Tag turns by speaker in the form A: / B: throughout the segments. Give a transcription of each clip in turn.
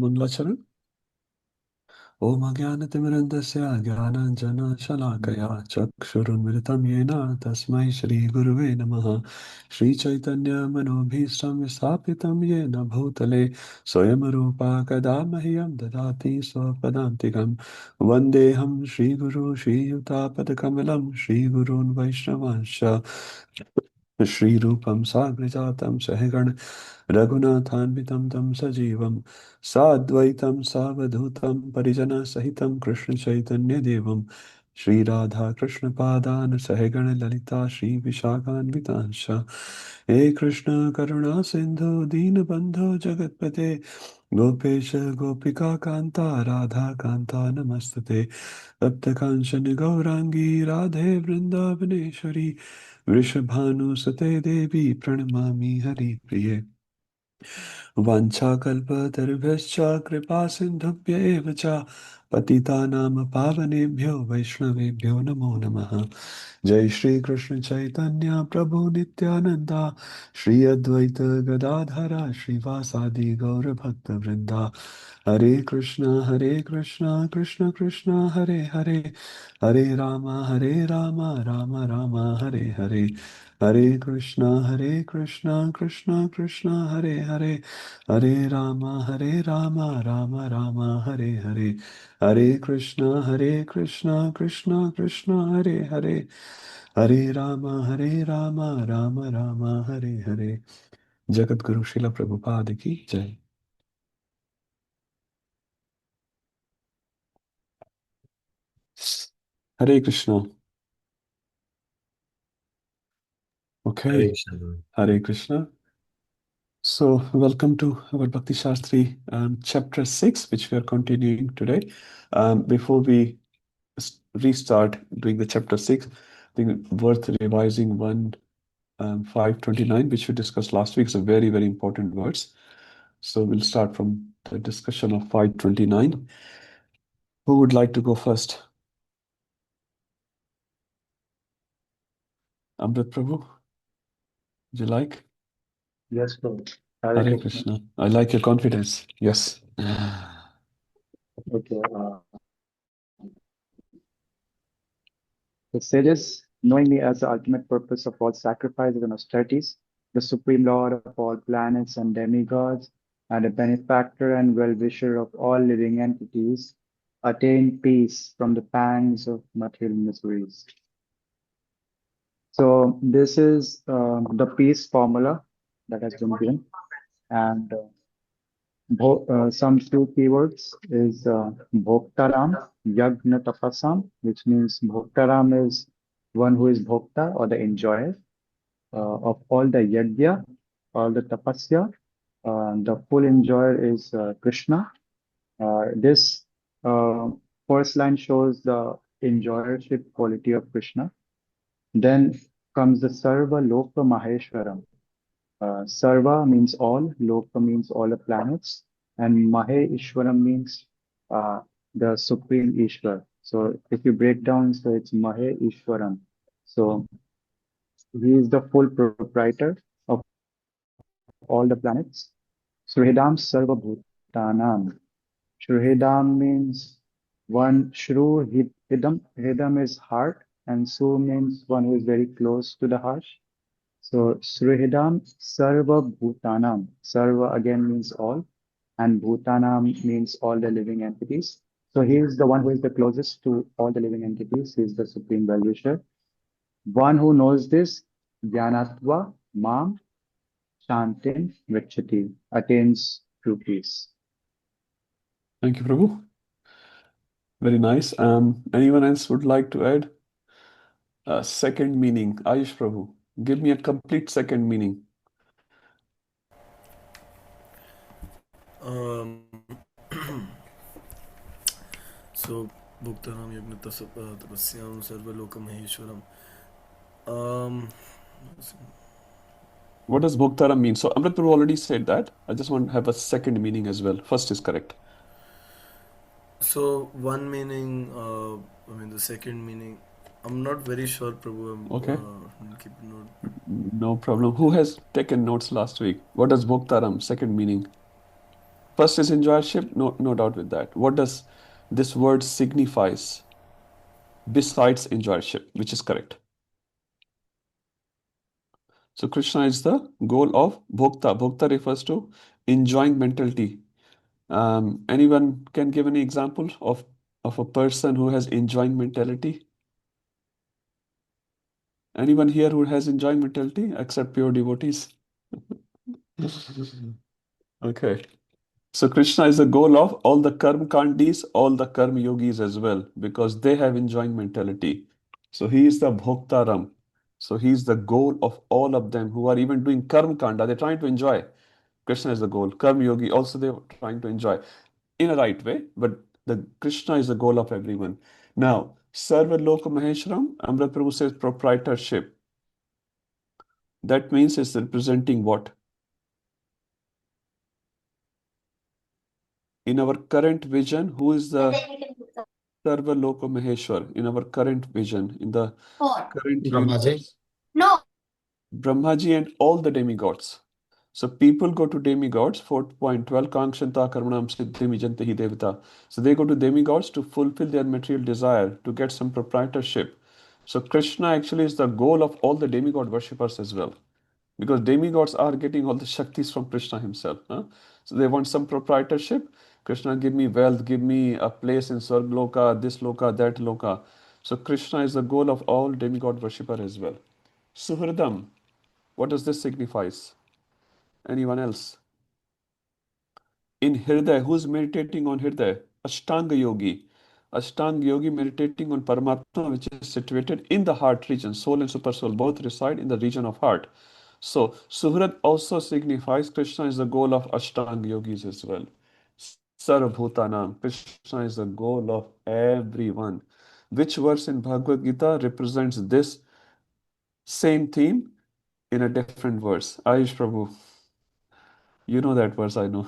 A: Mangalacharan. Om Ajnanatimirandasya Jnananjana-Shalakaya Chakshurunmilitam Yena Tasmai Shri Guruve Namaha. Shri Chaitanya Manobhishtam Visapitam Yena Bhutale Swayam Rupa Kadamahyam Dadati Swapadantikam Vandeham Shri Guru Shri Yutapadakamalam Shri Gurun Vaishnavansha Shri Rupam Sagrajatam Sahigan Raghunathanvitam Tam Sajivam Sadvaitam Savadhutam Parijana Sahitam Krishna Chaitanya Devam Shri Radha Krishna Padan Sahigana Lalita Shri Vishakan Vitansha He Krishna Karuna Sindhu Deenabandhu Jagatpate Gopesha Gopika Kanta Radha Kanta Namastate Tapta Kanchan Gaurangi Radhe Vrindavaneshwari Vrishabhanu Sate Devi Pranamami Hari Priye Vanchakalpatarubhascha kripa sindhubhya eva cha patitanam pavanebhyo vaishnavebhyo namo namaha. Jai Shri Krishna Chaitanya Prabhu Nityananda Shri Advaita Gadadhara Shri Vasadi Gaura Bhakta Vrinda Hare Krishna Krishna Krishna Hare Hare Hare Rama Rama Rama Hare Hare Hare Krishna Krishna Krishna Hare Hare Hare Rama Rama Rama Hare Hare Hare Krishna Krishna Krishna Hare Hare Hare Rama Rama Rama Hare Hare. Jagat Guru Srila Prabhupada ki Jai. Hare Krishna. Okay.
B: Hare Krishna.
A: Hare Krishna. So, welcome to our Bhakti Sastri chapter 6, which we are continuing today. Before we restart doing the chapter 6, I think worth revising 529, which we discussed last week. It's a very, very important words. So we'll start from the discussion of 529. Who would like to go first? Amrit Prabhu, would you like?
B: Yes, Prabhu.
A: Hare Krishna. I like your confidence. Yes.
B: Okay. The sages, knowing me as the ultimate purpose of all sacrifices and austerities, the supreme lord of all planets and demigods, and a benefactor and well-wisher of all living entities, attain peace from the pangs of material miseries. So this is the peace formula that has been given, and some few keywords is Bhoktaram, Yagna Tapasam, which means Bhoktaram is one who is Bhokta or the enjoyer of all the Yagya, all the Tapasya. The full enjoyer is Krishna. This first line shows the enjoyership quality of Krishna. Then comes the Sarva Loka Maheshwaram. Sarva means all, Loka means all the planets, and Mahe Ishwaram means the Supreme Ishwar. So if you break down, so it's Mahe Ishwaram. So he is the full proprietor of all the planets. Srihedam Sarva Bhutanam. Shrihedam means one. Shru Hidam. Hidam is heart, and Su means one who is very close to the heart. So Srihidam Sarva Bhutanam. Sarva again means all, and Bhutanam means all the living entities. So he is the one who is the closest to all the living entities. He is the supreme well-wisher. One who knows this, Jnanatva Mam Shantin Vichati, attains true peace.
A: Thank you, Prabhu. Very nice. Anyone else would like to add a second meaning? Ayush Prabhu, give me a complete second meaning.
C: So, Bhuktanam Yagnata Tapasyam Sarvaloka Maheshwaram.
A: What does Bhoktaram mean? So Amrit Prabhu already said that. I just want to have a second meaning as well. First is correct.
C: So, one meaning, the second meaning, I'm not very sure, Prabhu.
A: Okay.
C: Keep note.
A: No problem. Who has taken notes last week? What does Bhoktaram, second meaning? First is enjoyership, no doubt with that. What does this word signifies besides enjoyership, which is correct? So Krishna is the goal of bhokta. Bhokta refers to enjoying mentality. Anyone can give any example of a person who has enjoying mentality? Anyone here who has enjoying mentality except pure devotees? Okay. So Krishna is the goal of all the karma kandis, all the karma yogis as well, because they have enjoying mentality. So he is the bhoktaram. So he is the goal of all of them who are even doing karma kanda. They're trying to enjoy. Krishna is the goal. Karma yogi also they're trying to enjoy in a right way, but the Krishna is the goal of everyone. Now, Sarva Loka Maheshwaram, Amrit Prabhu says proprietorship. That means it's representing what? In our current vision, who is the Sarva Loka Maheshwar? In our current vision, in the current
D: Brahmaji.
A: universe, Brahmaji and all the demigods. So people go to demigods, 4.12, Kangshanta Karmanam Siddhim Ijantahi Devata. So they go to demigods to fulfill their material desire, to get some proprietorship. So Krishna actually is the goal of all the demigod worshippers as well. Because demigods are getting all the Shaktis from Krishna himself. Huh? So they want some proprietorship. Krishna, give me wealth, give me a place in Sargloka, this Loka, that Loka. So Krishna is the goal of all demigod worshipper as well. Suhridam, what does this signifies? Anyone else? In Hriday, who's meditating on Hriday? Ashtanga Yogi. Ashtanga Yogi meditating on Paramatma, which is situated in the heart region. Soul and super soul both reside in the region of heart. So, Suhrat also signifies Krishna is the goal of Ashtanga Yogis as well. Sarvabhutanam. Krishna is the goal of everyone. Which verse in Bhagavad Gita represents this same theme in a different verse? Ayush Prabhu. You know that verse, I know.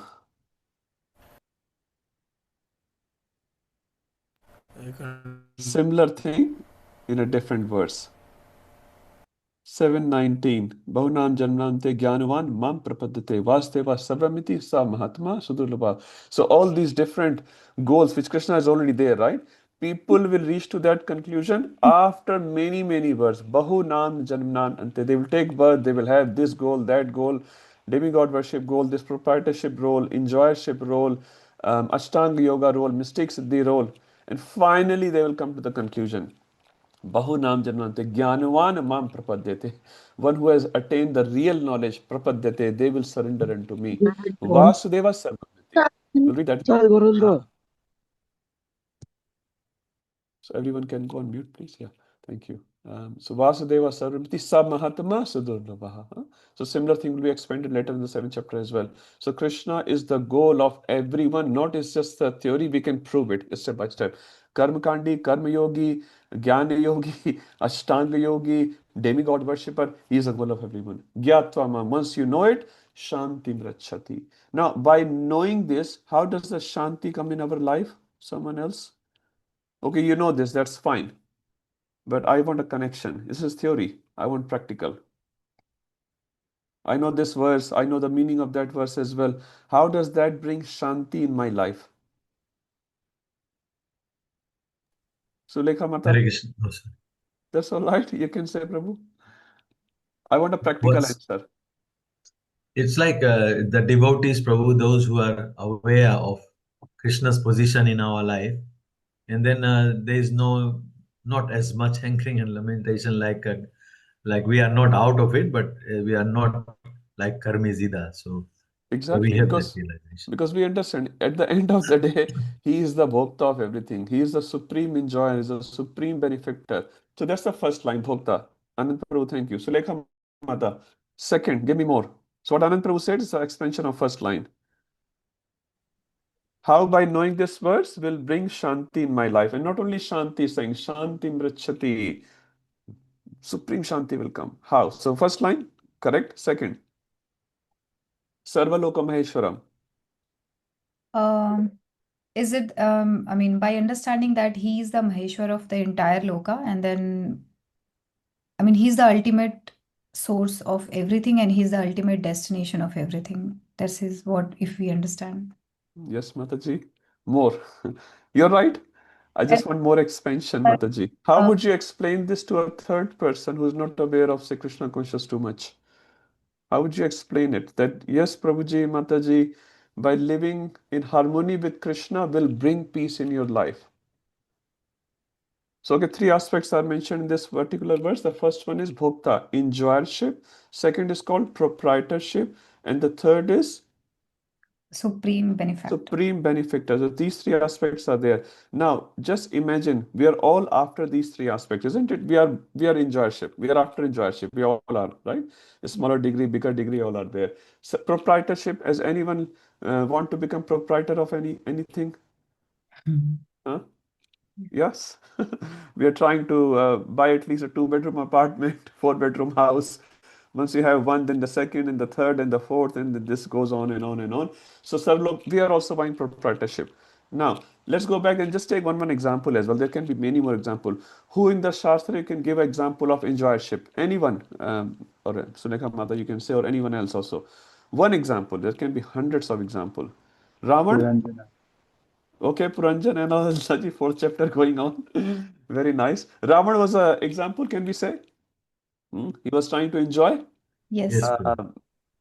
C: I can't.
A: Similar thing in a different verse. 7:19 Bahunam Janmante Jnanavan Mam Prapadyate Vasudeva Sarvamiti Sa Mahatma Sudurlabha. So all these different goals which Krishna is already there, right? People will reach to that conclusion after many, many births. Bahunam Janmnan Ante. They will take birth, they will have this goal, that goal, demigod worship goal, this proprietorship role, enjoyership role, Ashtanga Yoga role, mystic Siddhi role. And finally they will come to the conclusion. Bahunam Janmante Jnanavan Mam Prapadyate. One who has attained the real knowledge, Prapadyate, they will surrender unto me. Vasudeva Sarvamiti. We'll read that. So everyone can go on mute, please. Yeah, thank you. So Vasudeva Sarvamiti Sab Mahatma Sudurlabha. So similar thing will be expanded later in the 7th chapter as well. So Krishna is the goal of everyone, not it's just a theory, we can prove it step by step. Karma Kandi, Karma Yogi, Jnana Yogi, Ashtanga Yogi, demigod worshipper, he is the goal of everyone. Gyatva, once you know it, Shanti Mrachati. Now, by knowing this, how does the Shanti come in our life? Someone else? Okay, you know this, that's fine. But I want a connection. This is theory. I want practical. I know this verse. I know the meaning of that verse as well. How does that bring Shanti in my life? Sulekha Mata,
D: Hare Krishna. No, sir.
A: that's all right. You can say, Prabhu. I want a practical
D: What's
A: answer.
D: It's like the devotees, Prabhu, those who are aware of Krishna's position in our life, and then there is not as much hankering and lamentation like we are not out of it, but we are not like karmis either. So we
A: Exactly,
D: have that realization.
A: because we understand at the end of the day, he is the Bhokta of everything. He is the supreme enjoyer, he is the supreme benefactor. So that's the first line, Bhokta. Anand Prabhu, thank you. Sulekha Mata. Second, give me more. So what Anand Prabhu said is the expansion of first line. How by knowing this verse will bring Shanti in my life. And not only Shanti, saying Shanti Mrachati. Supreme Shanti will come. How? So first line, correct. Second, Sarvaloka Maheshwaram.
E: Um, is it, I mean, by understanding that he is the Maheshwar of the entire Loka, and then, I mean, he's the ultimate source of everything and he's the ultimate destination of everything. This is what, if we understand.
A: Yes, Mataji. More. You're right. I
E: And,
A: just want more expansion,
E: uh,
A: Mataji. How
E: uh,
A: would you explain this to a third person who's not aware of, say, Krishna conscious too much? How would you explain it? That yes, Prabhuji, Mataji, by living in harmony with Krishna will bring peace in your life. So, okay, three aspects are mentioned in this particular verse. The first one is bhokta, enjoyership. Second is called proprietorship. And the third is
E: supreme benefactor.
A: supreme benefactor. So these three aspects are there. Now, just imagine we are all after these three aspects, isn't it? We are enjoyership. We are after enjoyership. We all are, right? A smaller degree, bigger degree, all are there. So proprietorship, as anyone want to become proprietor of anything? Huh? Yes. We are trying to buy at least a two-bedroom apartment, four-bedroom house. Once you have one, then the second, and the third, and the fourth, and then this goes on and on and on. So, sir, look, we are also buying proprietorship. Now, let's go back and just take one example as well. There can be many more examples. Who in the Shastra you can give an example of enjoyership? Anyone, or Sunekha Mata, you can say, or anyone else also. One example. There can be hundreds of examples. Ravan.
B: Puranjana.
A: Okay, Puranjan and all Saji, fourth chapter going on. Very nice. Ravan was an example, can we say? He was trying to enjoy
E: Yes.
D: Yes, Prabhu.
A: uh,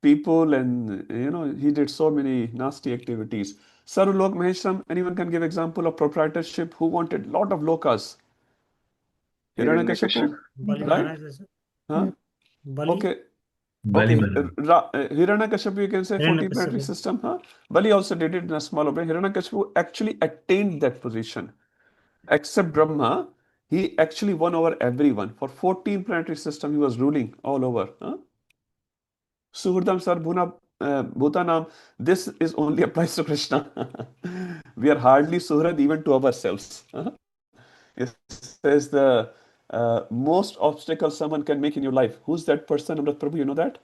A: people, and he did so many nasty activities. Sarulok Maheshram, anyone can give example of proprietorship who wanted lot of lokas? Hiranyakashipu,
B: Hiranyakashipu.
F: Bali
A: right?
F: Maharaj is
A: Huh?
F: Bali.
A: Okay.
D: Bali
A: Okay,
D: Maharaj.
A: Hiranyakashipu, you can say 40 planetary
F: Hiranyakashipu.
A: system, huh? Bali also did it in a small way. Hiranyakashipu actually attained that position. Except Brahma, he actually won over everyone. For 14 planetary system, he was ruling all over. Huh? Suhurdam Sarbhuna Bhutanam, this is only applies to Krishna. We are hardly Suhrad even to ourselves. Huh? It says the most obstacle someone can make in your life. Who's that person, Amrit Prabhu? You know that?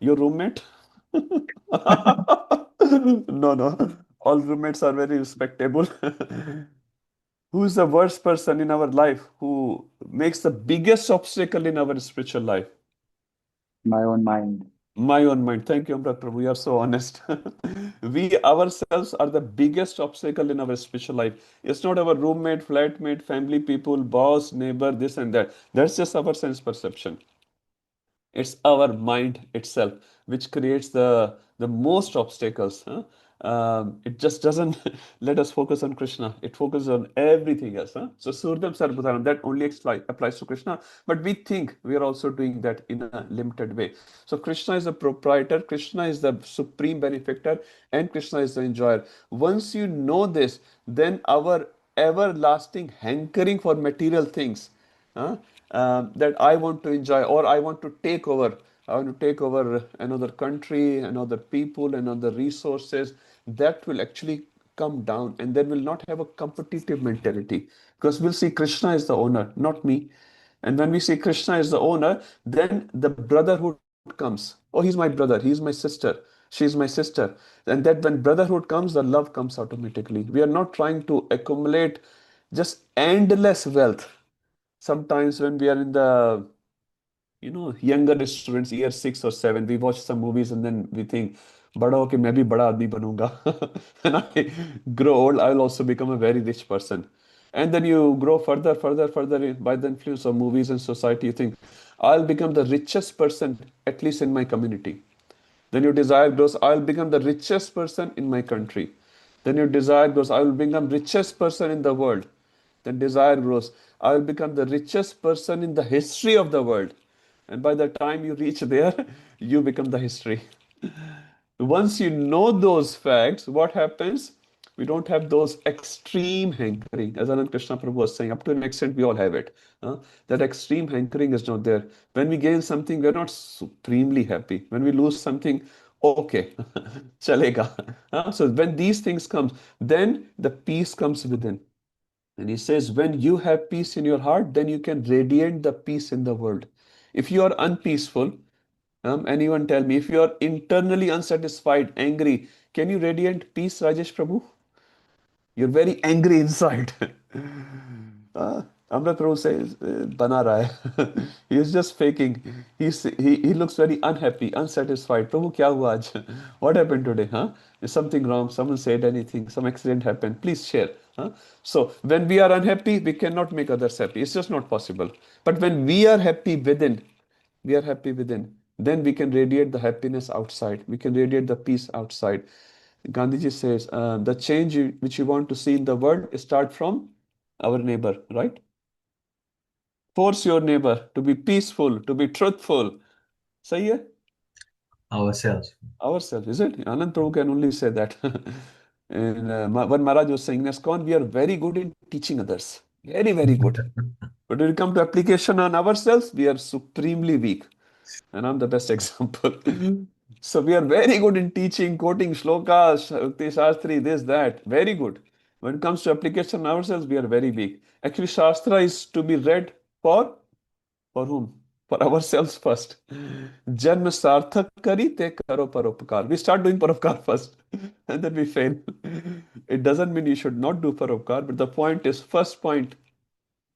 A: Your roommate? No, no. All roommates are very respectable. Who is the worst person in our life who makes the biggest obstacle in our spiritual life?
B: My own mind.
A: My own mind. Thank you, Amrit Prabhu. You are so honest. We ourselves are the biggest obstacle in our spiritual life. It's not our roommate, flatmate, family people, boss, neighbor, this and that. That's just our sense perception. It's our mind itself which creates the most obstacles. Huh? It just doesn't let us focus on Krishna. It focuses on everything else. Huh? So Surdam Sarvadhanam, that only applies to Krishna. But we think we are also doing that in a limited way. So Krishna is the proprietor, Krishna is the supreme benefactor, and Krishna is the enjoyer. Once you know this, then our everlasting hankering for material things, huh? That I want to enjoy or I want to take over. I want to take over another country, another people, another resources. That will actually come down, and then will not have a competitive mentality because we'll see Krishna is the owner, not me. And when we see Krishna is the owner, then the brotherhood comes. Oh, he's my brother, he's my sister, she's my sister. And that when brotherhood comes, the love comes automatically. We are not trying to accumulate just endless wealth. Sometimes when we are in the younger students, year 6 or 7, we watch some movies and then we think, बड़ा होके मैं भी बड़ा आदमी बनूंगा. And I grow old, I will also become a very rich person. And then you grow further, further, further by the influence of movies and society. You think, I'll become the richest person, at least in my community. Then your desire grows, I'll become the richest person in my country. Then your desire grows, I will become richest person in the world. Then desire grows, I will become the richest person in the history of the world. And by the time you reach there, you become the history. Once you know those facts, what happens? We don't have those extreme hankering. As Anand Krishna Prabhu was saying, up to an extent, we all have it. That extreme hankering is not there. When we gain something, we're not supremely happy. When we lose something, okay, chalega. So when these things come, then the peace comes within. And he says, when you have peace in your heart, then you can radiate the peace in the world. If you are unpeaceful, anyone tell me, if you are internally unsatisfied, angry, can you radiate peace, Rajesh Prabhu? You're very angry inside. Amrit Prabhu says, bana raha hai. He is just faking. He looks very unhappy, unsatisfied. Prabhu, kya hua aaj? What happened today? Huh? Is something wrong? Someone said anything? Some accident happened? Please share. Huh? So when we are unhappy, we cannot make others happy. It's just not possible. But when we are happy within, we are happy within, then we can radiate the happiness outside. We can radiate the peace outside. Gandhiji says, the change which you want to see in the world start from our neighbor, right? Force your neighbor to be peaceful, to be truthful. Sahi hai?
D: Ourselves.
A: Ourselves, is it? Anand Prabhu can only say that. And when Maharaj was saying, Nescon, we are very good in teaching others. Very, very good. But when it comes to application on ourselves, we are supremely weak. And I'm the best example. So we are very good in teaching, quoting shlokas, Bhakti Shastri, this, that. Very good. When it comes to application on ourselves, we are very weak. Actually, Shastra is to be read for whom? For ourselves first. Janma sarthak kari te karo paropkar. We start doing paropkar first and then we fail. It doesn't mean you should not do paropkar, but the point is, first point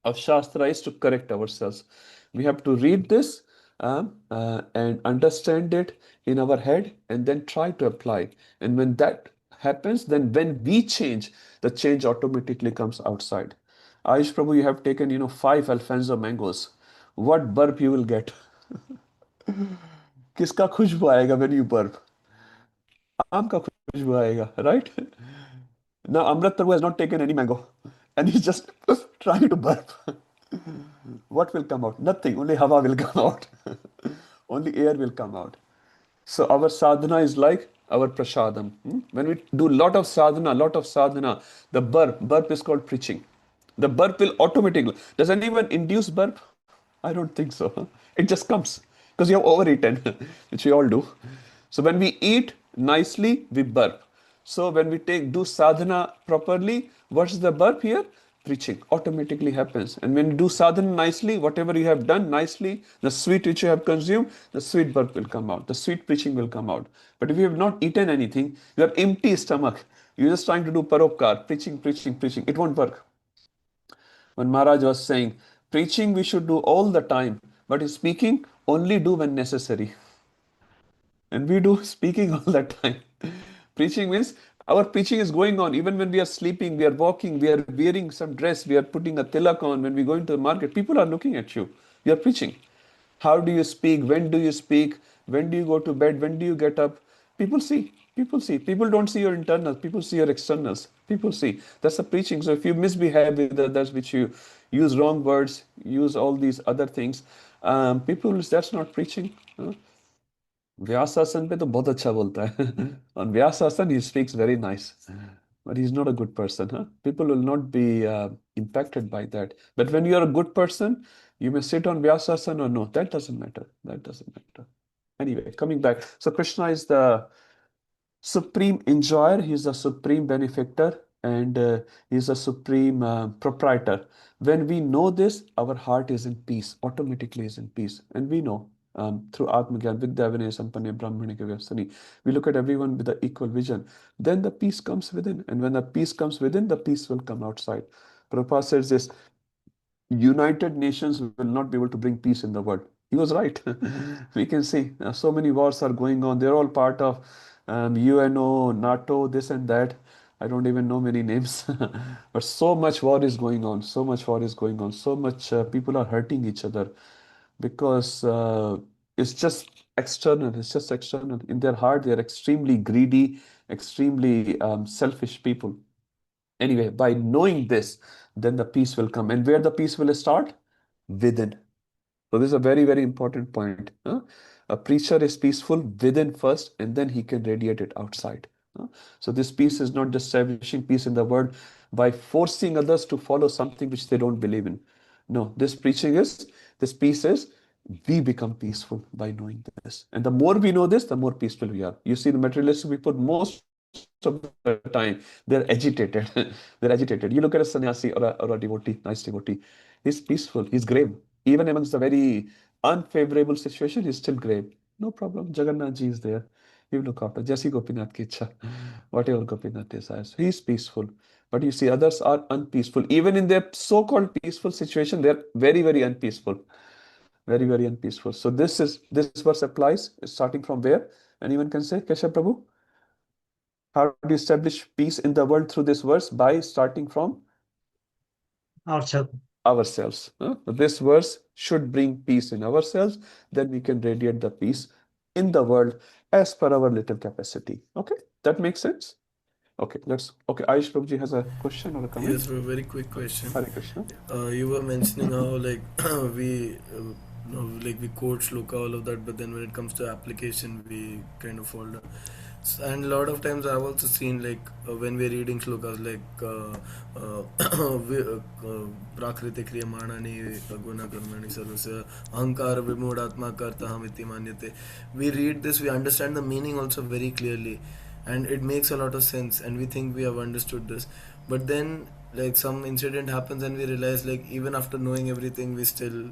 A: of Shastra is to correct ourselves. We have to read this and understand it in our head and then try to apply. And when that happens, then when we change, the change automatically comes outside. Ayush Prabhu, you have taken, 5 Alfonso mangoes. What burp you will get? किसका खुशबू आएगा when you burp? आम का खुशबू आएगा, right? Now Amrit Prabhu has not taken any mango and he's just trying to burp. What will come out? Nothing. Only hawa will come out. Only air will come out. So our sadhana is like our prasadam. When we do lot of sadhana, the burp is called preaching. The burp will automatically. Does anyone induce burp? I don't think so. It just comes because you have overeaten, which we all do. So when we eat nicely, we burp. So when we do sadhana properly, what's the burp here? Preaching automatically happens. And when you do sadhana nicely, whatever you have done nicely, the sweet which you have consumed, the sweet burp will come out. The sweet preaching will come out. But if you have not eaten anything, you have empty stomach. You're just trying to do paropkar, preaching, preaching, preaching. It won't work. When Maharaj was saying, preaching we should do all the time, but speaking only do when necessary. And we do speaking all the time. Preaching means our preaching is going on even when we are sleeping, we are walking, we are wearing some dress, we are putting a tilak on, when we go into the market, people are looking at you. You are preaching. How do you speak? When do you speak? When do you go to bed? When do you get up? People see. People see. People don't see your internals. People see your externals. People see. That's the preaching. So if you misbehave with others, which you use wrong words, use all these other things, people, that's not preaching. व्यासासन पे तो बहुत अच्छा बोलता है on Vyasasan he speaks very nice but he's not a good person, huh? People will not be impacted by that, but when you are a good person you may sit on Vyasasan or no, that doesn't matter, that doesn't matter. Anyway, coming back, so Krishna is the supreme enjoyer, he's a supreme benefactor, and he's a supreme proprietor. When we know this, our heart is in peace, automatically is in peace. And we know through Atmagyan, Vidya Vinaya Sampanya Brahmanika Vyasani, we look at everyone with the equal vision. Then the peace comes within. And when the peace comes within, the peace will come outside. Prabhupada says this, United Nations will not be able to bring peace in the world. He was right. We can see so many wars are going on. They're all part of UNO, NATO, this and that. I don't even know many names. But so much war is going on. So much war is going on. So much people are hurting each other because it's just external. It's just external. In their heart, they're extremely greedy, extremely selfish people. Anyway, by knowing this, then the peace will come. And where the peace will start? Within. So this is a very, very important point. A preacher is peaceful within first, and then he can radiate it outside. So this peace is not just establishing peace in the world by forcing others to follow something which they don't believe in. No, this peace is, we become peaceful by knowing this. And the more we know this, the more peaceful we are. You see, the materialistic people, most of the time, they're agitated. They're agitated. You look at a sannyasi or a devotee, nice devotee. He's peaceful. He's grave. Even amongst the very unfavorable situation, he's still grave. No problem. Jagannath ji is there. He will look after. Jasi Gopinath ki ichha. Whatever Gopinath desires. He's peaceful. But you see, others are unpeaceful. Even in their so-called peaceful situation, they're very, very unpeaceful. Very, very unpeaceful. So this verse applies, starting from where? Anyone can say, Keshav Prabhu? How do you establish peace in the world through this verse? By starting from
F: Ourselves.
A: ourselves. This verse should bring peace in ourselves. Then we can radiate the peace in the world as per our little capacity. Okay, that makes sense? Okay, Ayush Prabhuji has a question or a comment?
C: Yes, a very quick question.
A: Hare Krishna.
C: You were mentioning how like we like we quote shloka, all of that, but then when it comes to application we kind of fall down. And a lot of times I've also seen like when we're reading shlokas like prakriti kriyamanani guna karmani sarvasya ahankara vimudhatma kartaham iti manyate. We read this, we understand the meaning also very clearly, and it makes a lot of sense, and we think we have understood this, but then like some incident happens and we realize like even after knowing everything we still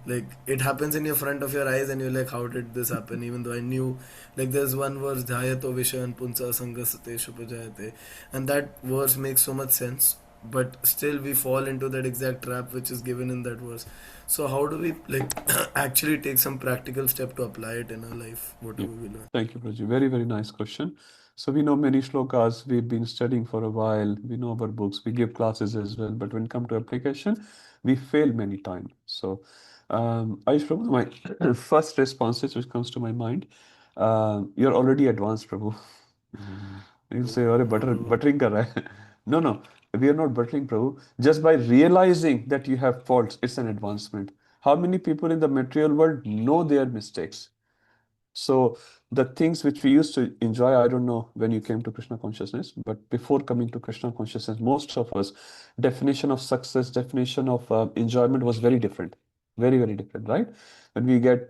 C: like it happens in your front of your eyes and you're like, how did this happen? Even though I knew, like there's one verse dhyato vishayan punsa sangasate shupajayate, and that verse makes so much sense, but still we fall into that exact trap which is given in that verse. So how do we like actually take some practical step to apply it in our life, whatever we learn?
A: Thank you, Prabhuji. Very, very nice question. So we know many shlokas, we've been studying for a while, we know our books, we give classes as well, but when it comes to application, we fail many times. So Ayush Prabhu, my first responses which comes to my mind, you're already advanced, Prabhu. You'll say, "Arey, buttering kar raha hai." No, no, we are not buttering, Prabhu. Just by realizing that you have faults, it's an advancement. How many people in the material world know their mistakes? So the things which we used to enjoy, I don't know when you came to Krishna consciousness, but before coming to Krishna consciousness, most of us, definition of success, definition of enjoyment was very different. Very, very different, right? When we get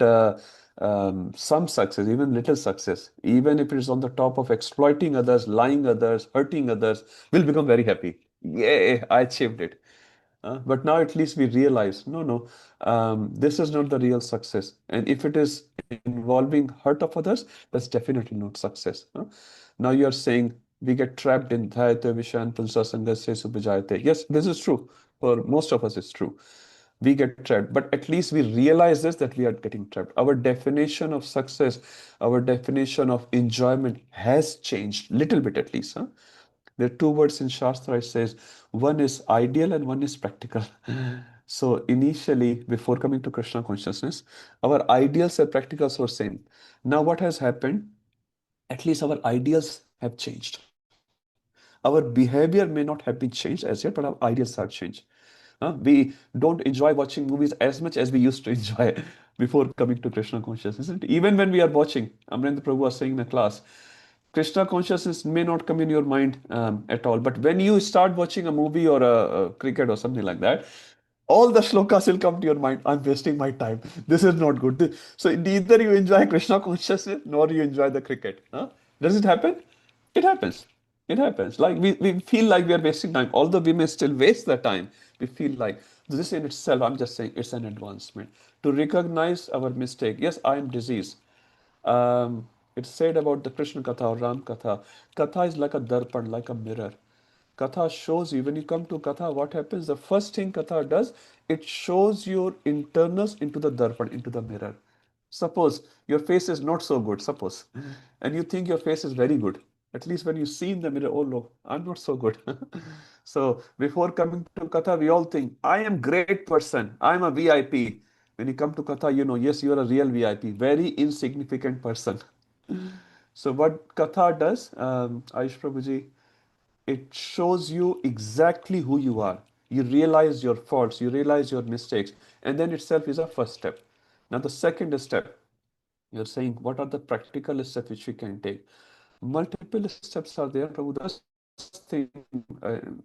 A: some success, even little success, even if it is on the top of exploiting others, lying others, hurting others, we'll become very happy. Yay, I achieved it. But now at least we realize, no, this is not the real success. And if it is involving hurt of others, that's definitely not success. Now you are saying we get trapped in dhayate vishan pulsa sangasya subhajayate. Yes, this is true. For most of us, it's true. We get trapped, but at least we realize this, that we are getting trapped. Our definition of success, our definition of enjoyment has changed little bit at least. There are two words in Shastra. It says one is ideal and one is practical. So initially, before coming to Krishna consciousness, our ideals and practicals were same. Now what has happened? At least our ideals have changed. Our behavior may not have been changed as yet, but our ideals have changed. We don't enjoy watching movies as much as we used to enjoy before coming to Krishna consciousness. Even when we are watching, Amrendra Prabhu was saying in the class, Krishna consciousness may not come in your mind at all. But when you start watching a movie or a cricket or something like that, all the shlokas will come to your mind. I'm wasting my time. This is not good. So neither you enjoy Krishna consciousness nor you enjoy the cricket. Does it happen? It happens. It happens. Like we feel like we are wasting time. Although we may still waste the time, we feel like this in itself, I'm just saying it's an advancement. To recognize our mistake. Yes, I am diseased. It's said about the Krishna Katha or Ram Katha. Katha is like a darpan, like a mirror. Katha shows you, when you come to Katha, what happens? The first thing Katha does, it shows your internals into the darpan, into the mirror. Suppose your face is not so good, suppose, and you think your face is very good. At least when you see in the mirror, oh no, I'm not so good. So before coming to Katha, we all think, I am great person, I'm a VIP. When you come to Katha, you know, yes, you are a real VIP, very insignificant person. So what Katha does, Ayush Prabhuji, it shows you exactly who you are. You realize your faults, you realize your mistakes, and then itself is a first step. Now the second step, you're saying, what are the practical steps which we can take? Multiple steps are there, Prabhu. The first thing,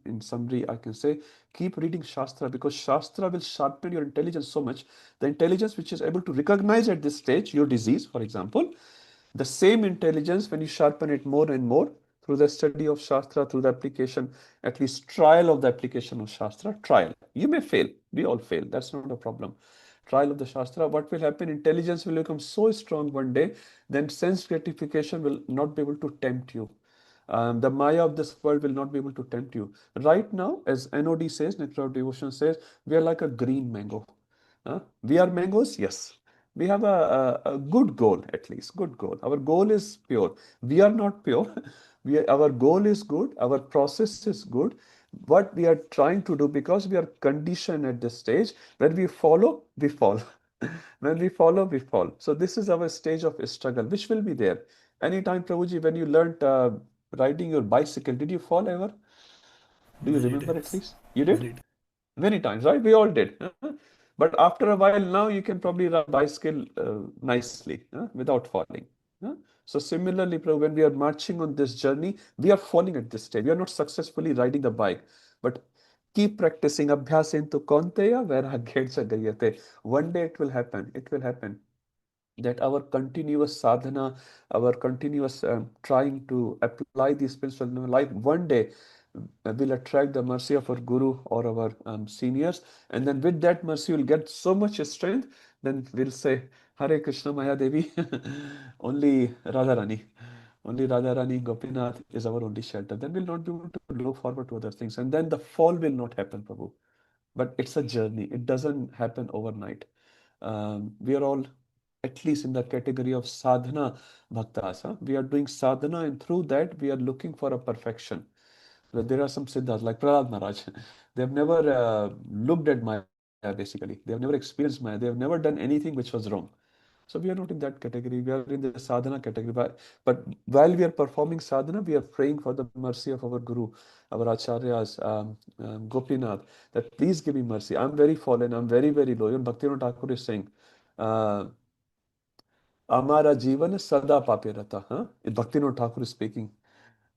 A: in summary, I can say, keep reading Shastra, because Shastra will sharpen your intelligence so much. The intelligence which is able to recognize at this stage your disease, for example, the same intelligence, when you sharpen it more and more through the study of Shastra, through the application, at least trial of the application of Shastra, trial. You may fail. We all fail. That's not a problem. Trial of the Shastra, what will happen? Intelligence will become so strong one day, then sense gratification will not be able to tempt you. The Maya of this world will not be able to tempt you. Right now, as NOD says, Nectar of Devotion says, we are like a green mango. We are mangoes, yes. We have a good goal, at least, good goal. Our goal is pure. We are not pure. Our goal is good. Our process is good. What we are trying to do, because we are conditioned at this stage, when we follow, we fall. When we follow, we fall. So this is our stage of struggle, which will be there. Anytime, Prabhuji, when you learned riding your bicycle, did you fall ever? Do you
C: Many
A: remember at
C: times.
A: least? You did?
C: Many times.
A: Many times, right? We all did. But after a while, now you can probably ride bicycle nicely without falling. So similarly, Prabhu, when we are marching on this journey, we are falling at this stage. We are not successfully riding the bike, but keep practicing. Abhyasentu kaunteya vairagyecha gayate. One day it will happen. It will happen that our continuous sadhana, our continuous trying to apply these principles in our life, one day will attract the mercy of our guru or our seniors, and then with that mercy we'll get so much strength. Then we'll say, Hare Krishna Maya Devi, only Radharani. Only Radharani Gopinath is our only shelter. Then we'll not be able to look forward to other things. And then the fall will not happen, Prabhu. But it's a journey. It doesn't happen overnight. We are all at least in the category of sadhana bhaktas. We are doing sadhana, and through that we are looking for a perfection. There are some siddhas like Prahlad Maharaj. They have never looked at Maya basically. They have never experienced Maya. They have never done anything which was wrong. So we are not in that category. We are in the sadhana category. But while we are performing sadhana, we are praying for the mercy of our Guru, our Acharyas, Gopinath, that please give me mercy. I'm very fallen. I'm very, very low. Even Bhaktivinoda Thakur is saying, uh, Amara Jivan Sada Papirata. Bhaktivinoda Thakur is speaking.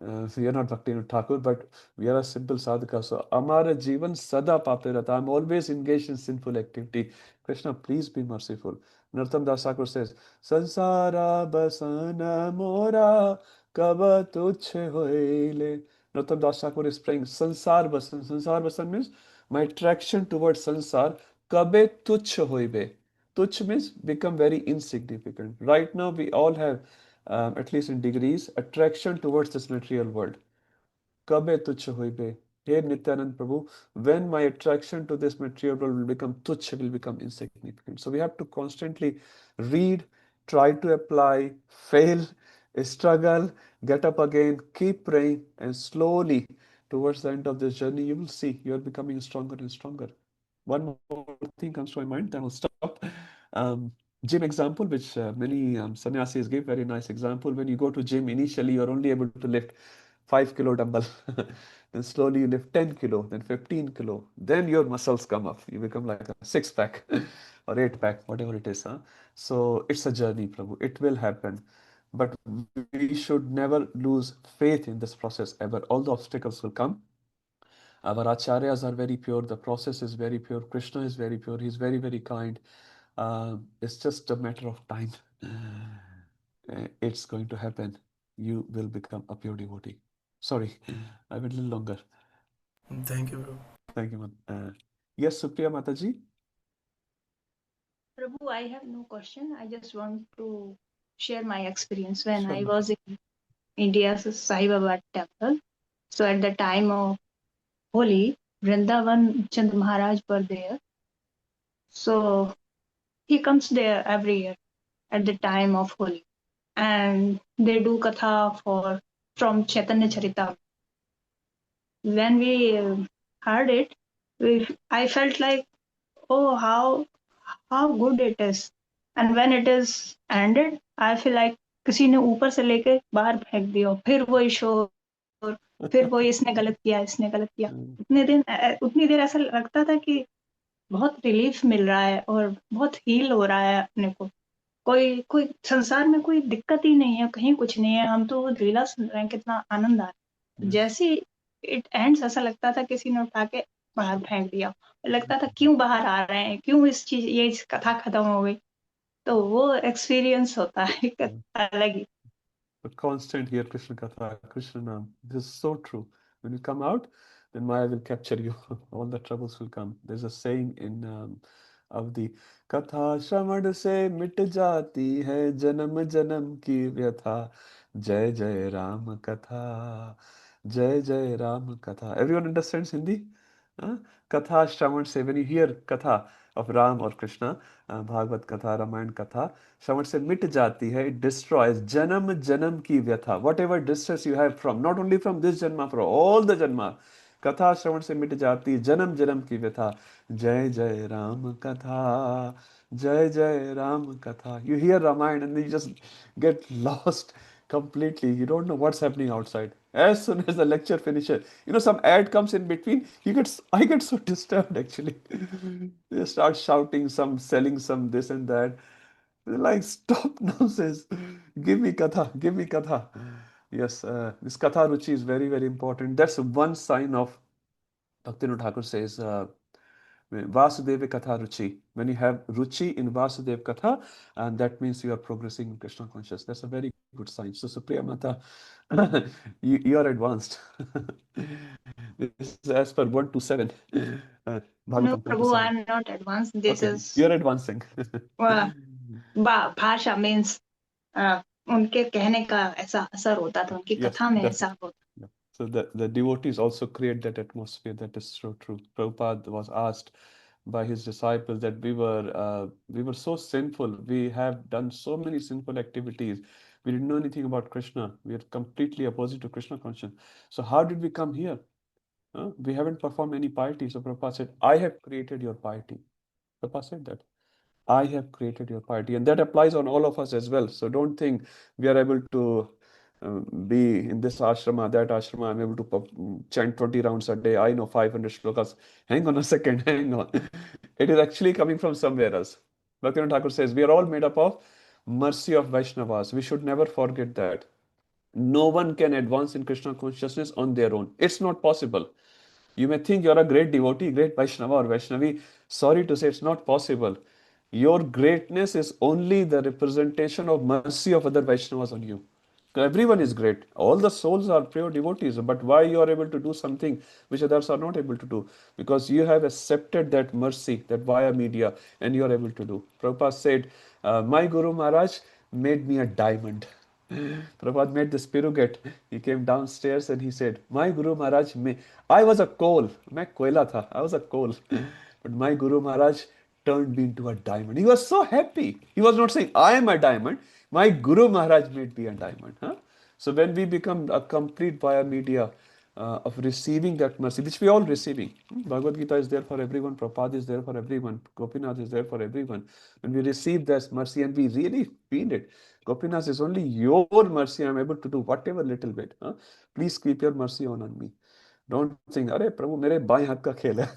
A: We are not Bhaktivinoda Thakur, but we are a simple sadhaka. So, Amara Jivan Sada Papirata. I'm always engaged in sinful activity. Krishna, please be merciful. Narottam Das Thakur says, Sansara basana mora kaba tuchhe hoile. Narottam Das Thakur is praying, Sansar basan. Sansar basan means my attraction towards sansar kabe tuchhe hoibe. Tuch means become very insignificant. Right now, we all have, at least in degrees, attraction towards this material world. Kabe tuch hoibe. Hey Nityanand Prabhu, when my attraction to this material world will become tuch, will become insignificant. So we have to constantly read, try to apply, fail, struggle, get up again, keep praying, and slowly towards the end of this journey, you will see you are becoming stronger and stronger. One more thing comes to my mind, then I'll stop. Um, Gym example, which many sannyasis give, very nice example. When you go to gym, initially you're only able to lift 5 kilo dumbbell. Then slowly you lift 10 kilo, then 15 kilo. Then your muscles come up. You become like a six pack or eight pack, whatever it is. So it's a journey, Prabhu. It will happen. But we should never lose faith in this process ever. All the obstacles will come. Our acharyas are very pure. The process is very pure. Krishna is very pure. He's very, very kind. It's just a matter of time. It's going to happen. You will become a pure devotee. Sorry, I went a little longer.
C: Thank you, bro.
A: Thank you, man. Yes, Supriya Mataji.
G: Prabhu, I have no question. I just want to share my experience when
A: Sure,
G: I
A: ma'am.
G: was in India's Sai Baba temple. So at the time of Holi, Vrindavan Chandra Maharaj were there. So he comes there every year at the time of Holi. And they do katha from Chaitanya Charita. When we heard it, I felt like, oh, how good it is. And when it is ended, I feel like किसी ने ऊपर से लेके बाहर फेंक दिया, फिर वही शोर, फिर वही इसने गलत किया, इसने गलत किया. उतनी देर ऐसा लगता था कि बहुत रिलीफ मिल रहा है और बहुत हील हो रहा है अपने को. कोई कोई संसार में कोई दिक्कत ही नहीं है, कहीं कुछ नहीं है, हम तो वो लीला सुन रहे हैं, कितना आनंद आ रहा है. जैसे इट एंड्स ऐसा लगता था किसी ने उठा के बाहर फेंक दिया. लगता था क्यों बाहर आ रहे हैं, क्यों ये कथा खत्म हो गई. तो वो एक्सपीरियंस होता है एक अलग ही.
A: But constant here, Krishna Katha, Krishna Nam. This is so true. When you come out, then Maya will capture you. All the troubles will come. There's a saying in Avdi, Katha Shravan se mit jati hai janam janam ki vyatha. Jai Jai Ram Katha. Jai Jai Ram Katha. Everyone understands Hindi? Huh? Katha Shravan say, when you hear Katha of Ram or Krishna, Bhagavad Katha, Ramayana Katha, Shravan say, mit jati hai, it destroys Janam Janam ki vyatha. Whatever distress you have from, not only from this Janma, from all the Janma. कथा श्रवण से मिट जाती जन्म जन्म की व्यथा जय जय राम कथा जय जय ram katha. You hear Ramayana and you just get lost completely. You don't know what's happening outside. As soon as the lecture finishes, some ad comes in between. I get so disturbed actually. They start shouting, some selling some this and that. Like, stop nonsense. Give me katha, give me katha. Yes, this katha ruchi is very, very important. That's one sign of Bhaktivinoda Thakur says, Vasudeva Katha Ruchi. When you have Ruchi in Vasudev Katha, and that means you are progressing in Krishna consciousness. That's a very good sign. So, Supriya Mata, you are advanced. This is as per 127.
G: No,
A: Bhagavatam
G: Prabhu,
A: 127.
G: I'm not advanced. This
A: Okay,
G: is
A: you're advancing.
G: भाषा means उनके कहने का ऐसा असर होता था, उनकी
A: Yes,
G: कथा में ऐसा
A: definitely.
G: होता.
A: Yeah. So the devotees also create that atmosphere. That is so true. Prabhupada was asked by his disciples that we were so sinful. We have done so many sinful activities. We didn't know anything about Krishna. We are completely opposite to Krishna consciousness. So how did we come here? We haven't performed any piety. So Prabhupada said, I have created your piety. Prabhupada said that. I have created your piety. And that applies on all of us as well. So don't think we are able to be in this ashrama, that ashrama. I'm able to chant 20 rounds a day. I know 500 shlokas. Hang on a second, hang on. It is actually coming from somewhere else. Bhaktivinoda Thakur says, we are all made up of mercy of Vaishnavas. We should never forget that. No one can advance in Krishna consciousness on their own. It's not possible. You may think you're a great devotee, great Vaishnava or Vaishnavi. Sorry to say, it's not possible. Your greatness is only the representation of mercy of other Vaishnavas on you. Everyone is great. All the souls are pure devotees. But why you are able to do something which others are not able to do? Because you have accepted that mercy, that via media, and you are able to do. Prabhupada said, my Guru Maharaj made me a diamond. Prabhupada made this pirouette. He came downstairs and he said, my Guru Maharaj, I was a coal. मैं कोयला था. I was a coal. But my Guru Maharaj turned me into a diamond. He was so happy. He was not saying, I am a diamond. My Guru Maharaj made me a diamond. Huh? So when we become a complete via media of receiving that mercy, which we all receiving. Bhagavad Gita is there for everyone. Prabhupada is there for everyone. Gopinath is there for everyone. When we receive that mercy and we really feel it, Gopinath is only your mercy. I'm able to do whatever little bit. Huh? Please keep your mercy on me. Don't think, अरे प्रभु मेरे बाएं हाथ का खेल है.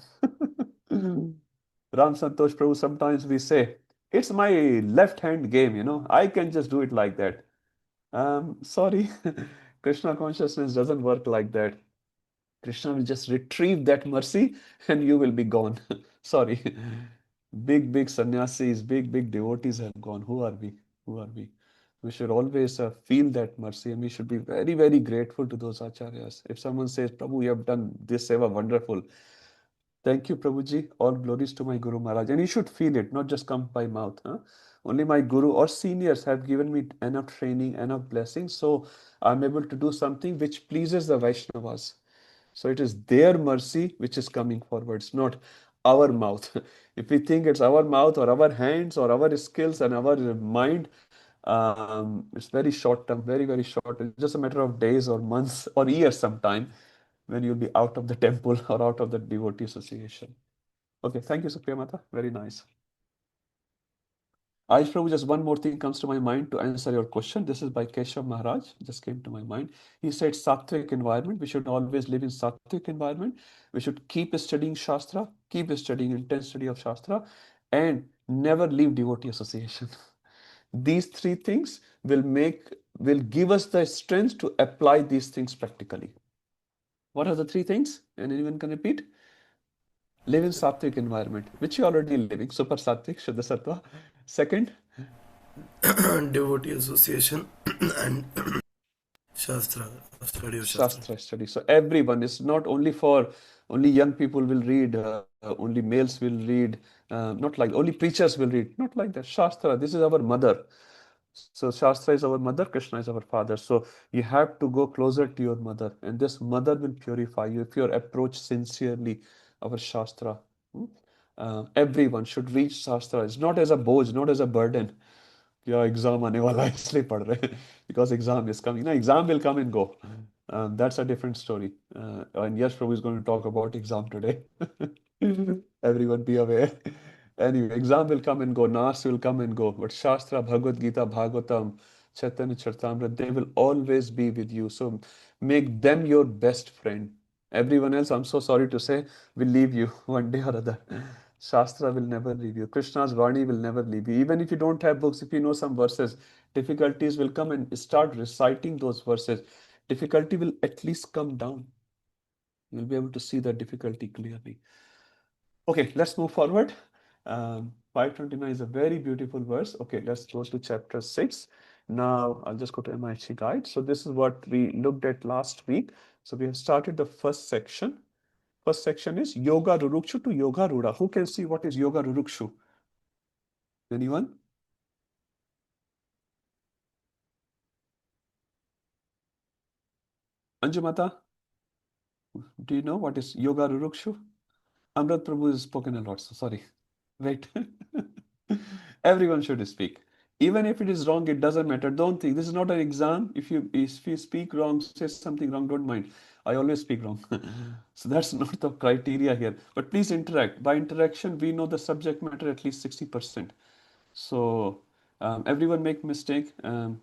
A: Ram Santosh Prabhu, sometimes we say, it's my left hand game, I can just do it like that. Sorry, Krishna consciousness doesn't work like that. Krishna will just retrieve that mercy and you will be gone. Sorry. Big, big sannyasis, big, big devotees have gone. Who are we? Who are we? We should always feel that mercy and we should be very, very grateful to those acharyas. If someone says, Prabhu, you have done this seva wonderful. Thank you, Prabhuji. All glories to my Guru Maharaj. And you should feel it, not just come by mouth. Huh? Only my Guru or seniors have given me enough training, enough blessings, so I'm able to do something which pleases the Vaishnavas. So it is their mercy which is coming forward. It's not our mouth. If we think it's our mouth or our hands or our skills and our mind, it's very short term, very, very short. It's just a matter of days or months or years sometime when you'll be out of the temple or out of the devotee association. Okay, thank you, Supriya Mata. Very nice. Ayush Prabhu, just one more thing comes to my mind to answer your question. This is by Keshav Maharaj, just came to my mind. He said sattvic environment. We should always live in sattvic environment. We should keep studying Shastra, keep studying intense study of Shastra, and never leave devotee association. These three things will give us the strength to apply these things practically. What are the three things? And anyone can repeat? Live in sattvic environment, which you're already living, super sattvic, Shuddha Sattva. Second,
C: devotee association and Shastra, study of Shastra.
A: Shastra study. So everyone is not only for only young people will read, only males will read, not like only preachers will read, not like that. Shastra, this is our mother. So Shastra is our mother, Krishna is our father. So you have to go closer to your mother, and this mother will purify you if you approach sincerely our Shastra. Hmm? Everyone should reach Shastra. It's not as a boj, not as a burden. क्या exam आने वाला है इसलिए पढ़ रहे हैं because exam is coming. No, exam will come and go. That's a different story. And yes, Prabhu is going to talk about exam today. Everyone be aware. Anyway, exam will come and go, Nas will come and go, but Shastra, Bhagavad Gita, Bhagavatam, Chaitanya Charitamrita, they will always be with you. So make them your best friend. Everyone else, I'm so sorry to say, will leave you one day or other. Shastra will never leave you. Krishna's Vani will never leave you. Even if you don't have books, if you know some verses, difficulties will come and start reciting those verses. Difficulty will at least come down. You'll be able to see the difficulty clearly. Okay, let's move forward. 529 is a very beautiful verse. Okay, let's go to chapter 6. Now, I'll just go to MIT Guide. So this is what we looked at last week. So we have started the first section. First section is Yoga Rurukshu to Yoga Rudha. Who can see what is Yoga Rurukshu? Anyone? Anjumata, do you know what is Yoga Rurukshu? Amrit Prabhu has spoken a lot, so sorry. Wait. Everyone should speak. Even if it is wrong, it doesn't matter. Don't think this is not an exam. If you speak wrong, say something wrong, don't mind. I always speak wrong. So that's not the criteria here. But please interact. By interaction, we know the subject matter at least 60%. So everyone make mistake.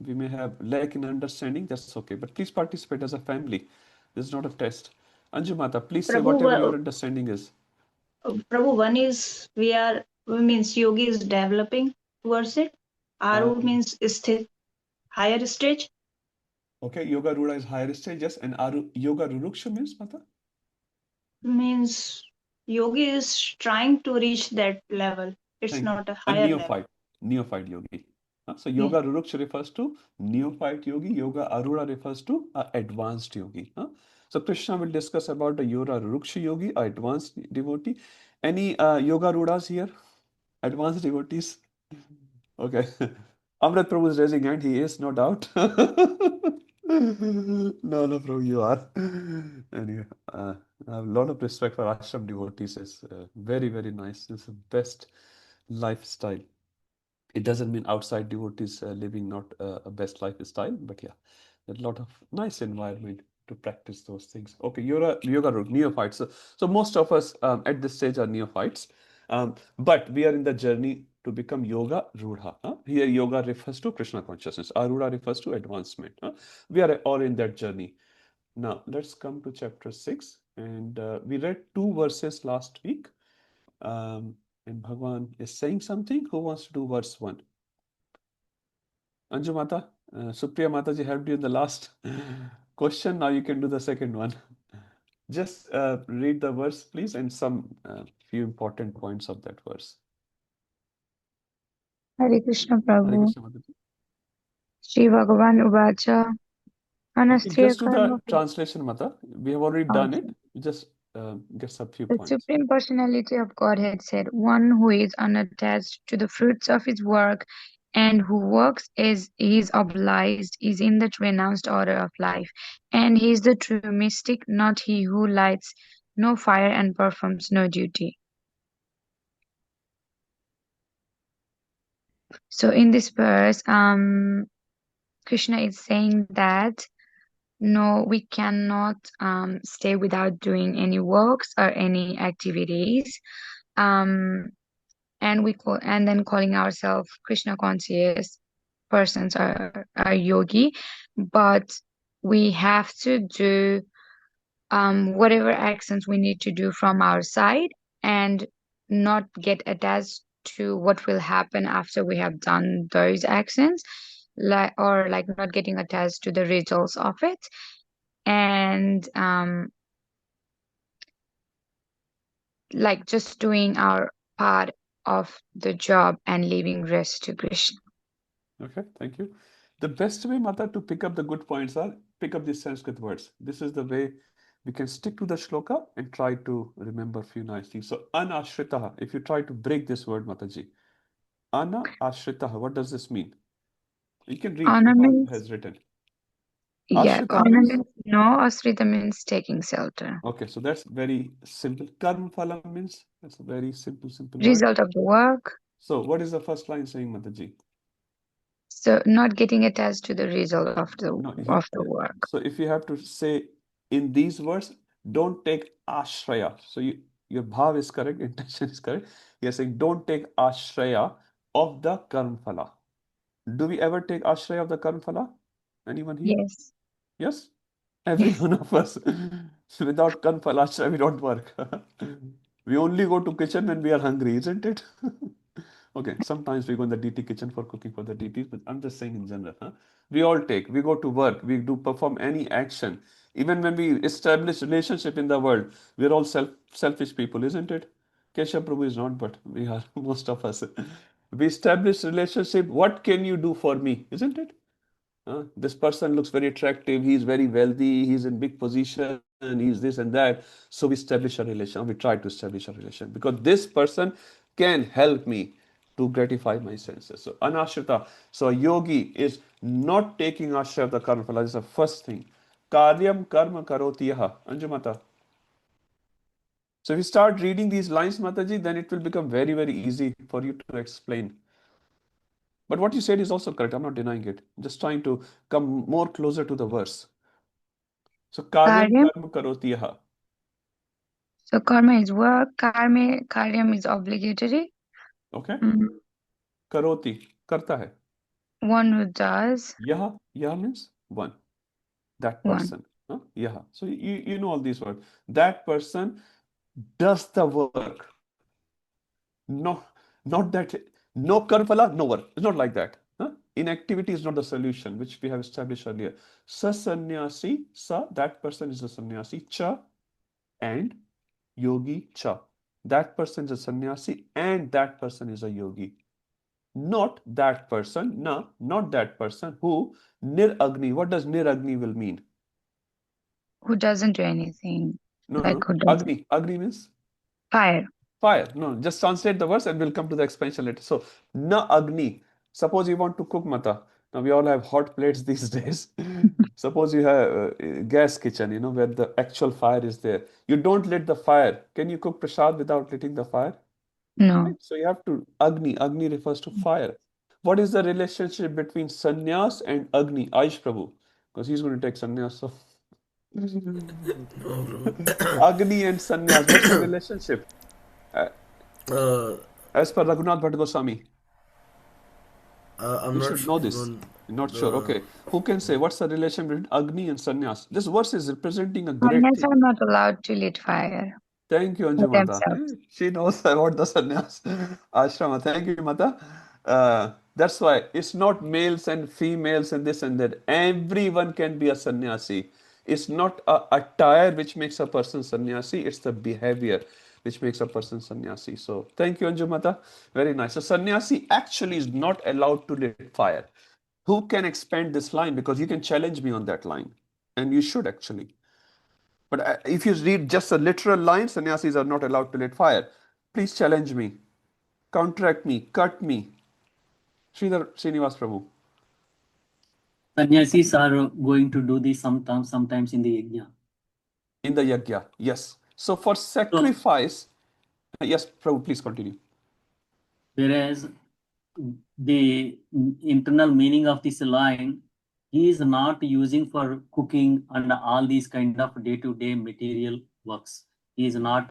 A: We may have lack in understanding. That's okay. But please participate as a family. This is not a test. Anjumata, please say
G: Prabhu,
A: whatever your understanding is.
G: Prabhu, one is means yogi is developing towards it. Aru means sthit, higher stage.
A: Okay, Yoga Ruda is higher stage, yes. And Yoga Ruruksha means, Mata?
G: Means yogi is trying to reach that level. It's
A: Thank you.
G: not a
A: A
G: higher level.
A: neophyte yogi. So
G: Yeah.
A: Yoga Ruruksha refers to neophyte yogi. Yoga Arura refers to advanced yogi. So Krishna will discuss about the Yoga Ruruksha yogi, advanced devotee. Any Yoga Rudas here? Advanced devotees? Okay. Amrit Prabhu is raising hand. He is, no doubt. No, no, Prabhu, you are. Anyway, I have a lot of respect for ashram devotees. It's very, very nice. It's the best lifestyle. It doesn't mean outside devotees living not a best lifestyle, but yeah, a lot of nice environment to practice those things. Okay, you're a yoga neophyte. So most of us at this stage are neophytes, but we are in the journey to become yoga rudha. Here, yoga refers to Krishna consciousness. Arudha refers to advancement. We are all in that journey. Now, let's come to chapter 6. And we read 2 verses last week. And Bhagwan is saying something. Who wants to do verse 1? Anju Mata, Supriya Mataji helped you in the last question. Now you can do the second one. Just read the verse, please, and some few important points of that verse.
H: Hare Krishna
A: Hare
H: Prabhu.
A: Krishna Mataji.
H: Shri Bhagavan Uvacha.
A: Okay,
H: Anastriya
A: just do
H: karma.
A: the translation, Mata. We have already done it. Just get some few
H: The
A: points.
H: Supreme Personality of Godhead said, one who is unattached to the fruits of his work and who works as he is obliged is in the renounced order of life. And he is the true mystic, not he who lights no fire and performs no duty. So in this verse, Krishna is saying that no, we cannot stay without doing any works or any activities. And then calling ourselves Krishna conscious persons are yogi, but we have to do whatever actions we need to do from our side and not get attached to what will happen after we have done those actions, like not getting attached to the results of it, and like just doing our part of the job and leaving rest to Krishna.
A: Okay, thank you. The best way, Mata, to pick up the good points are pick up these Sanskrit words. This is the way we can stick to the shloka and try to remember a few nice things. So, anashritaha, if you try to break this word, Mataji, anashritaha, what does this mean? You can read.
H: Honor
A: Prabhupada
H: means,
A: has written.
H: yeah,
A: Ashrita
H: honor
A: means?
H: means no, asrita means taking shelter.
A: Okay, so that's very simple. Karma phala means? That's a very simple word.
H: Result of the work.
A: So what is the first line saying, Mataji?
H: So not getting attached to the result of the
A: No,
H: work.
A: so if you have to say in these words, don't take ashraya. So your bhav is correct, intention is correct. You're saying don't take ashraya of the karma phala. Do we ever take ashraya of the karma phala? Anyone here?
H: Yes.
A: Yes? Every
H: Yes.
A: one of us. Without karma phala ashraya, we don't work. We only go to kitchen when we are hungry, isn't it? Okay, sometimes we go in the DT kitchen for cooking for the DTs, but I'm just saying in general, huh? We go to work, we do perform any action. Even when we establish relationship in the world, we're all selfish people, isn't it? Kesha Prabhu is not, but we are, most of us. We establish relationship. What can you do for me? Isn't it? This person looks very attractive, he's very wealthy, he's in big position, he's this and that. So we establish a relation, we try to establish a relation because this person can help me to gratify my senses. So anashrita, so a yogi is not taking ashraya of the karma phala. This is the first thing. Karyam karma karoti yaha. Anjumata. So if you start reading these lines, Mataji, then it will become very, very easy for you to explain. But what you said is also correct. I'm not denying it. I'm just trying to come more closer to the verse. So karyam
H: Karyam.
A: karma karoti yaha.
H: So karma is work. Karyam is obligatory.
A: Okay.
H: Mm,
A: Karoti. Karta hai.
H: one who does.
A: Yaha means one. That
H: One
A: person. Yaha. So you know all these words. That person does the work. No, not that. No karma phala, no work. It's not like that. Inactivity is not the solution, which we have established earlier. Sa sannyasi, sa, that person is a sannyasi. Cha, and yogi cha. That person is a sannyasi and that person is a yogi. Not that person, no, not that person who niragni. What does niragni will mean?
H: who doesn't do anything.
A: No,
H: Like
A: no.
H: who doesn't.
A: Agni. Agni means
H: Fire.
A: fire. No, just translate the verse and we'll come to the expansion later. So, na agni. Suppose you want to cook mata. Now we all have hot plates these days. Suppose you have a gas kitchen, where the actual fire is there. You don't lit the fire. Can you cook prasad without lighting the fire?
H: No.
A: Right? So you have to Agni. Agni refers to fire. What is the relationship between sannyas and Agni? Aish Prabhu, because he's going to take sannyas. So
C: No, bro.
A: Agni and sannyas. What's the relationship? As per Raghunath Bhatt Goswami,
C: I'm
A: you
C: not
A: should know this.
C: sure.
A: You're not sure. Okay. Who can say what's the relation between Agni and sannyas? This verse is representing a great
H: Sannyas
A: thing.
H: are not allowed to lit fire
A: Thank you,
H: for
A: Anju Mata.
H: themselves.
A: She knows about the sannyas ashrama. Thank you, Mata. That's why it's not males and females and this and that. Everyone can be a sannyasi. It's not a attire which makes a person sannyasi, it's the behavior which makes a person sannyasi. So, thank you, Anju Mata. Very nice. So, sannyasi actually is not allowed to lit fire. Who can expand this line? Because you can challenge me on that line. And you should actually. But if you read just a literal line, sannyasis are not allowed to lit fire. Please challenge me, counteract me, cut me. Sridhar Srinivas Prabhu.
F: Sannyasis are going to do this sometimes in the yajna.
A: In the yajna, yes. So for sacrifice, yes, Prabhu, please continue.
F: Whereas the internal meaning of this line, he is not using for cooking and all these kind of day-to-day material works. He is not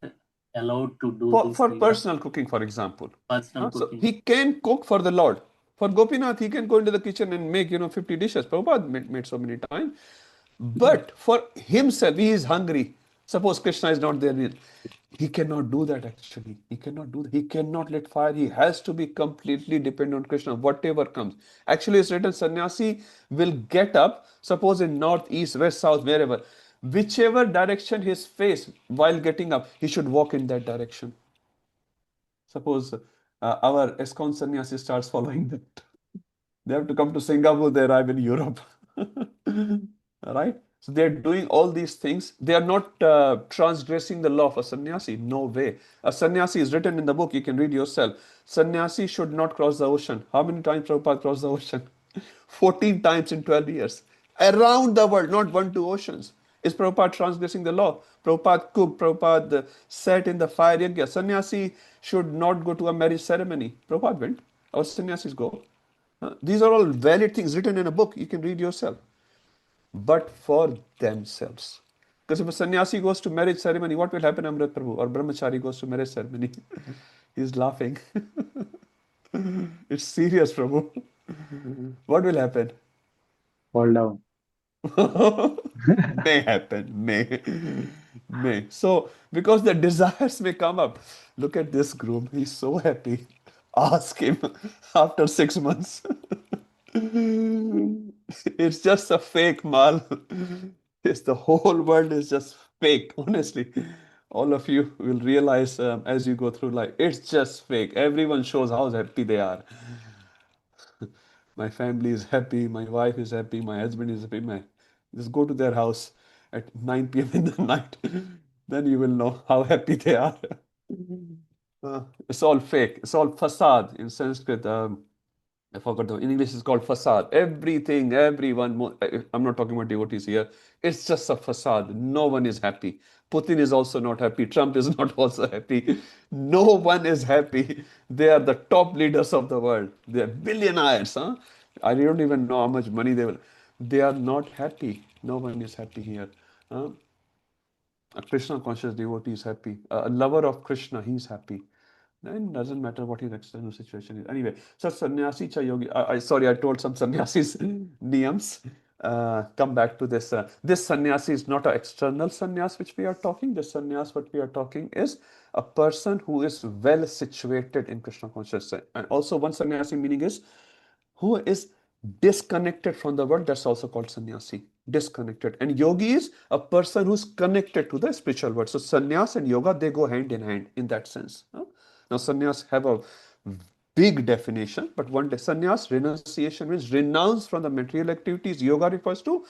F: allowed to do this
A: For
F: kind
A: personal cooking, for example.
F: of personal
A: So
F: cooking.
A: he can cook for the Lord. For Gopinath, he can go into the kitchen and make, 50 dishes. Prabhupada made so many times. But for himself, he is hungry. Suppose Krishna is not there. He cannot do that actually. He cannot do that. He cannot let fire. He has to be completely dependent on Krishna, whatever comes. Actually, it's written sannyasi will get up, suppose in north, east, west, south, wherever. Whichever direction his face while getting up, he should walk in that direction. Suppose our ISKCON sannyasi starts following that. They have to come to Singapore, they arrive in Europe. Right? So they're doing all these things. They are not transgressing the law of a sannyasi. No way. A sannyasi is written in the book. You can read yourself. Sannyasi should not cross the ocean. How many times Prabhupada crossed the ocean? 14 times in 12 years. Around the world, not 1, 2 oceans. Is Prabhupada transgressing the law? Prabhupada cooked, Prabhupada sat in the fire yajna. Sannyasi should not go to a marriage ceremony. Prabhupada went. Our sannyasis go. These are all valid things written in a book. You can read yourself. But for themselves. Because if a sannyasi goes to marriage ceremony, what will happen, Amrit Prabhu? Or brahmachari goes to marriage ceremony. He's laughing. It's serious, Prabhu. What will happen?
B: Fall down.
A: May happen, may. So, because the desires may come up. Look at this groom. He's so happy. Ask him after 6 months. It's just a fake mal. It's the whole world is just fake. Honestly, all of you will realize as you go through life, it's just fake. Everyone shows how happy they are. My family is happy, my wife is happy, my husband is happy. Just go to their house at 9 p.m. in the night. Then you will know how happy they are. It's all fake. It's all facade in Sanskrit. I forgot in English it's called facade. Everything, everyone. I'm not talking about devotees here. It's just a facade. No one is happy. Putin is also not happy. Trump is not also happy. No one is happy. They are the top leaders of the world. They are billionaires. Huh? I don't even know how much money they will. They are not happy. No one is happy here. Huh? A Krishna conscious devotee is happy. A lover of Krishna, he's happy. Then it doesn't matter what his external situation is. Anyway, so sannyasi cha yogi. Sorry, I told some sannyasis niyams. Come back to this. This sannyasi is not an external sannyas which we are talking. The sannyas what we are talking is a person who is well situated in Krishna consciousness. And also one sannyasi meaning is who is disconnected from the world. That's also called sannyasi. Disconnected. And yogi is a person who's connected to the spiritual world. So sannyas and yoga, they go hand in hand in that sense. Now sannyas have a big definition, but one day sannyas, renunciation means renounce from the material activities. Yoga refers to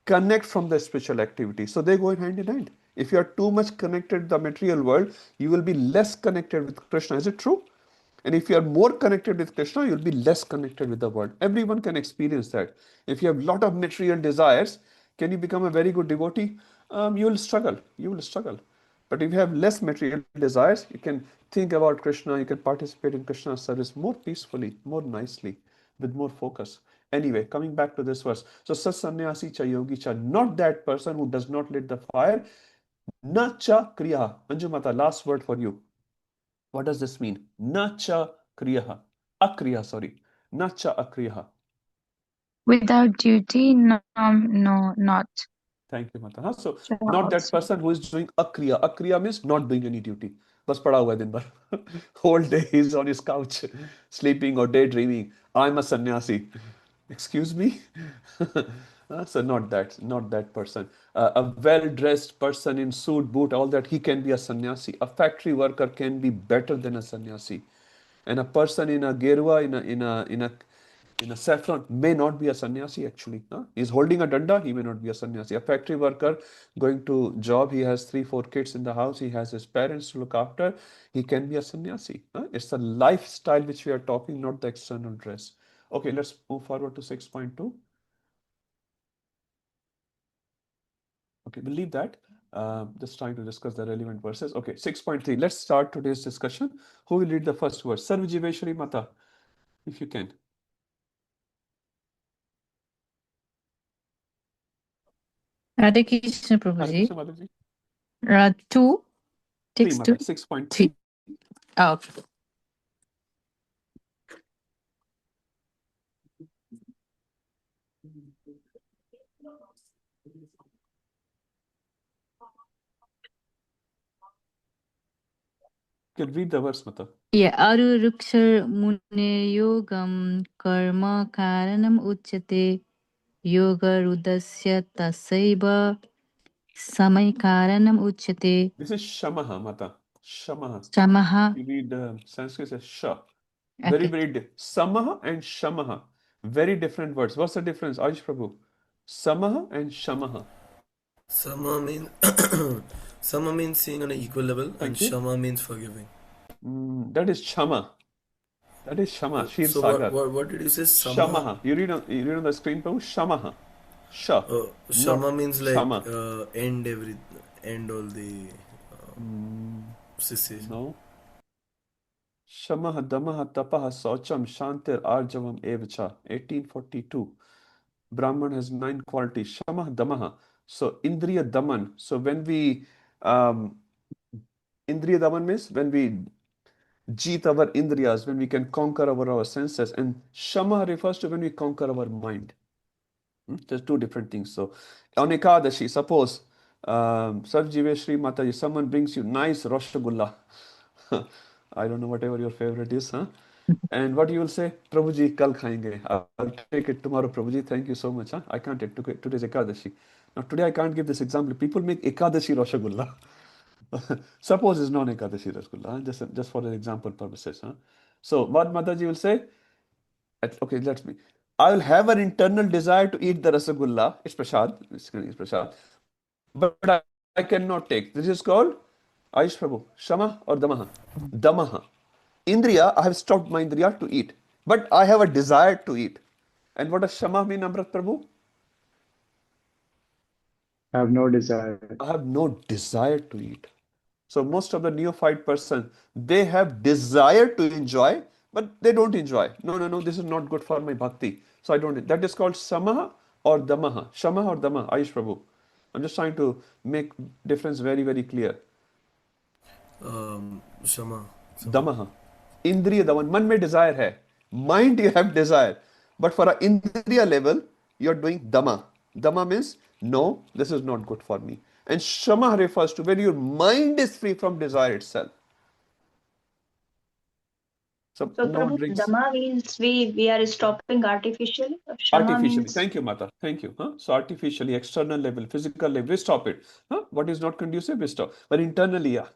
A: connect from the spiritual activity. So they go hand in hand. If you are too much connected to the material world, you will be less connected with Krishna. Is it true? And if you are more connected with Krishna, you'll be less connected with the world. Everyone can experience that. If you have a lot of material desires, can you become a very good devotee? You will struggle. You will struggle. But if you have less material desires, you can think about Krishna, you can participate in Krishna's service more peacefully, more nicely, with more focus. Anyway, coming back to this verse. So, sasannyasi cha yogi cha, not that person who does not lit the fire, na cha kriya. Anjumata, last word for you. What does this mean? Na cha kriya. Akriya, sorry. Na cha akriya.
H: Without duty, no, no, not.
A: Thank you, Mata. So,
H: Sure,
A: not that
H: also.
A: person who is doing akriya. Akriya means not doing any duty. बस पड़ा हुआ है दिन भर. Whole day he's on his couch, sleeping or daydreaming. I'm a sannyasi. Excuse me? So not that person. A well-dressed person in suit, boot, all that, he can be a sannyasi. A factory worker can be better than a sannyasi. And a person in a gerwa, in a saffron may not be a sannyasi actually. He's holding a danda, he may not be a sannyasi. A factory worker going to job, he has 3-4 kids in the house, he has his parents to look after, he can be a sannyasi. It's the lifestyle which we are talking, not the external dress. Okay, let's move forward to 6.2. Okay, we'll leave that. Just trying to discuss the relevant verses. Okay, 6.3. Let's start today's discussion. Who will read the first verse? Sarvajiveshwari Mata, if you can.
I: Hare Krishna,
A: Hare
I: Prabhuji.
A: Krishna Mataji.
I: 2,
A: Three,
I: text
A: Mata,
I: 2.
A: 6.3.
I: Oh, okay.
A: You can read the verse, Mata.
I: Yeah, Arurukshar Mune Yogam Karma Karanam Uchyate Yoga Rudasya Tasaiba Samay Karanam Uchyate
A: This is Shamaha, Mata. Shamaha.
I: Shamaha.
A: You read Sanskrit as Sha. Very,
I: Okay.
A: Samaha and Shamaha. Very different words. What's the difference, Ayush Prabhu? Samaha and Shamaha.
C: Sama means Sama means seeing on an equal level, and
A: Thank you.
C: Shama means forgiving.
A: That is Shama. That is Shama, Shir
C: So
A: Sagar.
C: what did you say?
A: Shamaha. You read on the screen, Prabhu. Shamaha. Sha. Not
C: Shama means like
A: Shama.
C: end all the cessation.
A: No. Shamaha Damaha Tapaha Saucham Shantir Arjavam Evacha. 1842. Brahman has 9 qualities. Shamaha Damaha. So Indriya Daman. So when we Indriya Daman means when we jeet our Indriyas, when we can conquer our senses, and Shama refers to when we conquer our mind. There's two different things. So on Ekadashi, suppose Sarjive Shri Mataji, someone brings you nice Rasgulla. I don't know, whatever your favorite is, huh? And what you will say, Prabhuji, kal khayenge. I'll take it tomorrow, Prabhuji. Thank you so much. Huh? I can't take today's Ekadashi. Now today I can't give this example. People make Ekadashi Rasgulla. Suppose it's non-Ekadashi Rasgulla, huh? Just for the example purposes. Huh? So what Mataji will say, okay, let me. I will have an internal desire to eat the Rasagulla. It's prasad. It's prasad. But I cannot take. This is called Aish Prabhu. Shama or Damaha? Damaha. Indriya, I have stopped my Indriya to eat. But I have a desire to eat. And what does Shama mean, Amrit Prabhu?
B: I have no desire.
A: I have no desire to eat. So most of the neophyte person, they have desire to enjoy, but they don't enjoy. No, this is not good for my bhakti. So I don't. That is called Samaha or Damaha. Shama or Damaha, Aish Prabhu. I'm just trying to make difference very, very clear.
C: Shama.
A: Damaha. Indriya Daman. Man mein desire hai. Mind you have desire. But for an Indriya level, you're doing Dama. Dama means, no, this is not good for me. And Shama refers to when your mind is free from desire itself. So
G: Prabhu,
A: drinks.
G: Dama means we are stopping artificially. Shama
A: Artificially.
G: means
A: Thank you, Mata. Thank you. Huh? So artificially, external level, physical level, we stop it. Huh? What is not conducive, we stop. But internally, yeah.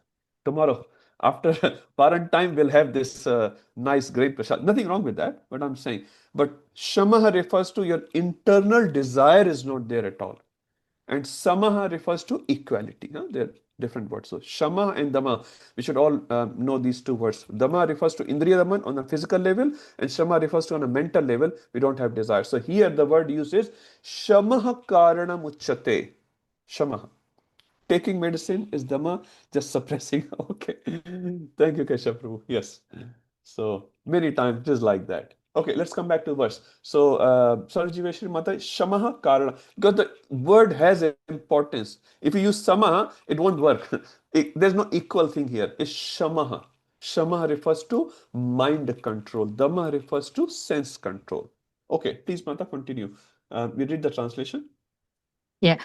A: Tomorrow, after parent time, we'll have this nice, great prasad. Nothing wrong with that, but I'm saying. But Shamaha refers to your internal desire is not there at all. And Samaha refers to equality. Huh? They're different words. So Shama and Dama, we should all know these two words. Dama refers to Indriya Daman on a physical level, and Shama refers to on a mental level. We don't have desire. So here the word used is Shamaha Karana Muchate. Shamaha. Taking medicine is Dama, just suppressing. Okay. Thank you, Keshav Prabhu. Yes. So many times just like that. Okay, let's come back to the verse. So, Sarjiveshri Mata, Shamaha Karana, because the word has importance. If you use Samaha, it won't work. There's no equal thing here. It's Shamaha. Shamaha refers to mind control. Dama refers to sense control. Okay, please, Mata, continue. We read the translation.
I: Yeah.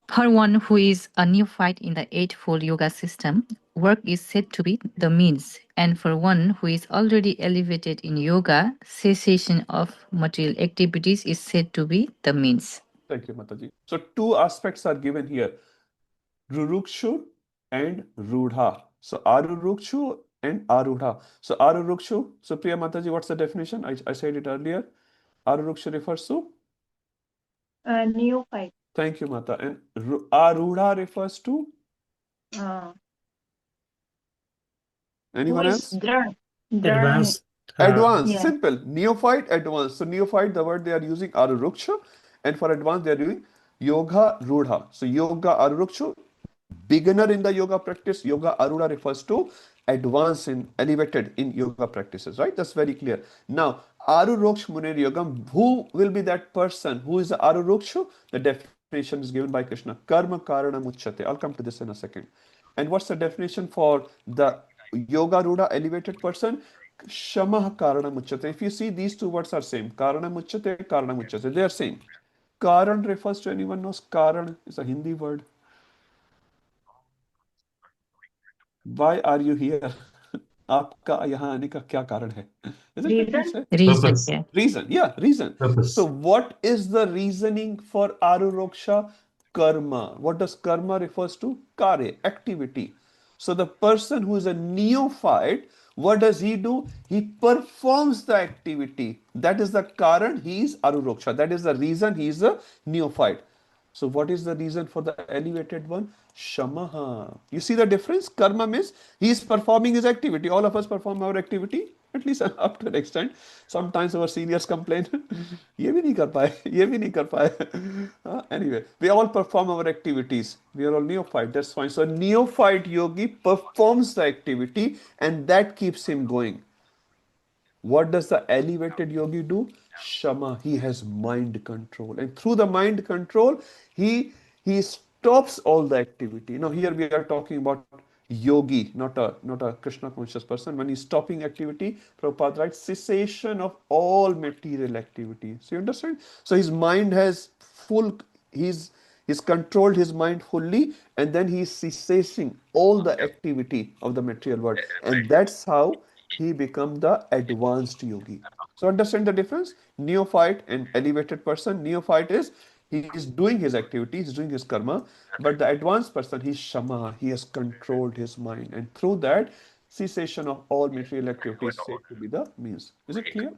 I: For one who is a neophyte in the Eightfold Yoga system, work is said to be the means. And for one who is already elevated in yoga, cessation of material activities is said to be the means.
A: Thank you, Mataji. So two aspects are given here. Rurukshu and Rudha. So Arurukshu and Arudha. So Arurukshu, so Priya Mataji, what's the definition? I said it earlier. Arurukshu refers to?
G: neophyte.
A: Thank you, Mata. And Arudha refers to? Anyone else?
J: Advanced.
A: Advanced,
G: Yeah.
A: simple. Neophyte, advanced. So neophyte, the word they are using Aruruksha, and for advanced they are doing Yoga Rudha. So Yoga Aruruksha, beginner in the yoga practice. Yoga Arudha refers to advanced and elevated in yoga practices, right? That's very clear. Now, Aruroksh Munir Yogam, who will be that person? Who is the Arurokshu? The definition is given by Krishna. Karma Karana Muchyate. I'll come to this in a second. And what's the definition for the Yoga Rudha elevated person? Shama Karana Muchyate. If you see, these two words are same. Karana Muchyate, Karana Muchyate. They are same. Karan refers to, anyone knows Karan is a Hindi word. Why are you here? आपका यहाँ आने का क्या कारण है? Is it what you say?
D: Purpose.
A: Reason, yeah, reason.
D: Purpose.
A: So what is the reasoning for Aruroksha? Karma. What does karma refers to? Karya, activity. So the person who is a neophyte, what does he do? He performs the activity. That is the karan, he is Aruroksha. That is the reason he is a neophyte. So what is the reason for the elevated one? Shamaha. You see the difference? Karma means he is performing his activity. All of us perform our activity, at least up to an extent. Sometimes our seniors complain, ये भी नहीं कर पाए, ये भी नहीं कर पाए. Anyway, we all perform our activities. We are all neophyte, that's fine. So a neophyte yogi performs the activity and that keeps him going. What does the elevated yogi do? Shama. He has mind control, and through the mind control, he stops all the activity. Now here we are talking about yogi, not a Krishna conscious person. When he's stopping activity, Prabhupada writes cessation of all material activity. So you understand? So his mind has full. He's controlled his mind fully, and then he's cessing all the activity of the material world, and that's how he become the advanced yogi. So understand the difference? Neophyte and elevated person. Neophyte is he is doing his activity, he's doing his karma, but the advanced person, he's shama, he has controlled his mind, and through that, cessation of all material activities said to be the means. Is it clear?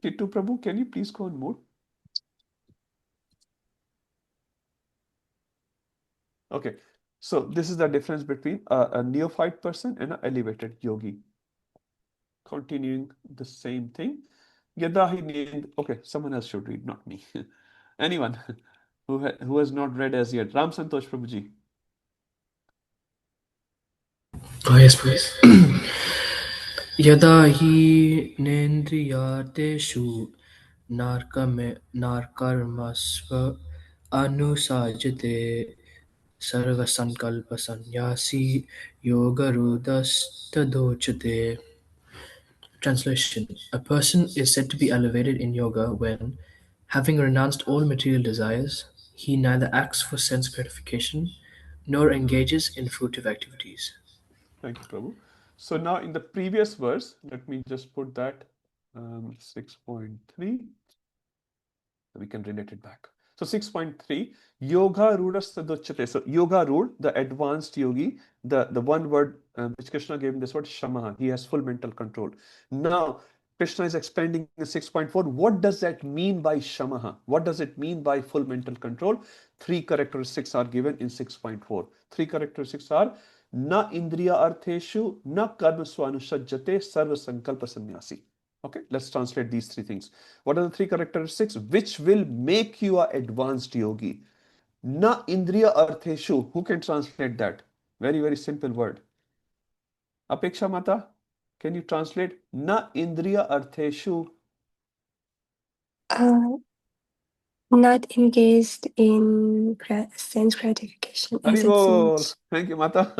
A: Kittu Prabhu, can you please go on mute? Okay, so this is the difference between a neophyte person and an elevated yogi. Continuing the same thing. Yadahi named, okay, someone else should read, not me. Anyone who has not read as yet. Ram Santosh Prabhuji.
K: Oh, yes, please. Yada hi nendriyateshu narkarmasva anusajate sarvasankalpa sanyasi yogarudastadocate. Translation: a person is said to be elevated in yoga when, having renounced all material desires, he neither acts for sense gratification nor engages in fruitive activities.
A: Thank you, Prabhu. So now in the previous verse, let me just put that 6.3. We can relate it back. So 6.3, Yoga Ruda Sadochate. So Yoga Rud, the advanced yogi, the one word which Krishna gave him this word, Shamaha. He has full mental control. Now, Krishna is expanding in 6.4. What does that mean by Shamaha? What does it mean by full mental control? Three characteristics are given in 6.4. Three characteristics are Na Indriya Artheshu, Na Karma Swanusajjate, Sarva Sankalpa Sannyasi. Okay, let's translate these three things. What are the three characteristics which will make you an advanced yogi? Na indriya artheshu. Who can translate that? Very, very simple word. Apeksha Mata, can you translate Na indriya artheshu?
L: Not engaged in sense gratification, as it seems.
A: Thank you, Mata.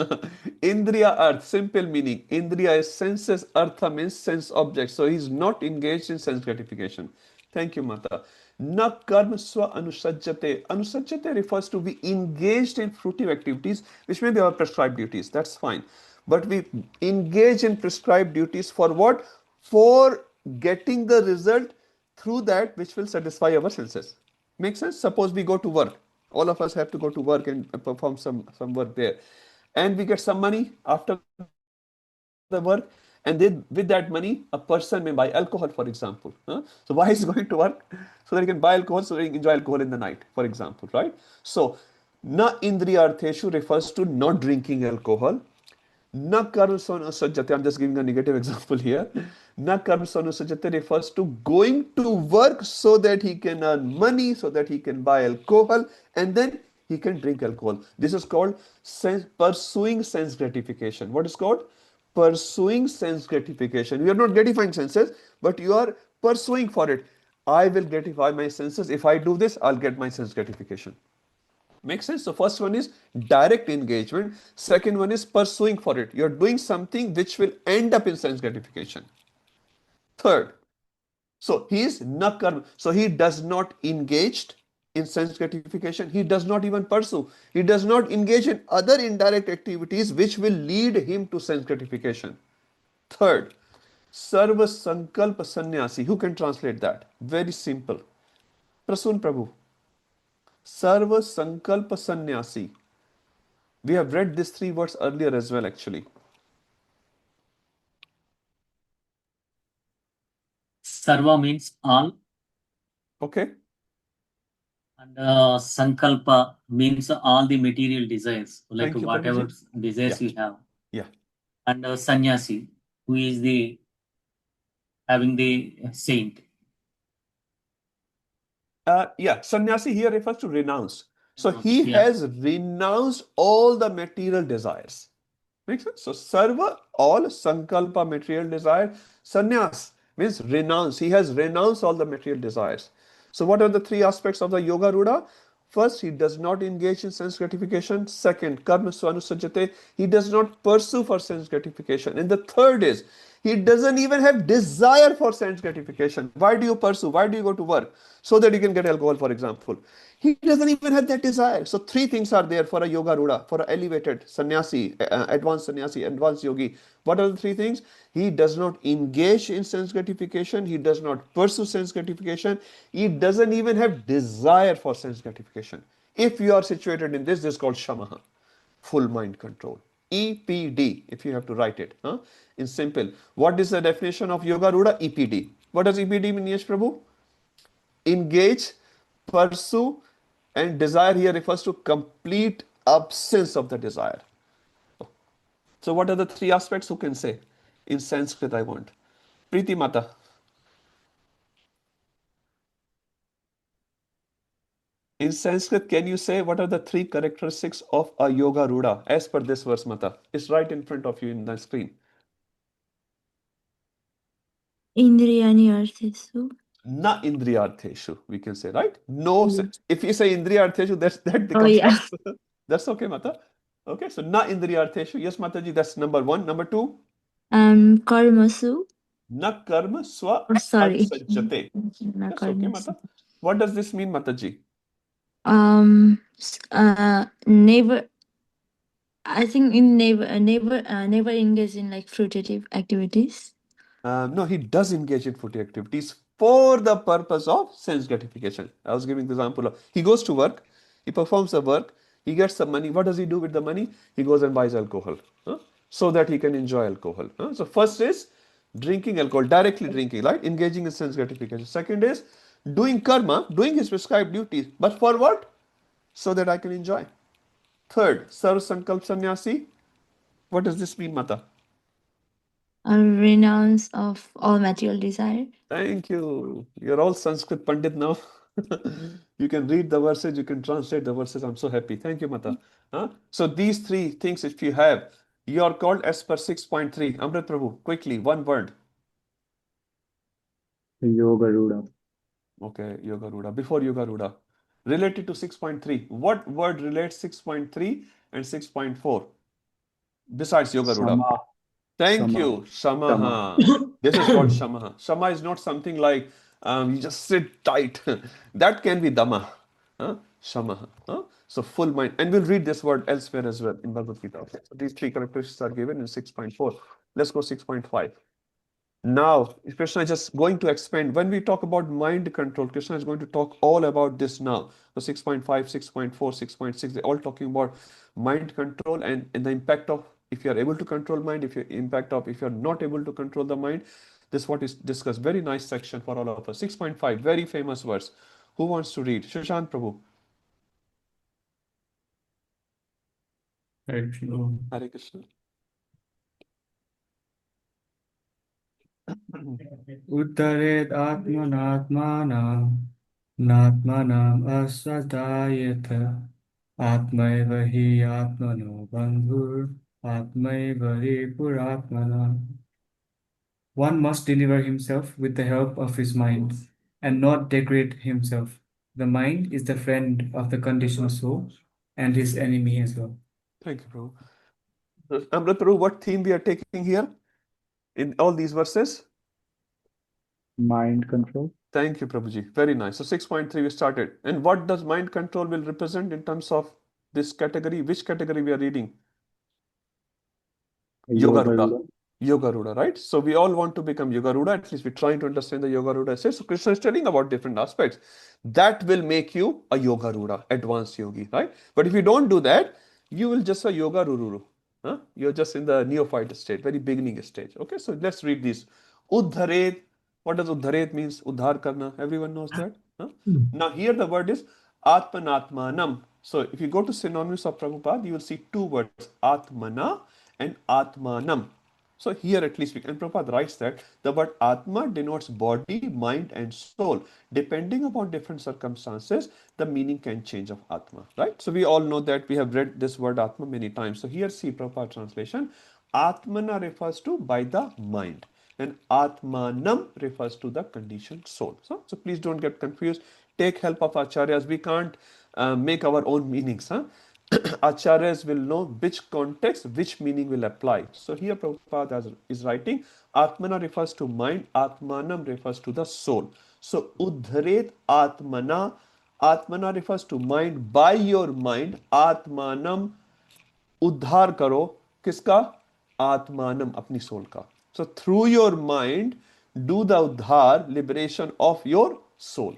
A: Indriya Arth, simple meaning. Indriya is senses, Artha means sense object. So he's not engaged in sense gratification. Thank you, Mata. Na karma swa anusajjate. Anusajjate refers to be engaged in fruitive activities, which may be our prescribed duties. That's fine. But we engage in prescribed duties for what? For getting the result through that which will satisfy our senses. Make sense? Suppose we go to work. All of us have to go to work and perform some work there. And we get some money after the work. And then with that money, a person may buy alcohol, for example. So why is he going to work? So that he can buy alcohol, so that he can enjoy alcohol in the night, for example, right? So, na indriyartheshu refers to not drinking alcohol. Na karmasonu sajjate, I'm just giving a negative example here. Na karmasonu sajjate refers to going to work so that he can earn money, so that he can buy alcohol, and then he can drink alcohol. This is called pursuing sense gratification. What is called? Pursuing sense gratification. You are not gratifying senses, but you are pursuing for it. I will gratify my senses. If I do this, I'll get my sense gratification. Make sense? So first one is direct engagement. Second one is pursuing for it. You're doing something which will end up in sense gratification. Third, so he is nakarma. So he does not engage in sense gratification. He does not even pursue. He does not engage in other indirect activities which will lead him to sense gratification. Third, Sarva Sankalpa Sannyasi. Who can translate that? Very simple. Prasun Prabhu. Sarva Sankalpa Sannyasi. We have read these three words earlier as well, actually.
F: Sarva means all.
A: Okay.
F: And sankalpa means all the material desires, like
A: Thank you,
F: whatever
A: Prabhuji.
F: desires
A: Yeah,
F: you have.
A: yeah.
F: And sannyasi, who is the having the saint.
A: Yeah, sannyasi here refers to renounce. So he
F: Yeah.
A: has renounced all the material desires. Makes sense? So sarva, all sankalpa, material desire. Sannyas means renounce. He has renounced all the material desires. So what are the three aspects of the yoga ruda? First, he does not engage in sense gratification. Second, karma swanusajate, he does not pursue for sense gratification. And the third is, he doesn't even have desire for sense gratification. Why do you pursue? Why do you go to work? So that you can get alcohol, for example. He doesn't even have that desire. So three things are there for a yoga ruda, for an elevated sannyasi, sannyasi, advanced yogi. What are the three things? He does not engage in sense gratification. He does not pursue sense gratification. He doesn't even have desire for sense gratification. If you are situated in this is called shamaha, full mind control. EPD, if you have to write it, in simple. What is the definition of yoga ruda? EPD. What does EPD mean, Yash Prabhu? Engage, pursue, and desire here refers to complete absence of the desire. So what are the three aspects? Who can say? In Sanskrit, I want. Preeti Mata. In Sanskrit, can you say what are the three characteristics of a yoga ruda as per this verse, Mata? It's right in front of you in the screen.
M: Indriyani arthesu.
A: Na indriyartheshu, we can say, right? No, if you say indriyartheshu, that becomes
M: yeah.
A: That's okay, Mata. Okay, so na indriyartheshu. Yes, Mataji, that's number one. Number two,
M: Karmasu.
A: na karma swa
M: Sorry.
A: adsajjate.
M: Na
A: That's okay,
M: karmasu.
A: Mata. What does this mean, Mataji?
M: Never. I think in never engage in like fruitative activities.
A: No, he does engage in footy activities for the purpose of sense gratification. I was giving the example of he goes to work, he performs the work, he gets some money. What does he do with the money? He goes and buys alcohol, so that he can enjoy alcohol. So first is drinking alcohol, directly drinking, right? Engaging in sense gratification. Second is doing karma, doing his prescribed duties. But for what? So that I can enjoy. Third, Sarv Sankalp Sannyasi. What does this mean, Mata?
M: A renounce of all material desire.
A: Thank you. You're all Sanskrit Pandit now. You can read the verses, you can translate the verses. I'm so happy. Thank you, Mata. So these three things, if you have, you are called as per 6.3. Amrit Prabhu, quickly, one word.
B: Yoga Ruda.
A: Okay, Yoga Ruda. Before Yoga Ruda. Related to 6.3. What word relates 6.3 and 6.4? Besides Yoga Ruda.
B: Sama.
A: Thank
B: Sama.
A: you, Shamaha. This is called Shamaha. Shama is not something like you just sit tight. That can be Dama. Shamaha. So full mind. And we'll read this word elsewhere as well in Bhagavad Gita. So these three characteristics are given in 6.4. Let's go 6.5. Now, Krishna is just going to expand. When we talk about mind control, Krishna is going to talk all about this now. So 6.5, 6.4, 6.6, they're all talking about mind control and the impact of if you are able to control mind, if you're not able to control the mind. This is what is discussed. Very nice section for all of us. 6.5, very famous verse. Who wants to read? Shashank Prabhu.
J: Hare Krishna.
A: Hare Krishna.
J: Uttaret atmanatmanam natmanam asvadayata atmaiva hi atmano bandhur atmaiva puratmana. One must deliver himself with the help of his mind and not degrade himself. The mind is the friend of the conditioned soul and his enemy as well.
A: Thank you, Prabhu. Amrit Prabhu, what theme we are taking here in all these verses?
B: Mind control.
A: Thank you, Prabhuji. Very nice. So 6.3 we started. And what does mind control will represent in terms of this category? Which category we are reading? Yoga Ruda. Yoga Ruda, right? So we all want to become Yoga Ruda. At least we're trying to understand the Yoga Ruda essay. So Krishna is telling about different aspects. That will make you a Yoga Ruda, advanced yogi, right? But if you don't do that, you will just a Yoga Rururu. You're just in the neophyte state, very beginning stage. Okay, so let's read these. Uddharet. What does Uddharet means? Uddhar karna. Everyone knows that. Now here the word is Atmanatmanam. So if you go to synonyms of Prabhupada, you will see two words, Atmana and Atmanam. So here at least, and Prabhupada writes that the word Atma denotes body, mind and soul. Depending upon different circumstances, the meaning can change of Atma, right? So we all know that we have read this word Atma many times. So here see Prabhupada translation, Atmana refers to by the mind and Atmanam refers to the conditioned soul. So please don't get confused. Take help of acharyas. We can't make our own meanings. Acharyas will know which context, which meaning will apply. So here Prabhupada is writing, Atmana refers to mind, Atmanam refers to the soul. So Uddharet Atmana, Atmana refers to mind, by your mind, Atmanam उद्धार करो किसका आत्मानम अपनी soul का so through your mind do the uddhar liberation of your soul.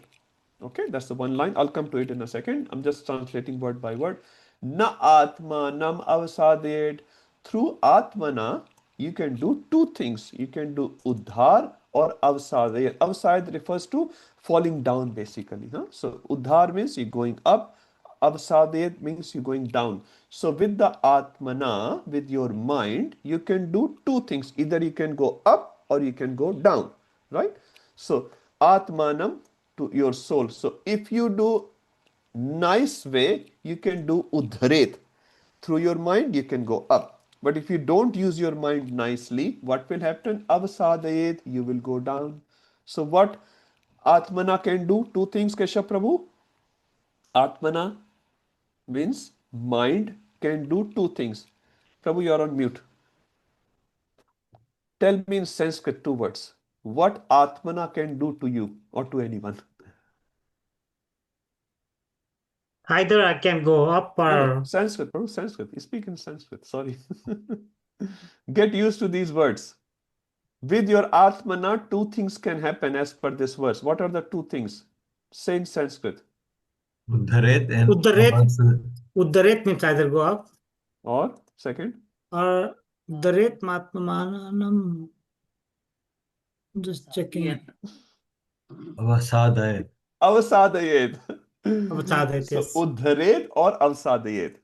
A: Okay, that's the one line. I'll come to it in a second. I'm just translating word by word. Na atmanam avasaded. Through atmana, you can do two things. You can do uddhar or avsaded. Avsad refers to falling down basically. So uddhar means you're going up. Avsaded means you're going down. So with the atmana, with your mind, you can do two things. Either you can go up or you can go down. Right? So atmanam to your soul. So if you do nice way, you can do udharet. Through your mind, you can go up. But if you don't use your mind nicely, what will happen? Avasadayet, you will go down. So what Atmana can do? Two things, Keshav Prabhu. Atmana means mind can do two things. Prabhu, you are on mute. Tell me in Sanskrit two words. What Atmana can do to you or to anyone?
N: Either I can go up
A: No,
N: or
A: Sanskrit, Prabhu, Sanskrit. You speak in Sanskrit. Sorry. Get used to these words. With your Atmana, two things can happen as per this verse. What are the two things? Say in Sanskrit.
D: Uddharet and
N: Uddaret means either go up
A: Or second?
N: or Uddaret Matmanam. Just checking.
D: Avasadayet.
A: Avasadayet.
N: Avasadayet,
A: So
N: yes.
A: Uddharet or Avasadayet.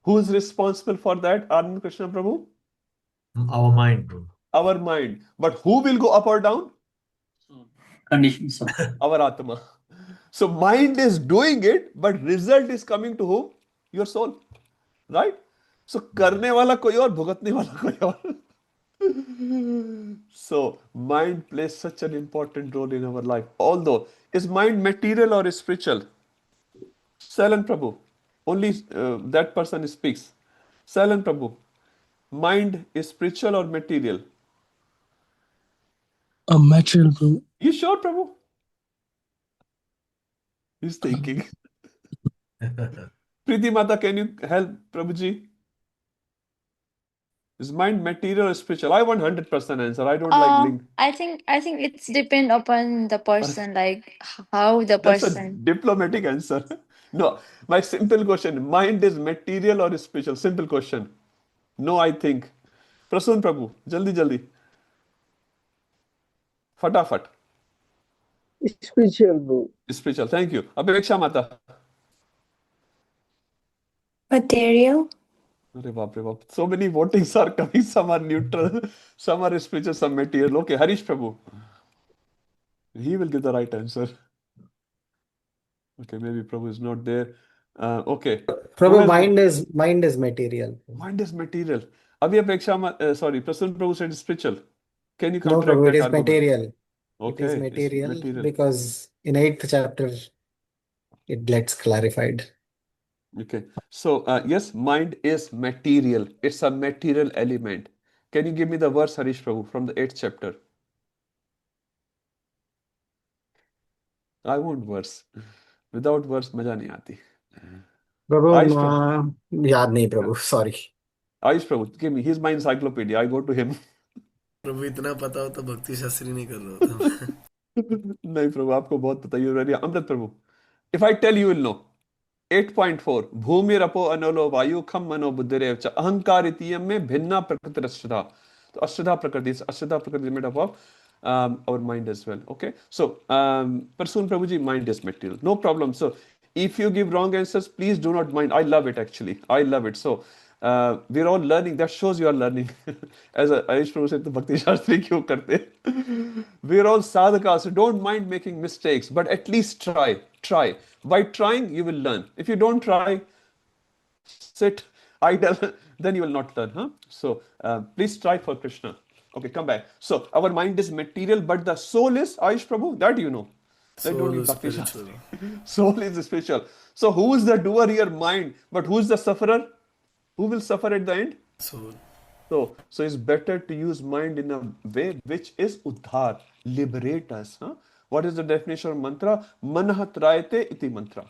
A: Who's responsible for that, Anand Krishna Prabhu?
D: Our mind.
A: Our mind. But who will go up or down?
F: Conditions.
A: Our Atma. So mind is doing it, but result is coming to whom? Your soul. Right? So करने वाला कोई और भुगतने वाला कोई और. So mind plays such an important role in our life. Although, is mind material or spiritual? Salan Prabhu. Only that person speaks. Salan Prabhu. Mind is spiritual or material?
K: Material, bro.
A: You sure, Prabhu? He's thinking. Preeti Mata, can you help Prabhuji? Is mind material or spiritual? I want 100% answer. I don't like link.
M: I think it's depend upon the person, like how the
A: That's a
M: person.
A: diplomatic answer. No, my simple question. Mind is material or spiritual? Simple question. No, I think. Prasun Prabhu, jaldi jaldi. Fatafat.
O: Spiritual, bro.
A: Spiritual. Thank you. Apeksha Mata.
L: Material.
A: Arre baap re baap. So many votings are coming. Some are neutral, some are spiritual, some material. Okay, Harish Prabhu. He will give the right answer. Okay, maybe Prabhu is not there. Okay.
N: Prabhu, mind is material.
A: Mind is material. Abhi Apeksha, sorry, Prasun Prabhu said spiritual. Can you
N: No,
A: contract
N: Prabhu, it
A: that
N: is
A: argument?
N: material.
A: Okay,
N: It is
A: it's
N: material
A: material.
N: because in 8th chapter it gets clarified.
A: Okay. So, yes, mind is material. It's a material element. Can you give me the verse, Harish Prabhu, from the 8th chapter? I want verse. Without verse, मजा नहीं आती.
N: Prabhu,
A: Ayush Prabhu.
N: याद नहीं प्रभु, sorry.
A: Ayush Prabhu, give me. He's my encyclopedia. I go to him.
C: प्रभु इतना पता हो तो भक्ति शास्त्री नहीं कर रहा होता.
A: नहीं प्रभु, आपको बहुत पता. You already. Amrit Prabhu. If I tell you, will know. 8.4 भूमिरपो अनलो वायु खम मनो बुद्धिरेव च अहंकार इतियम में भिन्ना प्रकृति अश्रद्धा. तो अश्रद्धा प्रकृति is made up of our mind as well. Okay, so Prasun Prabhuji, mind is material, no problem. So If you give wrong answers, please do not mind. I love it actually. I love it. So we're all learning. That shows you are learning. As Ayush Prabhu said, Bhakti Shastri kyun karte? We're all sadhakas. So don't mind making mistakes, but at least try. Try. By trying, you will learn. If you don't try, sit idle, then you will not learn. Huh? So please try for Krishna. Okay, come back. So our mind is material, but the soul is Ayush Prabhu. That you know. They don't
C: Soul
A: need
C: is
A: Bhakti
C: spiritual.
A: Shastri. Soul is spiritual. So who is the doer here? Mind. But who is the sufferer? Who will suffer at the end?
C: Soul.
A: So it's better to use mind in a way which is uddhar, liberate us. Huh? What is the definition of mantra? Manah trayate iti mantra.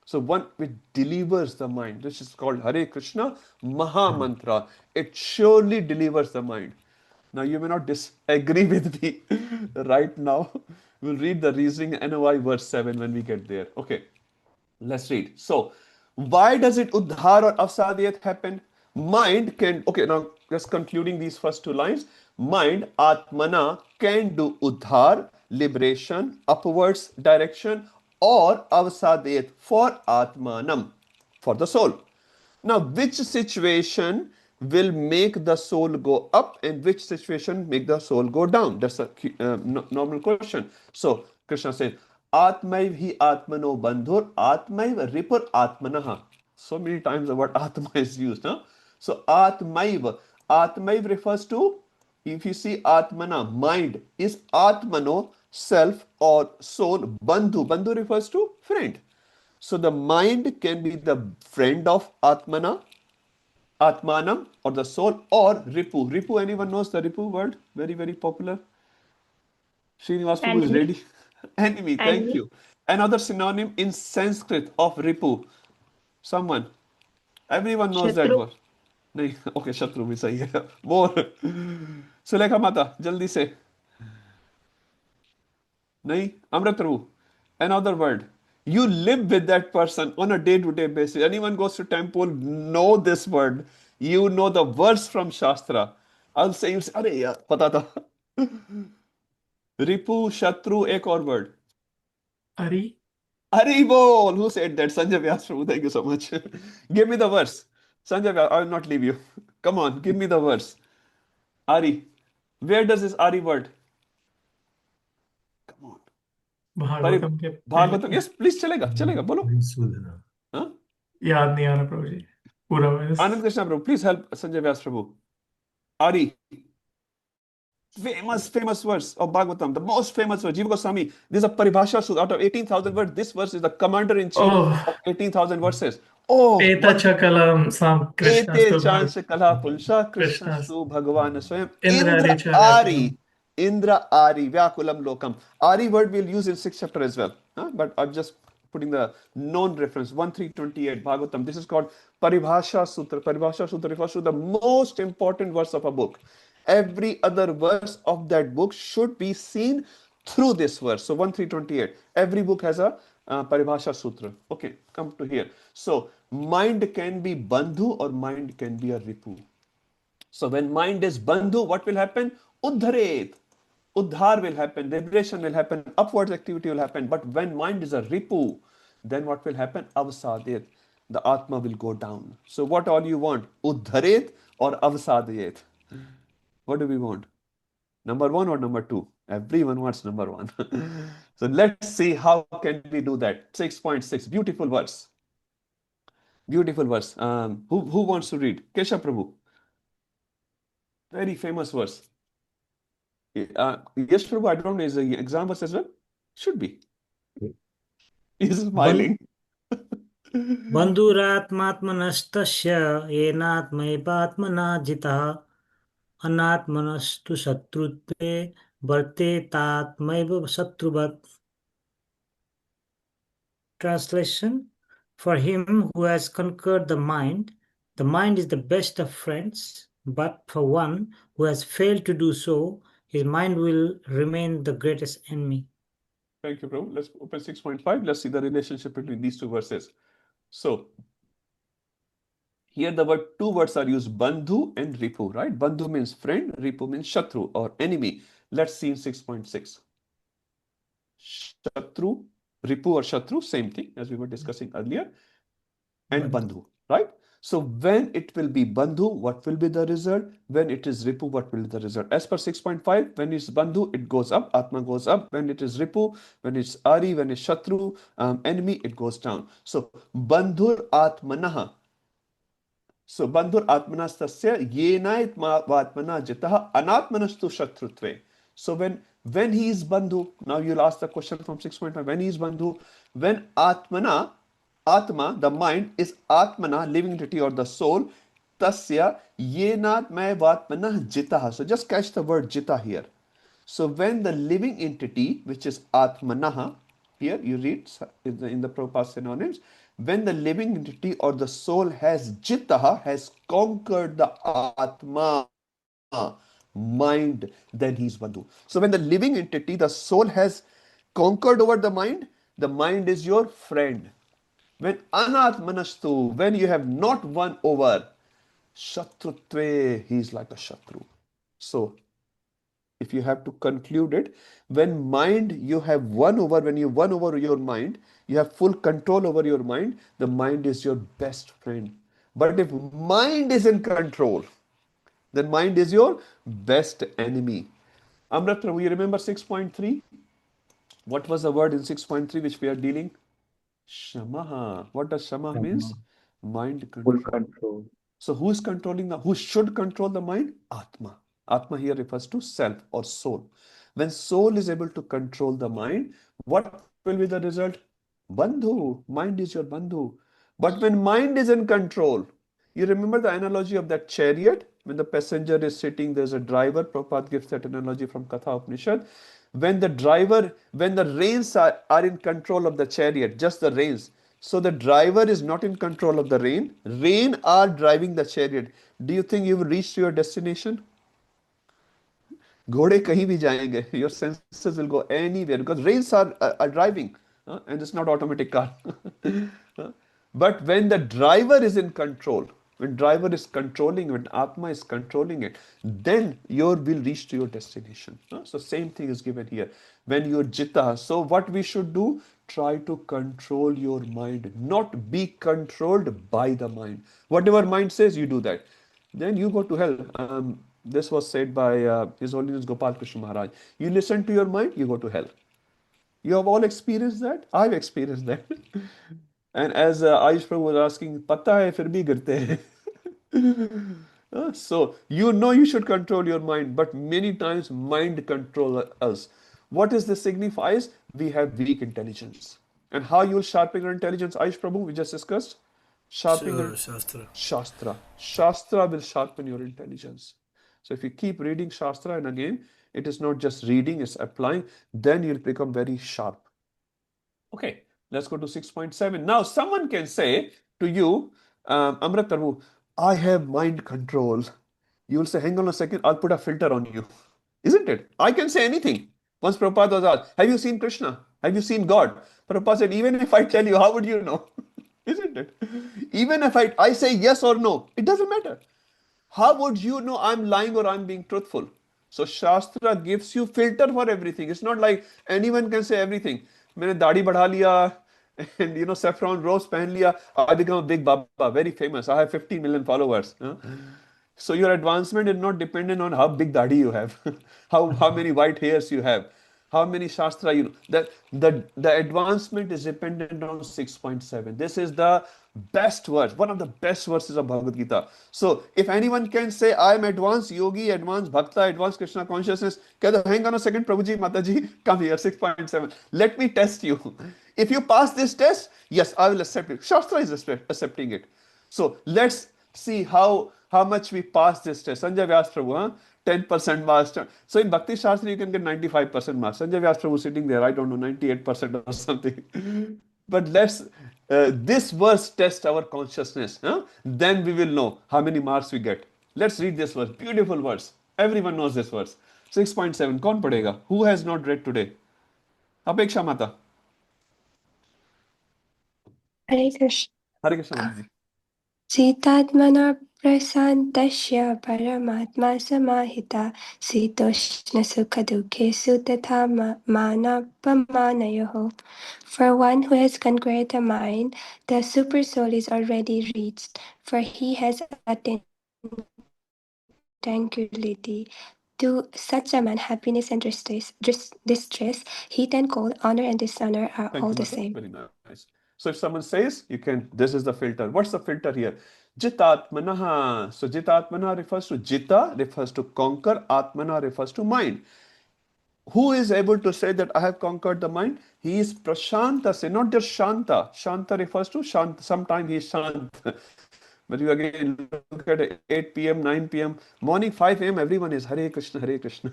A: So one which delivers the mind. This is called Hare Krishna Maha Mantra. It surely delivers the mind. Now you may not disagree with me right now. We'll read the reasoning NOI verse 7 when we get there. Okay. Let's read. So, why does it uddhar or avsadiyat happen? Mind can, okay, now just concluding these first two lines. Mind, atmana, can do uddhar, liberation, upwards direction, or avsadiyat for atmanam, for the soul. Now, which situation will make the soul go up and which situation make the soul go down? That's a normal question. So, Krishna says, Atmaiv hi atmano bandhur, Atmaiv ripur atmanaha. So many times the word Atma is used. Huh? So, Atmaiv refers to, if you see Atmana, mind is Atmano, self or soul, Bandhu refers to friend. So the mind can be the friend of Atmanam or the soul, or Ripu. Ripu, anyone knows the Ripu word? Very, very popular. Srinivas Prabhu is
G: Enemy.
A: ready. Enemy, thank
G: Enemy.
A: you. Another synonym in Sanskrit of Ripu. Someone. Everyone knows that
G: Shatru.
A: word. नहीं, okay, शत्रु भी सही है. More. Sulekha माता, जल्दी से. नहीं, अमृत प्रभु. Another word. You live with that person on a day-to-day basis. Anyone goes to temple, know this word. You know the verse from Shastra. I'll say, you say, अरे यार, पता था. रिपु, शत्रु, एक और word.
J: Ari.
A: Haribol. Who said that? Sanjay Vyas Prabhu. Thank you so much. Give me the verse. Sanjay Vyas, I will not leave you. Come on, give me the verse. Ari. Where does this Ari word? Come on.
J: Bhagavatam के
A: Bhagavatam.
J: पहले
A: Yes, please चलेगा, चलेगा, बोलो.
D: Sudhana.
A: Huh?
J: याद नहीं आ रहा प्रभु जी पूरा
A: Anand Krishna Prabhu, please help Sanjay Vyas Prabhu. Ari. Famous verse of Bhagavatam, the most famous verse. Jiva Goswami, this is a Paribhasha Sutra. Out of 18,000 words, this verse is the commander in chief
J: oh
A: of 18,000 verses. Oh,
J: एता
A: what
J: चकलम साम
A: Ete
J: कृष्णस्तु भग
A: Chansa Kala Pulsha Krishna
J: कृष्णस्
A: Stu Bhagavan Swayam
J: इंद्रारी
A: Indra
J: चाराकुलम
A: Ari. Indra Ari Vyakulam Lokam. Ari word we'll use in 6th chapter as well. But I'm just putting the known reference 1328 Bhagavatam. This is called Paribhasha Sutra. Paribhasha Sutra refers to the most important verse of a book. Every other verse of that book should be seen through this verse. So 1328. Every book has a Paribhasha Sutra. Okay, come to here. So mind can be Bandhu or mind can be a Ripu. So when mind is Bandhu, what will happen? Uddharet. Uddhar will happen, liberation will happen, upwards activity will happen. But when mind is a Ripu, then what will happen? Avsadit. The Atma will go down. So what all you want? Uddharet or Avsadit? What do we want? Number one or number two? Everyone wants number one. So let's see how can we do that. 6.6, beautiful verse. Beautiful verse. Who wants to read? Kesha Prabhu. Very famous verse. Yes, Prabhu, I don't know, is the exam verse as well? Should be. He's smiling.
O: बन्धुरात्मात्मनस्तस्य येनात्मैवात्मना जितः अनात्मनस्तु शत्रुत्वे वर्तेतात्मैव शत्रुवत्. Translation: For him who has conquered the mind is the best of friends, but for one who has failed to do so, his mind will remain the greatest enemy.
A: Thank you, Prabhu. Let's open 6.5. Let's see the relationship between these two verses. So, here the word, two words are used, Bandhu and Ripu, right? Bandhu means friend, Ripu means Shatru or enemy. Let's see in 6.6. Shatru Ripu or Shatru, same thing as we were discussing earlier, and Bandhu, right? So when it will be Bandhu, what will be the result? When it is Ripu, what will be the result? As per 6.5, when it's Bandhu, it goes up, Atma goes up. When it is Ripu, when it's Ari, when it's Shatru, enemy, it goes down. So Bandhur Atmanaha. So Bandhur Atmanastasya Yenait Vatmana Jitaha Anatmanastu Shatrutve. So when he is Bandhu, now you'll ask the question from 6.5, when he is Bandhu, when Atma, the mind, is Atmana, living entity or the soul, Tasya Yenat May Vatmana Jitaha. So just catch the word Jita here. So when the living entity, which is Atmanaha, here you read in the Prabhupada synonyms, when the living entity or the soul has Jittaha, has conquered the Atma, mind, then he is Bandhu. So when the living entity, the soul has conquered over the mind is your friend. When Anatmanastu, when you have not won over, Shatrutve, he is like a Shatru. So if you have to conclude it, when mind you have won over, when you won over your mind, you have full control over your mind, the mind is your best friend. But if mind is in control, then mind is your best enemy. Amrit Prabhu, you remember 6.3? What was the word in 6.3 which we are dealing? Shamaha. What does Shamaha means? Mind
B: Full
A: control.
B: control.
A: So who is controlling who should control the mind? Atma. Atma here refers to self or soul. When soul is able to control the mind, what will be the result? Bandhu. Mind is your bandhu. But when mind is in control, you remember the analogy of that chariot? When the passenger is sitting, there's a driver. Prabhupada gives that analogy from Katha Upanishad. When the reins are in control of the chariot, just the reins. So the driver is not in control of the rein. Rein are driving the chariot. Do you think you will reach to your destination? घोड़े कहीं भी जाएंगे. Your senses will go anywhere because reins are driving, and it's not automatic car. But when the driver is in control, when driver is controlling, when Atma is controlling it, then you will reach to your destination. So same thing is given here. When you're Jitta, so what we should do? Try to control your mind, not be controlled by the mind. Whatever mind says, you do that. Then you go to hell. This was said by His Holiness Gopal Krishna Maharaj. You listen to your mind, you go to hell. You have all experienced that? I've experienced that. And as Ayush Prabhu was asking, pata hai fir bhi girte hai. So you know you should control your mind, but many times mind control us. What is this signifies? We have weak intelligence. And how you will sharpen your intelligence, Ayush Prabhu, we just discussed? Sharpening
C: Sure, Shastra.
A: Shastra. Shastra will sharpen your intelligence. So if you keep reading Shastra, and again, it is not just reading, it's applying, then you'll become very sharp. Okay, let's go to 6.7. Now, someone can say to you, Amrit Prabhu, I have mind control. You will say, hang on a second, I'll put a filter on you. Isn't it? I can say anything. Once Prabhupada was asked, have you seen Krishna? Have you seen God? Prabhupada said, even if I tell you, how would you know? Isn't it? Even if I say yes or no, it doesn't matter. How would you know I'm lying or I'm being truthful? So Shastra gives you filter for everything. It's not like anyone can say everything. मैंने दाढ़ी बढ़ा लिया and saffron rose पहन लिया. I become a big Baba, very famous. I have 15 million followers. So your advancement is not dependent on how big dadi you have, how many white hairs you have, how many shastra you know. The advancement is dependent on 6.7. This is the best verse, one of the best verses of Bhagavad Gita. So if anyone can say I am advanced yogi, advanced bhakta, advanced Krishna consciousness, hang on a second, Prabhuji, Mataji, come here, 6.7. Let me test you. If you pass this test, yes, I will accept it. Shastra is accepting it. So let's see how much we pass this test. Sanjay Vyas Prabhu, 10% marks. So in Bhakti Shastra, you can get 95% marks. Sanjay Vyas Prabhu sitting there, I don't know, 98% or something. But let's, this verse test our consciousness. Then we will know how many marks we get. Let's read this verse. Beautiful verse. Everyone knows this verse. 6.7. Kaun padega? Who has not read today? Apeksha Mata.
L: Hare Krishna.
A: Hare Krishna Mataji.
L: Citatmana Prasantasya Paramatma Samahita Sitoshna Sukha Dukhesu Tatha Manapamanayoho. For one who has conquered the mind, the super soul is already reached, for he has attained tranquility. To such a man, happiness and distress, heat and cold, honor and dishonor are
A: Thank
L: all
A: you,
L: the
A: Mata.
L: same.
A: Very nice. So if someone says, you can, this is the filter. What's the filter here? Jitatmanaha. So Jitatmana refers to Jita, refers to conquer. Atmana refers to mind. Who is able to say that I have conquered the mind? He is Prashanta, say not just Shanta. Shanta refers to Shanta. Sometimes he is Shant. But you again look at 8 p.m., 9 p.m., morning 5 a.m., everyone is Hare Krishna, Hare Krishna.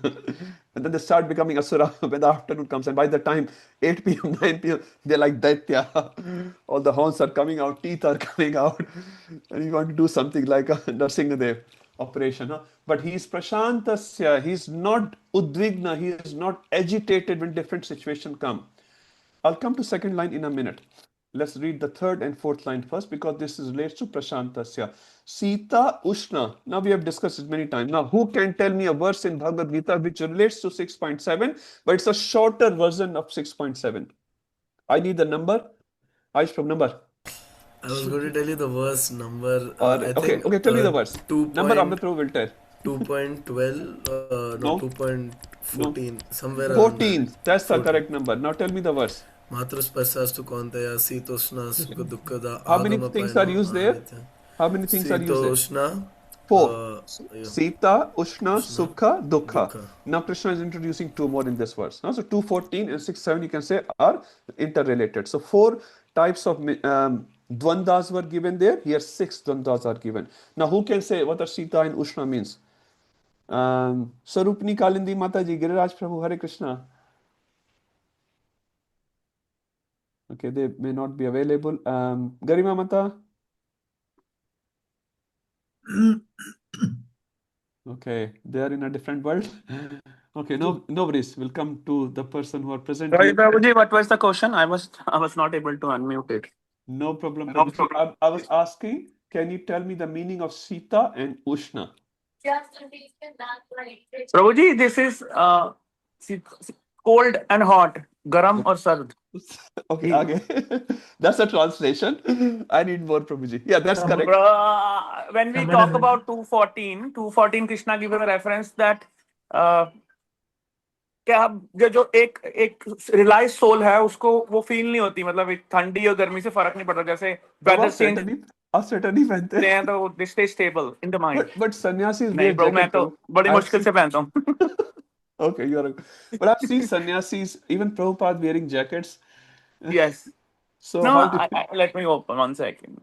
A: And then they start becoming Asura when the afternoon comes. And by the time 8 p.m., 9 p.m., they're like Daitya. All the horns are coming out, teeth are coming out. And you want to do something like a Narsingadev operation. Huh? But he is Prashantasya. He is not Udvigna. He is not agitated when different situations come. I'll come to second line in a minute. Let's read the third and fourth line first because this is relates to Prashantasya. Sita Ushna. Now we have discussed it many times. Now who can tell me a verse in Bhagavad Gita which relates to 6.7 but it's a shorter version of 6.7? I need the number. Aish from number.
C: I was going to tell you the verse number.
A: Or
C: I
A: okay,
C: think
A: tell me the verse.
C: 2.
A: Number Amrita will tell.
C: 2.12, no,
A: No,
C: 2.14, somewhere around that.
A: 14. That's the
C: 14.
A: correct number. Now tell me the verse.
C: Matrasparsastu Kauntaya Sitoshna Sukha Dukkada
A: How many
C: Agama
A: things are
C: Payanam
A: used there?
C: Anitya.
A: How many things are used there?
C: Sitoshna
A: 4.
C: yeah,
A: Sita, Ushna,
C: Ushna,
A: Sukha, Dukha.
C: Dukkha.
A: Now Krishna is introducing two more in this verse. Now, so 2.14 and 6.7 you can say are interrelated. So 4 types of dvandas were given there. Here 6 dvandas are given. Now who can say what the Sita and Ushna means? Sarupni Kalindi Mataji, Giriraj Prabhu, Hare Krishna. Okay, they may not be available. Garima Mata. Okay, they are in a different world. Okay, no worries. We'll come to the person who are present
P: Sorry,
A: here.
P: Prabhuji, what was the question? I was not able to unmute it.
A: No problem,
P: No
A: Prabhuji.
P: problem.
A: I was asking, can you tell me the meaning of Sita and Ushna?
P: Prabhuji, this is cold and hot, garam or sard.
A: Okay, again. That's a translation. I need more, Prabhuji. Yeah, that's correct.
P: When we talk about 214, Krishna given a reference that क्या जो एक relies soul है उसको वो feel नहीं होती, मतलब ठंडी और गर्मी से फर्क नहीं पड़ता, जैसे वेदर चेंज
A: नहीं पहनते
P: हैं तो they stay stable in the mind.
A: But sannyasis
P: नहीं
A: wear
P: ब्रो, मैं
A: jacket,
P: तो
A: Prabhu.
P: बड़ी मुश्किल से पहनता हूँ.
A: Okay, but I've seen sannyasis, even Prabhupada wearing jackets.
P: Yes.
A: So
P: No,
A: how do
P: let me open 1 second.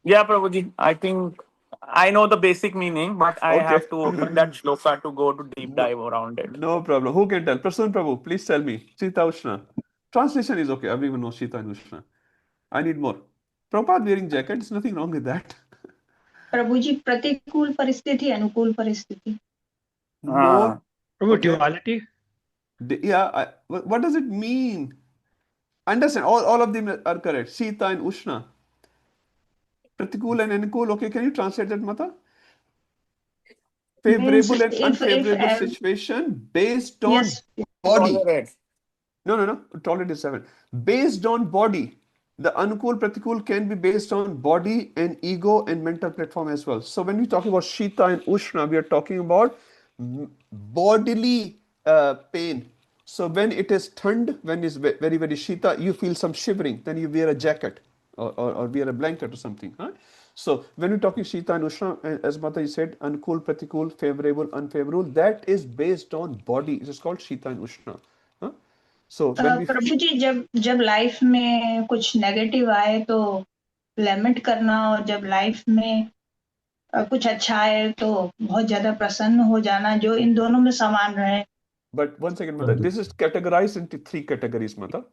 P: Yeah, Prabhuji, I think I know the basic meaning, but I
A: Okay.
P: have to open that shloka to go to deep dive around it.
A: No problem. Who can tell? Prasun Prabhu, please tell me. Sita Ushna. Translation is okay. Everyone knows Sita and Ushna. I need more. Prabhupada wearing jacket, there's nothing wrong with that.
G: प्रभु जी प्रतिकूल परिस्थिति अनुकूल परिस्थिति.
A: No.
Q: Prabhu, duality?
A: Yeah. What does it mean? Understand, all of them are correct. Sita and Ushna. Pratikul and Anukul. Okay, can you translate that, Mata?
G: Means
A: Favorable and
G: if
A: unfavorable situation based on
G: yes,
A: body.
P: Tolerate.
A: No. Tolerate is 7. Based on body. The Anukul Pratikul can be based on body and ego and mental platform as well. So when we talk about Shita and Ushna, we are talking about bodily pain. So when it is thund, when it's very, very Shita, you feel some shivering. Then you wear a jacket or wear a blanket or something. Huh? So when we're talking Shita and Ushna, as Mata said, Anukul, Pratikul, favorable, unfavorable, that is based on body. It is called Shita and Ushna. Huh? So when we
G: प्रभु जी जब life में कुछ negative आए तो limit करना, और जब life में कुछ अच्छा आए तो बहुत ज्यादा प्रसन्न हो जाना, जो इन दोनों में समान रहे.
A: But 1 second, Mata. This is categorized into 3 categories, Mata.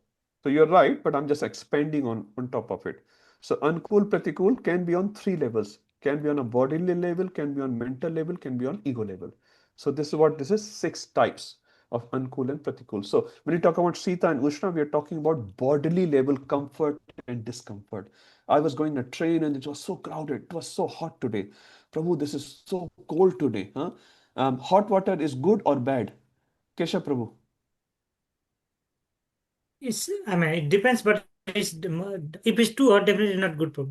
A: So you're right, but I'm just expanding on top of it. So Ankul Pratikul can be on 3 levels. Can be on a bodily level, can be on mental level, can be on ego level. So this is 6 types. of Ankul and Pratikul. So when we talk about Sita and Ushna, we are talking about bodily level comfort and discomfort. I was going a train and it was so crowded. It was so hot today. Prabhu, this is so cold today. Huh? Hot water is good or bad? Kesha Prabhu.
O: I mean, it depends, but if it's too hot, definitely not good for.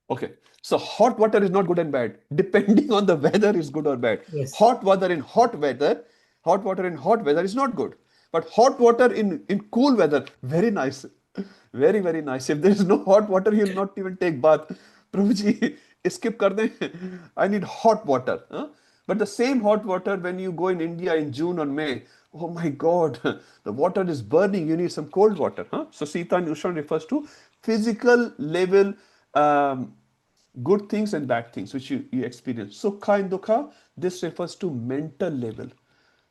A: Okay, so hot water is not good and bad. Depending on the weather is good or bad.
O: Yes.
A: Hot water in hot weather, hot water in hot weather is not good. But hot water in cool weather, very nice. Very, very nice. If there is no hot water, you'll not even take bath. Prabhuji, skip kar dein. I need hot water. Huh? But the same hot water when you go in India in June or May, oh my God, the water is burning. You need some cold water. Huh? So Sita and Ushan refers to physical level good things and bad things which you experience. Sukha and Dukha, this refers to mental level.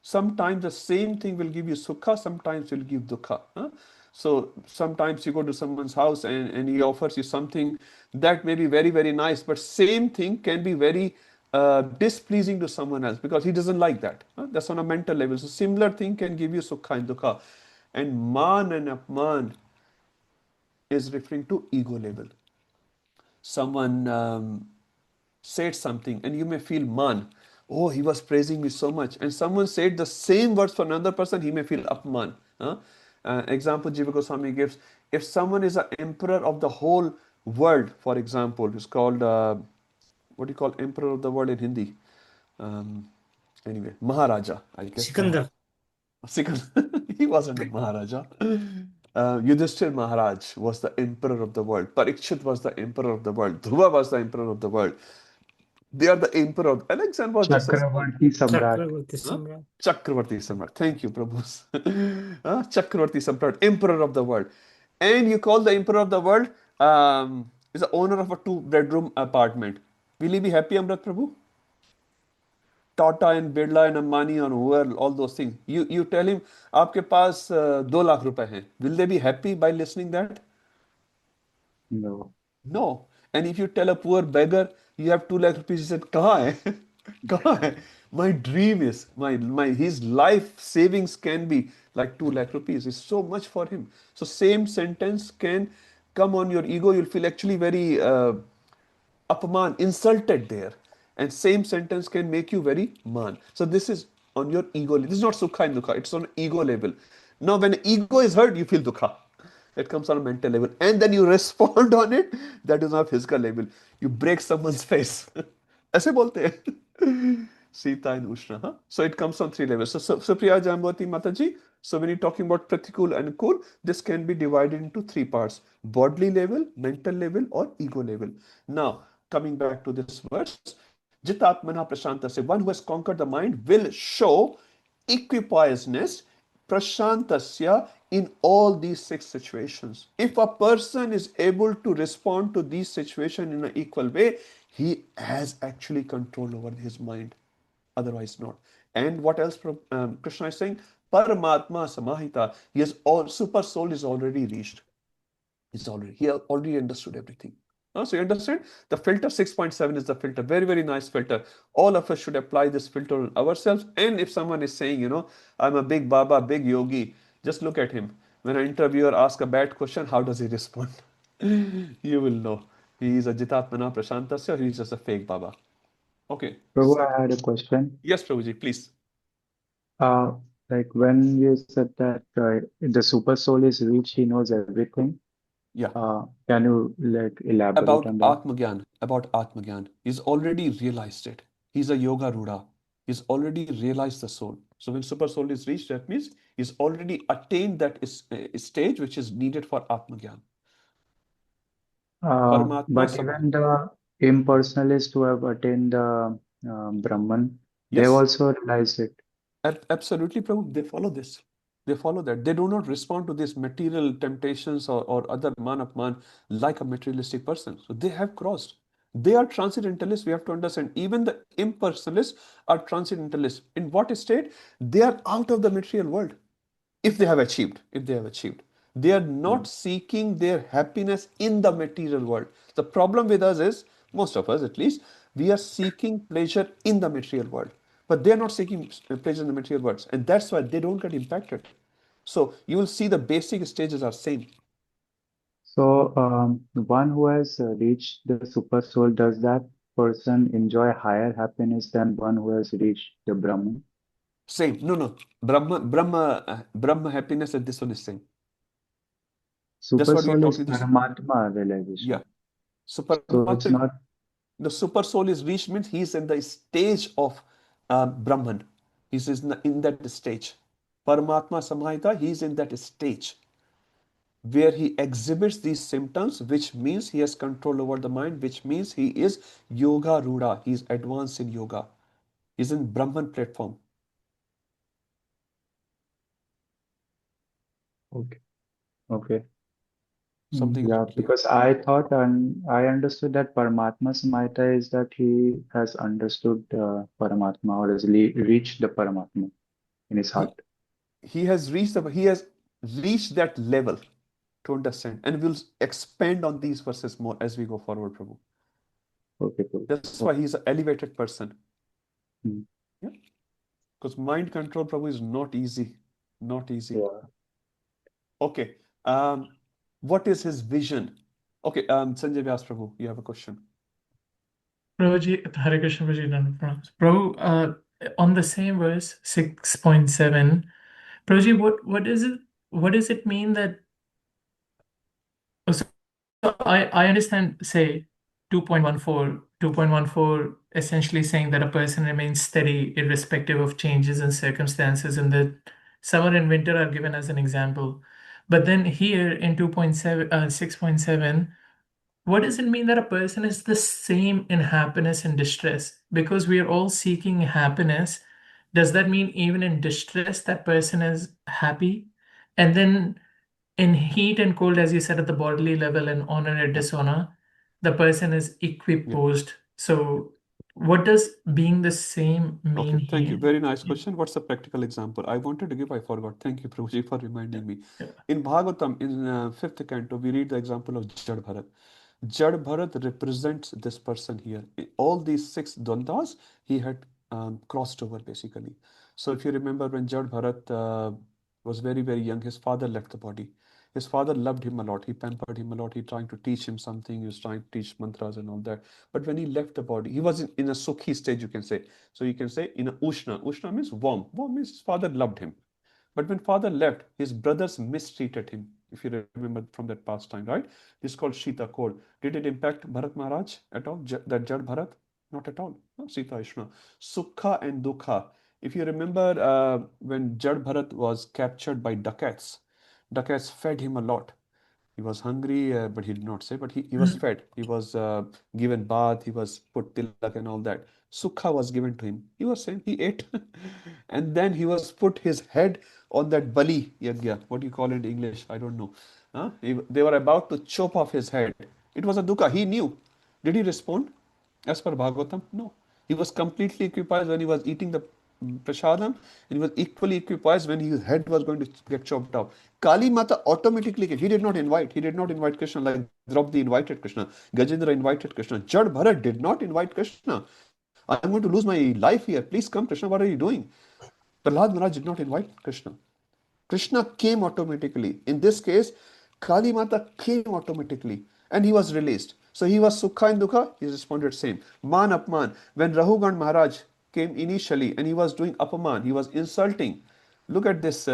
A: Sometimes the same thing will give you sukha, sometimes will give dukha. Huh? So sometimes you go to someone's house and he offers you something that may be very, very nice, but same thing can be very displeasing to someone else because he doesn't like that. Huh? That's on a mental level. So similar thing can give you sukha and dukha. And man and apman is referring to ego level. Someone said something and you may feel man, oh, he was praising me so much, and someone said the same words for another person, he may feel apman. Huh? Example Jiva Goswami gives, if someone is an emperor of the whole world, for example, it's called what do you call emperor of the world in Hindi? Anyway, Maharaja, I guess.
O: Sikandar.
A: Sikandar. He wasn't a Maharaja. Yudhishthir Maharaj was the emperor of the world. Parikshit was the emperor of the world. Dhruva was the emperor of the world. They are the emperor of Alexander was just a small
B: Chakravarti Samrat.
O: Chakravarti Samrat.
A: Chakravarti Samrat. Thank you, Prabhu. Chakravarti Samrat, emperor of the world. And you call the emperor of the world is the owner of a 2-bedroom apartment. Will he be happy, Amrit Prabhu? Tata and Birla and Ambani and whoever, all those things. You tell him, आपके पास 2 lakh रुपए हैं. Will they be happy by listening that?
B: No.
A: No. And if you tell a poor beggar, you have 2 lakh rupees, he said, कहाँ है? कहाँ है? My dream is, his life savings can be like 2 lakh rupees. It's so much for him. So same sentence can come on your ego. You'll feel actually very apman, insulted there. And same sentence can make you very man. So this is on your ego. This is not sukha and dukha. It's on ego level. Now when ego is hurt, you feel dukha. It comes on a mental level. And then you respond on it. That is on a physical level. You break someone's face. ऐसे बोलते हैं. Sita and Ushna. Huh? So it comes on 3 levels. So Priya Jambavati Mataji. So when you're talking about Pratikul and Kul, this can be divided into 3 parts. Bodily level, mental level, or ego level. Now, coming back to this verse, Jitatmana Prashanta say, one who has conquered the mind will show equipoiseness, Prashantasya, in all these 6 situations. If a person is able to respond to these situations in an equal way, he has actually control over his mind. Otherwise not. And what else Krishna is saying? Paramatma Samahita. Super soul is already reached. He already understood everything. So you understand? The filter 6.7 is the filter. Very, very nice filter. All of us should apply this filter on ourselves. And if someone is saying, I'm a big Baba, big yogi, just look at him. When an interviewer asks a bad question, how does he respond? You will know. He is a Jitatmana Prashantasya, he is just a fake Baba. Okay.
B: Prabhu, I had a question.
A: Yes, Prabhuji, please.
B: Like when you said that the super soul is reached, he knows everything.
A: Yeah.
B: Can you elaborate
A: About
B: on that?
A: Atmagyan. He's already realized it. He's a yoga ruda. He's already realized the soul. So when super soul is reached, that means he's already attained that stage which is needed for Atmagyan.
B: But even the impersonalists who have attained the Brahman, they
A: Yes.
B: also realize it.
A: Absolutely, Prabhu. They follow this. They follow that. They do not respond to these material temptations or other man upman like a materialistic person. So they have crossed. They are transcendentalists. We have to understand. Even the impersonalists are transcendentalists. In what state? They are out of the material world. If they have achieved. They are not seeking their happiness in the material world. The problem with us is, most of us at least, we are seeking pleasure in the material world. but they're not seeking pleasure in the material worlds, and that's why they don't get impacted. So you will see the basic stages are same.
B: So, one who has reached the super soul, does that person enjoy higher happiness than one who has reached the Brahman?
A: Same. No. Brahma happiness and this one is same. That's
B: Super
A: what we are
B: soul is
A: talking this.
B: Paramatma
A: Yeah.
B: realization.
A: So
B: So it's
A: Paramatma,
B: not,
A: the super soul is reached means he is in the stage of Brahman. He's in that stage. Paramatma Samahita, he is in that stage where he exhibits these symptoms, which means he has control over the mind, which means he is yoga ruda. He is advanced in yoga. He's in Brahman platform.
B: okay. Okay.
A: Something
B: Yeah,
A: unclear.
B: because I thought and I understood that Paramatma Samhita is that he has understood Paramatma or has reached the Paramatma in his
A: He
B: heart.
A: he has reached that level to understand, and we'll expand on these verses more as we go forward, Prabhu.
B: Okay, cool.
A: That's why
B: Okay.
A: he's an elevated person.
B: Hmm.
A: Yeah, because mind control, Prabhu, is not easy. Not easy.
B: Yeah.
A: Okay. What is his vision? Okay, Sanjay Vyas Prabhu, you have a question.
Q: Prabhuji, Hare Krishna, Prabhuji, don't pronounce. Prabhu, on the same verse, 6.7, Prabhuji, what is it? What does it mean that? So I understand, say, 2.14 essentially saying that a person remains steady irrespective of changes in circumstances, and that summer and winter are given as an example. But then here in 6.7, what does it mean that a person is the same in happiness and distress? Because we are all seeking happiness. Does that mean even in distress, that person is happy? And then in heat and cold, as you said, at the bodily level and honor and
A: Yeah.
Q: dishonor, the person is
A: Yeah.
Q: equiposed. So, what does being the same mean
A: Okay, thank you.
Q: here?
A: Very nice question. What's the practical example? I wanted to give, I forgot. Thank you, Prabhuji, for reminding me.
Q: Yeah.
A: In Bhagavatam, in fifth canto, we read the example of Jad Bharat. Jad Bharat represents this person here. All these six dwandas, he had crossed over basically. So if you remember when Jad Bharat was very, very young, his father left the body. His father loved him a lot. He pampered him a lot. He trying to teach him something. He was trying to teach mantras and all that. But when he left the body, he was in a sukhi stage, you can say. So you can say in a Ushna. Ushna means warm. Warm means his father loved him. But when father left, his brothers mistreated him. If you remember from that past time, right? This is called Shita cold. Did it impact Bharat Maharaj at all? That Jad Bharat? Not at all. No, Sita Ishna. Sukha and Dukha. If you remember when Jad Bharat was captured by dacoits, dacoits fed him a lot. He was hungry, but he did not say, but he was fed. He was given bath, he was put tilak and all that. Sukha was given to him. He was saying he ate. And then he was put his head on that bali yagya. What do you call it in English? I don't know. They were about to chop off his head. It was a dukkha. He knew. Did he respond? As per Bhagavatam? No. He was completely equipoised when he was eating the prasadam, and he was equally equipoised when his head was going to get chopped off. Kali Mata automatically came. He did not invite. He did not invite Krishna like Draupadi invited Krishna. Gajendra invited Krishna. Jad Bharat did not invite Krishna. I'm going to lose my life here. Please come, Krishna. What are you doing? Prahlad Maharaj did not invite Krishna. Krishna came automatically. In this case, Kali Mata came automatically and he was released. So he was Sukha and Dukha, he responded same. Man Apman. When Rahugan Maharaj came initially and he was doing Apaman, he was insulting. Look at this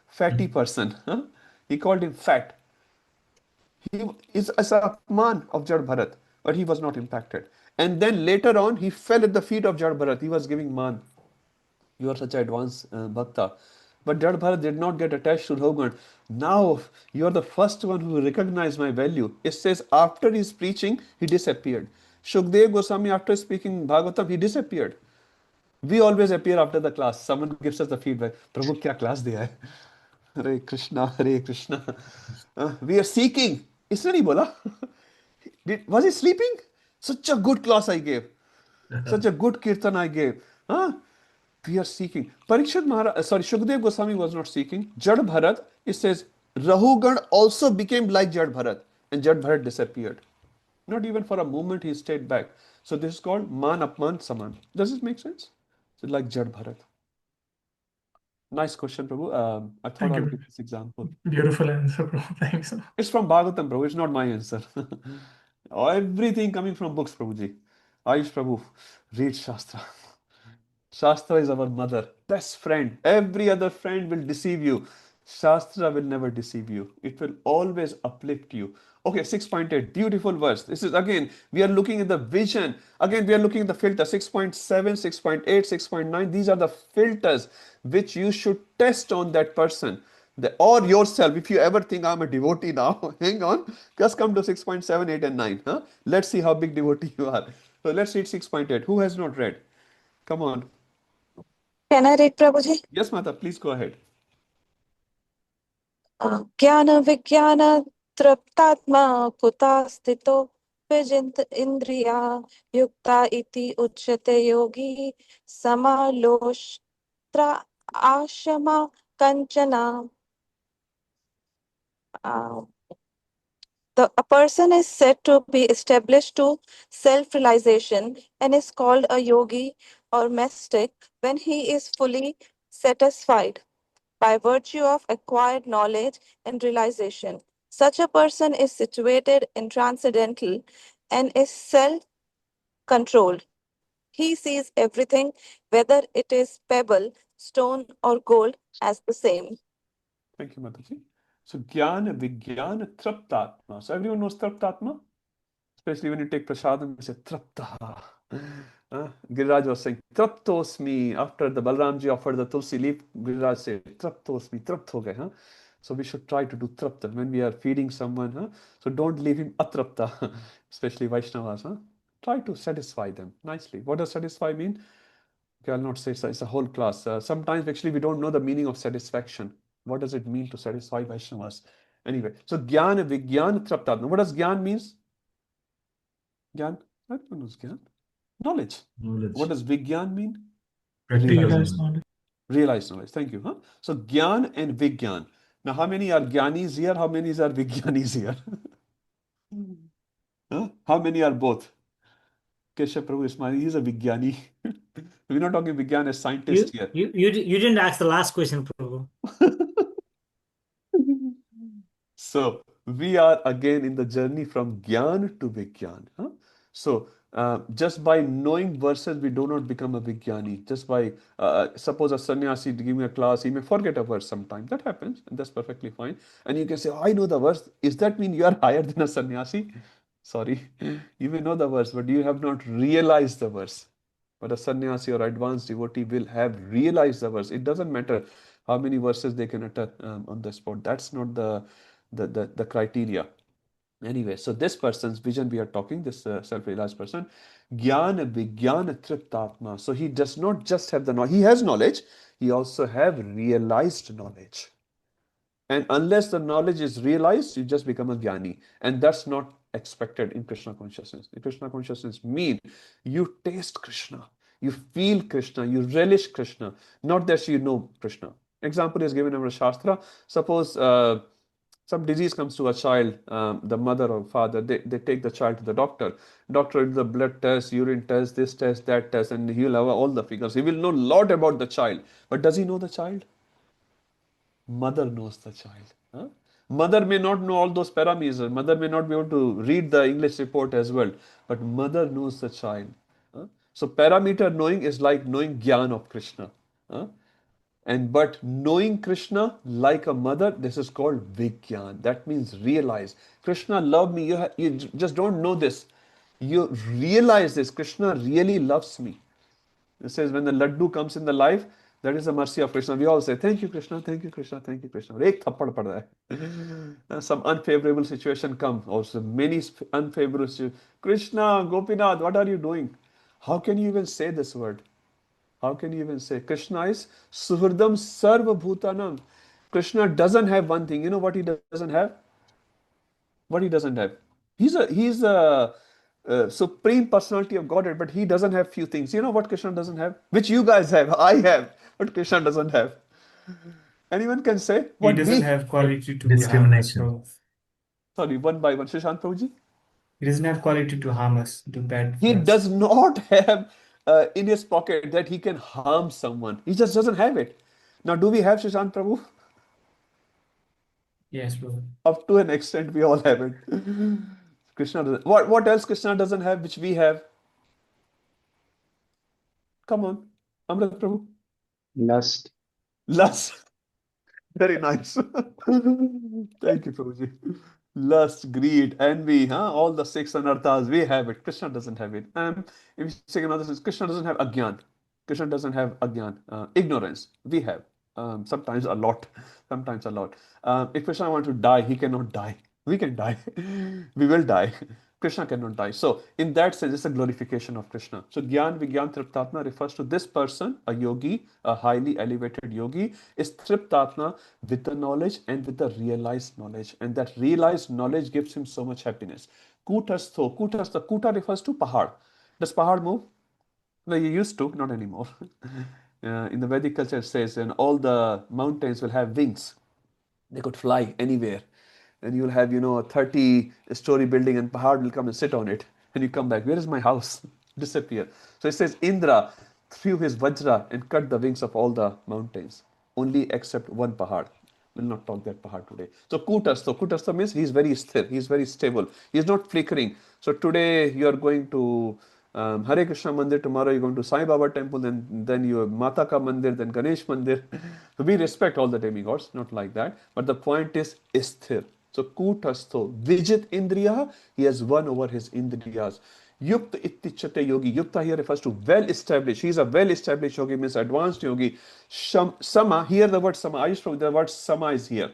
A: fatty person. Huh? He called him fat. He is as a Apman of Jad Bharat, but he was not impacted. And then later on, he fell at the feet of Jad Bharat. He was giving man. You are such an advanced bhakta. But Jad Bharat did not get attached to Raghugan. Now you are the first one who recognized my value. It says after his preaching, he disappeared. Shukdev Goswami, after speaking Bhagavatam, he disappeared. We always appear after the class. Someone gives us the feedback. Prabhu, क्या class दिया है? Hare Krishna, Hare Krishna. We are seeking. इसने नहीं बोला. Was he sleeping? Such a good class I gave. Such a good kirtan I gave. Huh? We are seeking. Parikshit Maharaj, sorry, Shukdev Goswami was not seeking. Jad Bharat, it says, Rahugan also became like Jad Bharat, and Jad Bharat disappeared. Not even for a moment he stayed back. So this is called Man Apman Saman. Does this make sense? like Jad Bharat? Nice question, Prabhu. I thought
Q: Thank
A: I'll
Q: you.
A: give this example.
Q: Beautiful answer, bro. Thanks.
A: It's from Bhagavatam, Prabhu. It's not my answer. Everything coming from books, Prabhuji. Ayush Prabhu, read Shastra. Shastra is our mother, best friend. Every other friend will deceive you. Shastra will never deceive you. It will always uplift you. Okay, 6.8, beautiful verse. This is again, we are looking at the vision. Again, we are looking at the filter 6.7, 6.8, 6.9. These are the filters which you should test on that person. Or yourself. If you ever think I'm a devotee now, hang on, just come to 6.7, 8, and 9. Huh? Let's see how big devotee you are. So let's read 6.8. Who has not read? Come on.
R: Can I read, Prabhuji?
A: Yes, Mata, please go ahead.
R: ज्ञान विज्ञान तृप्तात्मा कुता स्थितो विजित इंद्रिया युक्ता इति उच्यते योगी समालोष्त्र Ashma Kanchana. A person is said to be established to self-realization and is called a yogi or mystic when he is fully satisfied by virtue of acquired knowledge and realization. Such a person is situated in transcendental and is self-controlled. He sees everything, whether it is pebble, stone, or gold, as the same.
A: Thank you, Mataji. So, Jnana, Vijnana, Traptatma. So, everyone knows Traptatma? Especially when you take prasadam, you say Traptaha. Giriraj was saying Traptosmi. After the Balramji offered the tulsi leaf, Giriraj said Traptosmi, Trapt ho gaye. So we should try to do Trapta when we are feeding someone. So don't leave him Atrapta, especially Vaishnavas. Try to satisfy them nicely. What does satisfy mean? Okay, I'll not say it's a whole class. Sometimes actually we don't know the meaning of satisfaction. What does it mean to satisfy Vaishnavas? Anyway, so Jnana, Vijnana, Traptatma. What does Jnana means? Gyan? What is Gyan? Knowledge. What does Vigyan mean?
Q: Realized knowledge.
A: Realized knowledge. Thank you. Huh? So Gyan and Vigyan. Now, how many are Gyanis here? How many are Vigyanis here? Huh? How many are both? Keshav Prabhu Ismail, he's a Vigyani. We're not talking Vigyan as scientist here.
O: You didn't ask the last question, Prabhu.
A: So we are again in the journey from Gyan to Vigyan. Huh? So just by knowing verses, we do not become a Vigyani. Just by, suppose a sannyasi give me a class, he may forget a verse sometime. That happens, and that's perfectly fine. And you can say, oh, I know the verse. Does that mean you are higher than a sannyasi? Sorry, you may know the verse, but you have not realized the verse. But a sannyasi or advanced devotee will have realized the verse. It doesn't matter how many verses they can utter on the spot. That's not the criteria. Anyway, so this person's vision we are talking, this self-realized person, Jnana Vijnana Triptatma. So he does not just have the knowledge, he has knowledge, he also have realized knowledge. And unless the knowledge is realized, you just become a Jnani. And that's not expected in Krishna consciousness. In Krishna consciousness mean you taste Krishna, you feel Krishna, you relish Krishna, not that you know Krishna. Example is given in our Shastra. Suppose some disease comes to a child, the mother or father, they take the child to the doctor. Doctor will do the blood test, urine test, this test, that test, and he'll have all the figures. He will know a lot about the child. But does he know the child? Mother knows the child. Huh? Mother may not know all those parameters. Mother may not be able to read the English report as well. But mother knows the child. Huh? So parameter knowing is like knowing Gyan of Krishna. Huh? But knowing Krishna like a mother, this is called Vigyan. That means realize. Krishna loved me. You just don't know this. You realize this. Krishna really loves me. It says when the laddu comes in the life, that is the mercy of Krishna. We all say, thank you, Krishna, thank you, Krishna, thank you, Krishna. Ek thappad pada hai. Some unfavorable situation come. Also, many unfavorable situations. Krishna, Gopinath, what are you doing? How can you even say this word? How can you even say? Krishna is Suhridam Sarva Bhutanam. Krishna doesn't have one thing. You know what he doesn't have? What he doesn't have? He's a supreme personality of Godhead, but he doesn't have few things. You know what Krishna doesn't have? Which you guys have, I have, but Krishna doesn't have. Anyone can say
J: He
A: what
J: doesn't
A: we
J: have quality to harm us.
D: Discrimination.
J: So
A: Sorry, one by one. Shashank Prabhuji?
J: he doesn't have quality to harm us, do bad
A: He
J: for us.
A: does not have in his pocket that he can harm someone. He just doesn't have it. Now, do we have Shashank Prabhu?
J: Yes, Prabhu.
A: Up to an extent, we all have it. Krishna doesn't. What else Krishna doesn't have, which we have? Come on, Amrit Prabhu.
B: Lust.
A: Lust. Very nice. Thank you, Prabhuji. Lust, greed, envy, all the six anarthas, we have it. Krishna doesn't have it. If you say another sense, Krishna doesn't have agyan. Krishna doesn't have agyan, ignorance. We have. Sometimes a lot. Sometimes a lot. If Krishna wants to die, he cannot die. We can die. We will die. Krishna cannot die. So, in that sense, it's a glorification of Krishna. So, Gyan Vigyan Triptatma refers to this person, a yogi, a highly elevated yogi, is Triptatma with the knowledge and with the realized knowledge. And that realized knowledge gives him so much happiness. Kutastho, Kutastha, Kuta refers to Pahad. Does Pahad move? No, you used to, not anymore. In the Vedic culture, it says, and all the mountains will have wings. They could fly anywhere. And you'll have, a 30-story building and Pahad will come and sit on it. And you come back, where is my house? Disappear. So it says, Indra threw his Vajra and cut the wings of all the mountains, only except one Pahad. We'll not talk that Pahad today. So Kutastha. Kutastha means he's very sthir, he's very stable. He's not flickering. So today you are going to Hare Krishna Mandir, tomorrow you're going to Sai Baba temple, then you have Mata Ka Mandir, then Ganesh Mandir. So we respect all the demigods, not like that. But the point is sthir. So Kutastho, Vijit Indriya, he has won over his Indriyas. Yukta Ittichate Yogi. Yukta here refers to well established. He is a well established yogi, means advanced yogi. Sama, here the word Sama, I used to, the word Sama is here.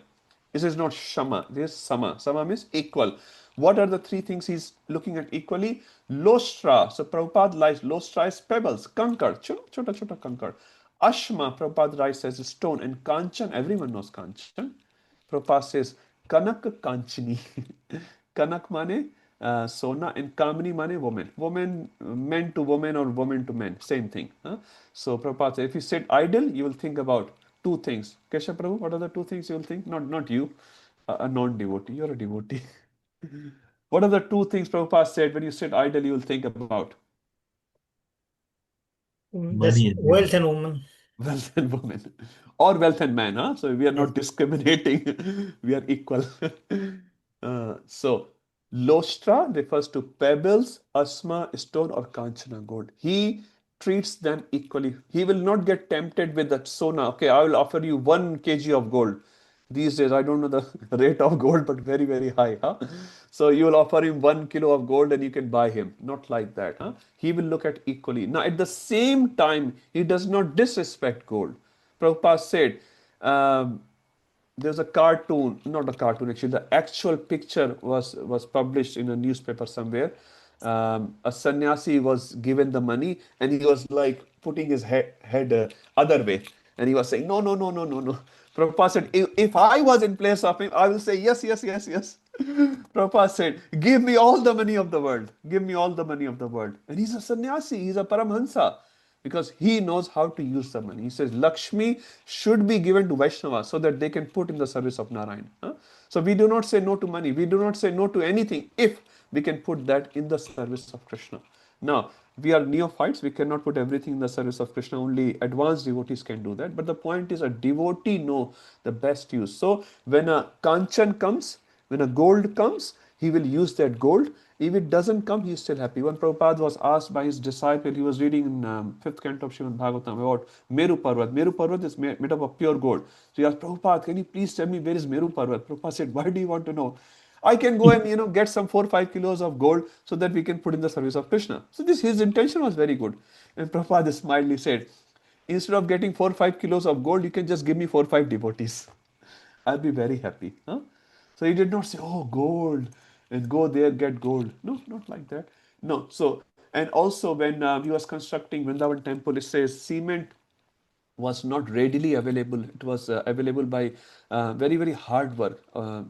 A: This is not Shama, this is Sama. Sama means equal. What are the three things he's looking at equally? Lostra. So Prabhupada lies, Lostra is pebbles, kankar, chota chota kankar. Ashma, Prabhupada writes as a stone, and Kanchan, everyone knows Kanchan. Prabhupada says, Kanak Kanchini. Kanak mane Sona, and Kamini mane woman. Woman, men to woman or woman to men. Same thing. So Prabhupada says, if you sit idle, you will think about two things. Kesha Prabhu, what are the two things you will think? Not you, a non-devotee. You're a devotee. What are the two things Prabhupada said when you sit idle, you will think about?
O: That's
D: Money and
O: wealth
D: women.
O: and woman.
A: Wealth and women. Or wealth and man. So we are not discriminating. We are equal. So Lostra refers to pebbles, asma, stone, or kanchana, gold. He treats them equally. He will not get tempted with that sona. Okay, I will offer you 1 kg of gold. These days, I don't know the rate of gold, but very, very high. So you will offer him 1 kilo of gold and you can buy him. Not like that. He will look at equally. Now, at the same time, he does not disrespect gold. Prabhupada said, there's a cartoon, not a cartoon actually, the actual picture was published in a newspaper somewhere. A sannyasi was given the money and he was like putting his head other way, and he was saying, no, no, no, no, no, no. Prabhupada said, if I was in place of him, I will say yes, yes, yes, yes. Prabhupada said, give me all the money of the world. Give me all the money of the world. And he's a sannyasi, he's a paramhansa, because he knows how to use the money. He says Lakshmi should be given to Vaishnavas so that they can put in the service of Narayan. So we do not say no to money. We do not say no to anything if we can put that in the service of Krishna. Now, we are neophytes. We cannot put everything in the service of Krishna. Only advanced devotees can do that. But the point is, a devotee know the best use. So when a kanchan comes, when a gold comes, he will use that gold. If it doesn't come, he is still happy. When Prabhupada was asked by his disciple, he was reading in 5th canto of Srimad Bhagavatam about Meru Parvat. Meru Parvat is made up of pure gold. So he asked, Prabhupada, can you please tell me where is Meru Parvat? Prabhupada said, why do you want to know? I can go and get some 4 or 5 kilos of gold so that we can put in the service of Krishna. So his intention was very good. And Prabhupada smiled, he said, instead of getting 4 or 5 kilos of gold, you can just give me 4 or 5 devotees. I'll be very happy. So he did not say, oh, gold, and go there, get gold. No, not like that. No. So, and also when he was constructing Vrindavan temple, it says cement was not readily available. It was available by very, very hard work.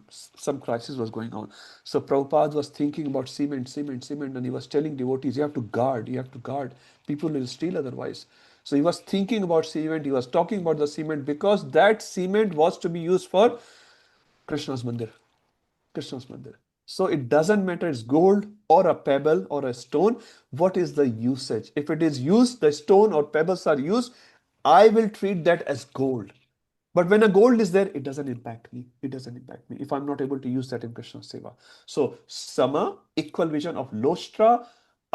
A: Some crisis was going on. So Prabhupada was thinking about cement, and he was telling devotees, you have to guard, you have to guard. People will steal otherwise. So he was thinking about cement, he was talking about the cement because that cement was to be used for Krishna's mandir. Krishna's mandir. So it doesn't matter it's gold or a pebble or a stone. What is the usage? If it is used, the stone or pebbles are used, I will treat that as gold. But when a gold is there, it doesn't impact me. It doesn't impact me if I'm not able to use that in Krishna Seva. So sama, equal vision of Lostra,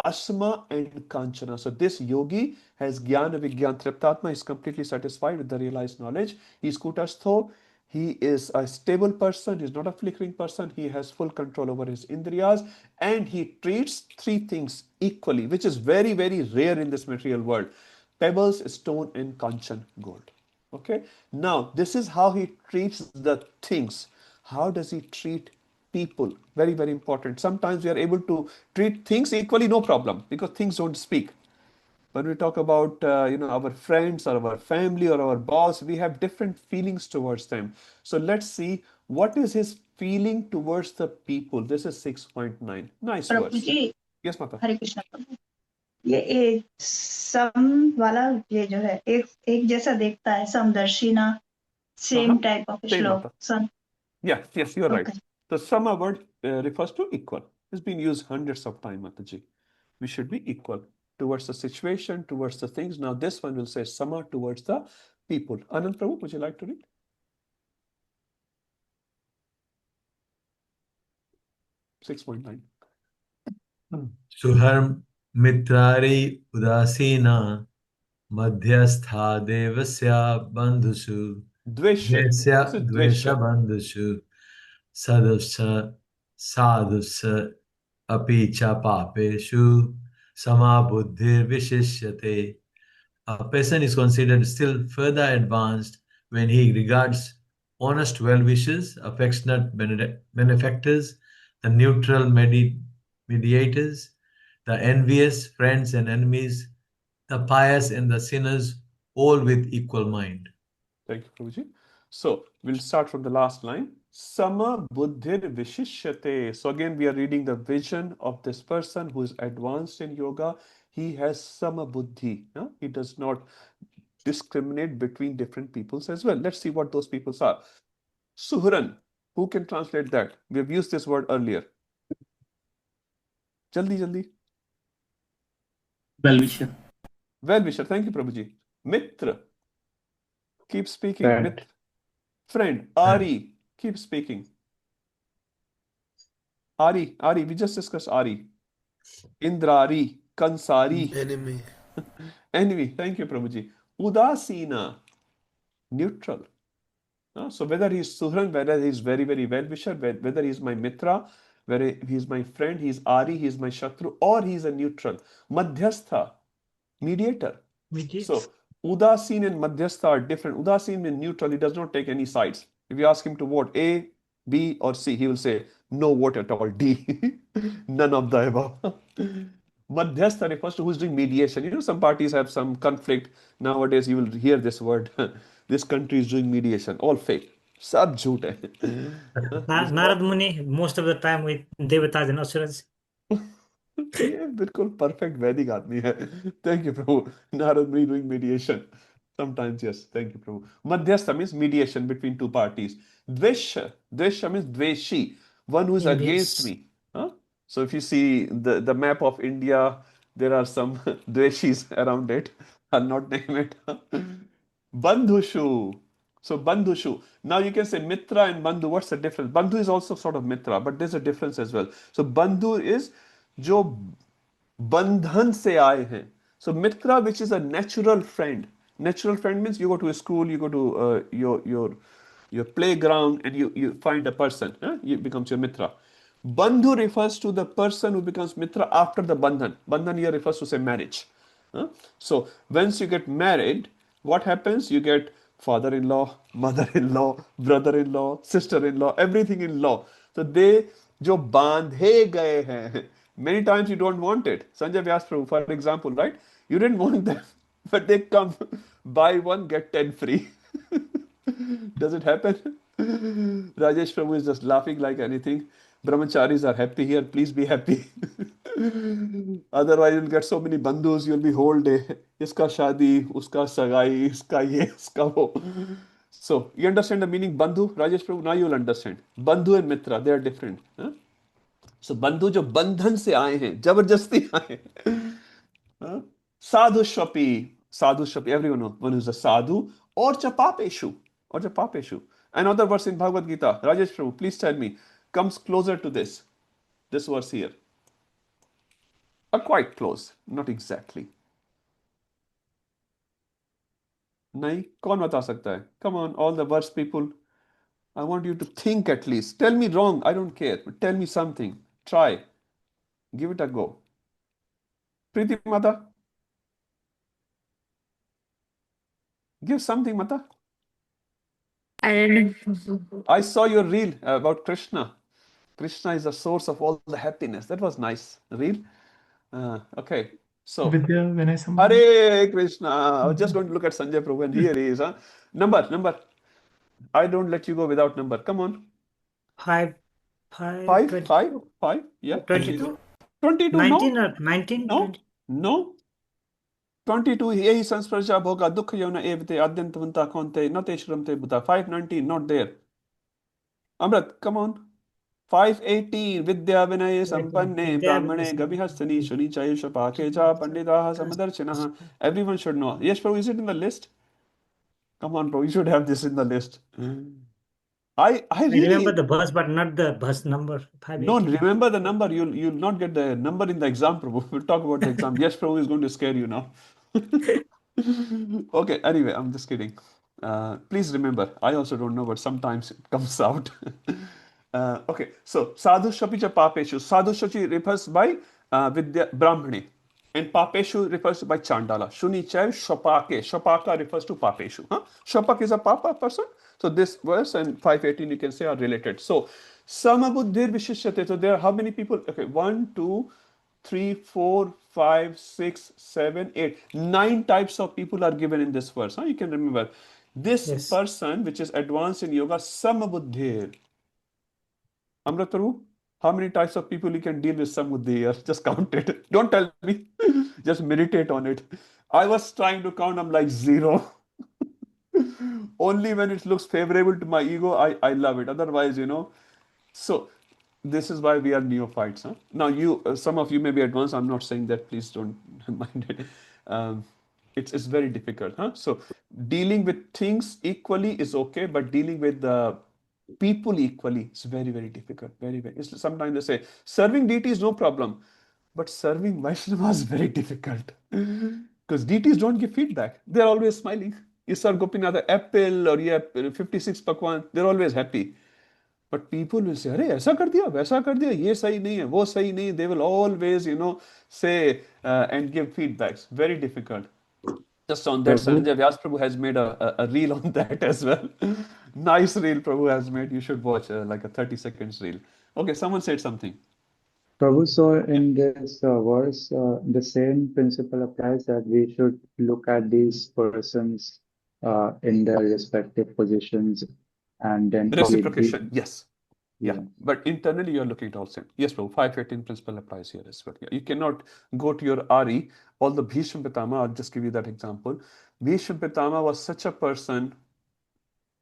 A: Asma and Kanchana. So this yogi has Jnana Vigyan Triptatma, is completely satisfied with the realized knowledge. He's Kutastho. He is a stable person. He's not a flickering person. He has full control over his indriyas and he treats three things equally, which is very, very rare in this material world. Pebbles, stone and kanchan, gold. Okay. Now, this is how he treats the things. How does he treat people? Very, very important. Sometimes we are able to treat things equally, no problem, because things don't speak. When we talk about our friends or our family or our boss, we have different feelings towards them. So let's see what is his feeling towards the people. This is 6.9. Nice
G: Prabhu
A: verse.
G: Ji
A: Yes, Mata.
G: हरे कृष्ण प्रभु ये एक सम वाला ये जो है एक एक जैसा देखता है समदर्शिना सेम टाइप ऑफ
A: Same,
G: श्लोक
A: Mata.
G: सम
A: Yes, you're right.
G: Okay.
A: The sama word refers to equal. It's been used hundreds of times, Mataji. We should be equal towards the situation, towards the things. Now this one will say sama towards the people. Anand Prabhu, would you like to read? 6.9.
D: Suhar mitrari udasina madhyastha devasya bandhusu
A: Dvesha. This is
D: dvesha
A: dvesha.
D: bandhusu sadusha sadusha apicha papeshu samabuddhir vishishyate. A person is considered still further advanced when he regards honest well-wishers, affectionate benefactors, the neutral mediators, the envious friends and enemies, the pious and the sinners, all with equal mind.
A: Thank you, Prabhuji. So we'll start from the last line. Sama buddhir vishishyate. So again, we are reading the vision of this person who is advanced in yoga. He has sama buddhi. No? He does not discriminate between different peoples as well. Let's see what those peoples are. Suhuran. Who can translate that? We have used this word earlier. Jaldi, jaldi.
F: Well-wisher.
A: Well-wisher. Thank you, Prabhuji. Mitra. Keep speaking.
B: Friend.
A: Friend. Ari. Keep speaking. Ari. We just discussed Ari. Indrari. Kansari.
C: Enemy.
A: Enemy. Thank you, Prabhuji. Udasina. Neutral. So whether he's Suhran, whether he's very, very well-wisher, whether he's my Mitra, whether he's my friend, he's Ari, he's my Shatru, or he's a neutral. Madhyastha. Mediator. So Udasin and Madhyastha are different. Udasin means neutral. He does not take any sides. If you ask him to vote A, B, or C, he will say no vote at all. D. None of the above. Madhyastha refers to who's doing mediation. Some parties have some conflict. Nowadays, you will hear this word. This country is doing mediation. All fake. Sab jhoot hai.
O: Narad Muni, most of the time with Devatas and Asuras.
A: ये बिल्कुल perfect वैदिक आदमी है. Thank you, Prabhu. Narad Muni doing mediation. Sometimes, yes. Thank you, Prabhu. Madhyastha means mediation between two parties. Dvesha means dveshi, one who is against me. Huh? So if you see the map of India, there are some dveshis around it. I'll not name it. Bandhushu. So Bandhushu. Now you can say Mitra and Bandhu. What's the difference? Bandhu is also sort of Mitra, but there's a difference as well. So Bandhu is जो बंधन से आए हैं. So Mitra, which is a natural friend. Natural friend means you go to a school, you go to your playground, and you find a person. It becomes your Mitra. Bandhu refers to the person who becomes Mitra after the Bandhan. Bandhan here refers to say marriage. So once you get married, what happens? You get father-in-law, mother-in-law, brother-in-law, sister-in-law, everything in law. So they जो बांधे गए हैं. Many times you don't want it. Sanjay Vyas Prabhu, for example, right? You didn't want them, but they come buy one get 10 free. Does it happen? Rajesh Prabhu is just laughing like anything. Brahmacharis are happy here. Please be happy. Otherwise, you'll get so many bandhus. You'll be whole day. Iska shadi, uska sagai, iska ye, uska wo. So, you understand the meaning bandhu, Rajesh Prabhu? Now you'll understand. Bandhu and Mitra, they are different. Huh? सो बंधु जो बंधन से आए हैं, जबरदस्ती आए हैं, साधु शपी, everyone knows one is a sadhu, or chapapeshu. Another verse in Bhagavad Gita, Rajesh Prabhu, please tell me, comes closer to this verse here. Quite close, not exactly. नहीं, कौन बता सकता है? Come on, all the verse people. I want you to think at least. Tell me wrong, I don't care. But tell me something. Try. Give it a go. Preeti Mata, give something, Mata.
M: I don't know.
A: I saw your reel about Krishna. Krishna is the source of all the happiness. That was nice. Reel. Okay. So,
Q: Vidya Vinay Sambandh.
A: Hare Krishna. I was just going to look at Sanjay Prabhu, and here he is. Huh? Number. I don't let you go without number. Come on.
O: Five,
A: Yeah.
O: 22,
A: 22.
O: 19
A: No.
O: or 19,
A: No.
O: 20.
A: No. 22. Yehi sansparja bhoga dukha yona evte adyantavanta konte nate shramte buddha. 519. Not there. Amrit, come on. 518 Vidya Vinay Sampanne Brahmane Gabihastani Shuni Chayusha Pakeja Pandidaha Samadarchinaha. Everyone should know. Yes, Prabhu, is it in the list? Come on, Prabhu, you should have this in the list. I
O: I
A: really
O: remember the bus, but not the bus number.
A: no
O: 518.
A: remember the number. You'll not get the number in the exam, Prabhu. We'll talk about the exam. Yes, Prabhu is going to scare you now. Okay, anyway, I'm just kidding. Please remember, I also don't know, but sometimes it comes out. Okay, so sadhu shapi cha papeshu. Sadhu shapi refers by vidya brahmane, and papeshu refers by chandala. Shuni chai shopake. Shopaka refers to papeshu. Huh? Shopak is a papa person. So this verse and 518 you can say are related. So samabuddhir vishishyate. So there are how many people? Okay, 1, 2, 3, 4, 5, 6, 7, 8, 9 types of people are given in this verse. Huh? You can remember this
O: Yes.
A: person which is advanced in yoga, samabuddhir. Amrit Prabhu, how many types of people you can deal with samabuddhir? Just count it. Don't tell me. Just meditate on it. I was trying to count. I'm like 0. Only when it looks favorable to my ego, I love it. Otherwise, So this is why we are neophytes. Huh? Now, some of you may be advanced. I'm not saying that. Please don't mind it. It's very difficult. Huh? So dealing with things equally is okay, but dealing with the people equally is very, very difficult. Very, very. Sometimes they say serving deity is no problem, but serving Vaishnava is very difficult because deities don't give feedback. They're always smiling. You serve Gopinath apple or you have 56 pakwan, they're always happy. But people will say, अरे ऐसा कर दिया, वैसा कर दिया, ये सही नहीं है, वो सही नहीं. They will always, say and give feedbacks. Very difficult. Just on that,
B: Prabhu,
A: Sanjay Vyas Prabhu has made a reel on that as well. Nice reel Prabhu has made. You should watch like a 30 seconds reel. Okay, someone said something.
B: Prabhu, so in this verse, the same principle applies that we should look at these persons in their respective positions and then
A: Reciprocation, yes. Yeah,
B: yeah.
A: but internally you are looking at all same. Yes, Prabhu, 518 principle applies here as well. Yeah. You cannot go to your RE, although Bhishma Pitama, I'll just give you that example. Bhishma Pitama was such a person,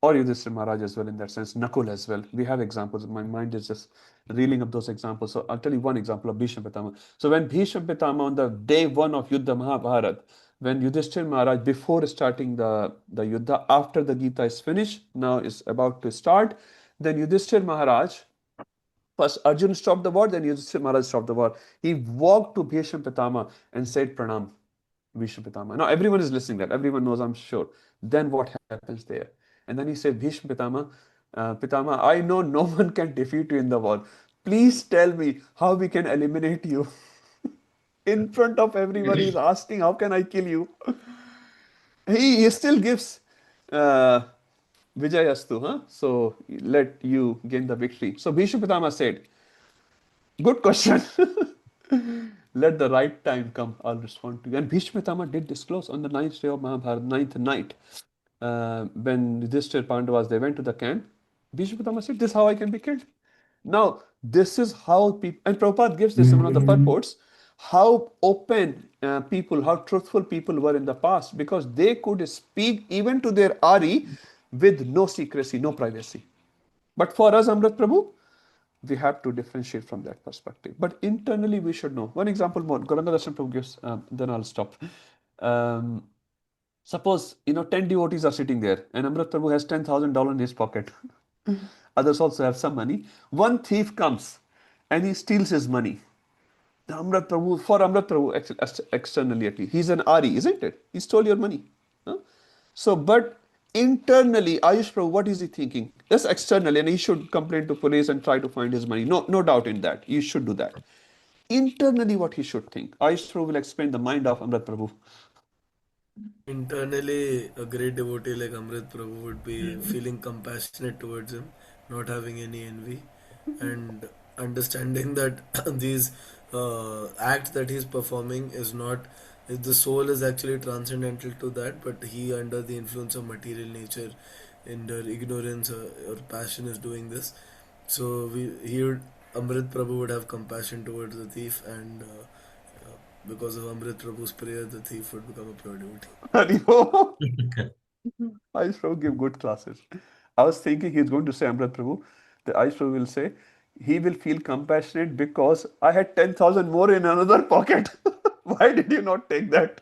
A: or Yudhishthira Maharaj as well in that sense, Nakul as well. We have examples. My mind is just reeling up those examples. So I'll tell you one example of Bhishma Pitama. So when Bhishma Pitama on the day 1 of Yuddha Mahabharat, when Yudhishthira Maharaj, before starting the Yuddha, after the Gita is finished, now is about to start, then Yudhishthira Maharaj, first Arjun stopped the war, then Yudhishthira Maharaj stopped the war. He walked to Bhishma Pitama and said Pranam, Bhishma Pitama. Now everyone is listening that, everyone knows, I'm sure. Then what happens there? And then he said, Bhishma Pitama, Pitama, I know no one can defeat you in the war. Please tell me how we can eliminate you. In front of everyone, he's asking, how can I kill you? He still gives Vijayastu, huh? So let you gain the victory. So Bhishma Pitama said, good question. Let the right time come, I'll respond to you. And Bhishma Pitama did disclose on the 9th day of Mahabharata, 9th night, when Yudhishthira Pandavas, they went to the camp. Bhishma Pitama said, this is how I can be killed. Now, this is how people, and Prabhupada gives this in one of the purports, how open people, how truthful people were in the past, because they could speak even to their Ari with no secrecy, no privacy. But for us, Amrit Prabhu, we have to differentiate from that perspective. But internally, we should know. One example more. Gauranga Darshan Prabhu gives, then I'll stop. Suppose, 10 devotees are sitting there and Amrit Prabhu has $10,000 in his pocket. Others also have some money. One thief comes and he steals his money. For Amrit Prabhu, externally at least, he's an Ari, isn't it? He stole your money. Huh? So, but internally, Ayush Prabhu, what is he thinking? Yes, externally, and he should complain to police and try to find his money. No doubt in that. You should do that. Internally, what he should think. Ayush Prabhu will explain the mind of Amrit Prabhu.
C: Internally, a great devotee like Amrit Prabhu would be feeling compassionate towards him, not having any envy, and understanding that these acts that he's performing is not, the soul is actually transcendental to that, but he, under the influence of material nature, in their ignorance or passion, is doing this. So Amrit Prabhu would have compassion towards the thief, and because of Amrit Prabhu's prayer, the thief would become a pure devotee.
A: Ayush Prabhu give good classes. I was thinking he's going to say Amrit Prabhu. The Ayush Prabhu will say, he will feel compassionate because I had 10,000 more in another pocket. Why did you not take that?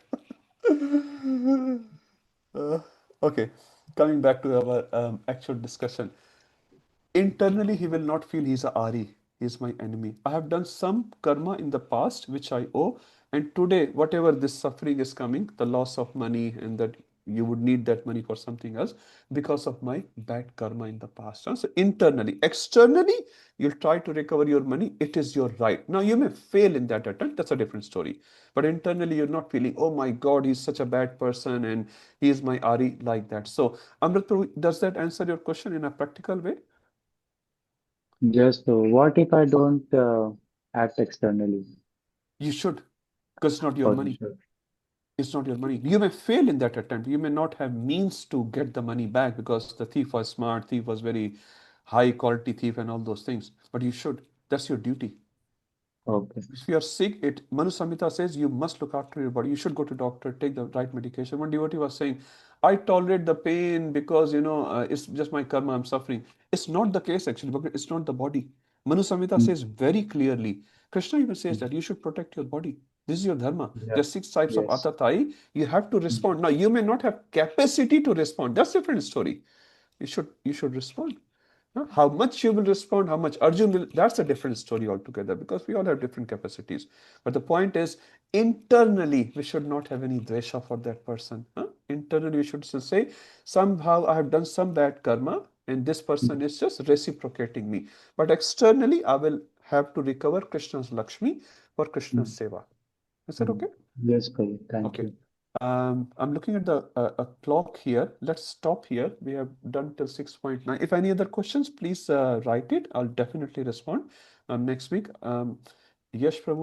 A: Okay, coming back to our actual discussion. Internally, he will not feel he's a Ari, he's my enemy. I have done some karma in the past which I owe, and today, whatever this suffering is coming, the loss of money, and that you would need that money for something else because of my bad karma in the past. So internally, externally, you'll try to recover your money. It is your right. Now, you may fail in that attempt. That's a different story. But internally, you're not feeling, oh my God, he's such a bad person and he is my Ari like that. So, Amrit Prabhu, does that answer your question in a practical way?
B: Just what if I don't act externally?
A: You should, because it's not your
B: Or you
A: money.
B: should?
A: It's not your money. You may fail in that attempt. You may not have means to get the money back because the thief was smart, thief was very high quality thief and all those things. But you should. That's your duty.
B: Okay.
A: If you are sick, Manu Samhita says you must look after your body. You should go to doctor, take the right medication. One devotee was saying, I tolerate the pain because, it's just my karma, I'm suffering. It's not the case actually, because it's not the body. Manu Samhita
B: Mm.
A: says very clearly, Krishna even says
B: Mm.
A: that you should protect your body. This is your dharma.
B: Yeah.
A: There are 6 types of
B: Yes.
A: atatai. You have to respond. Now, you may not have capacity to respond. That's a different story. You should respond. How much you will respond, how much Arjun will, that's a different story altogether because we all have different capacities. But the point is, internally, we should not have any dvesha for that person. Internally, we should say, somehow I have done some bad karma and this person is just reciprocating me. But externally, I will have to recover Krishna's Lakshmi for Krishna's seva. Is that okay?
B: Yes, Prabhu. Thank
A: Okay.
B: you.
A: I'm looking at the clock here. Let's stop here. We have done till 6:9. If any other questions, please write it. I'll definitely respond next week. Yash Prabhu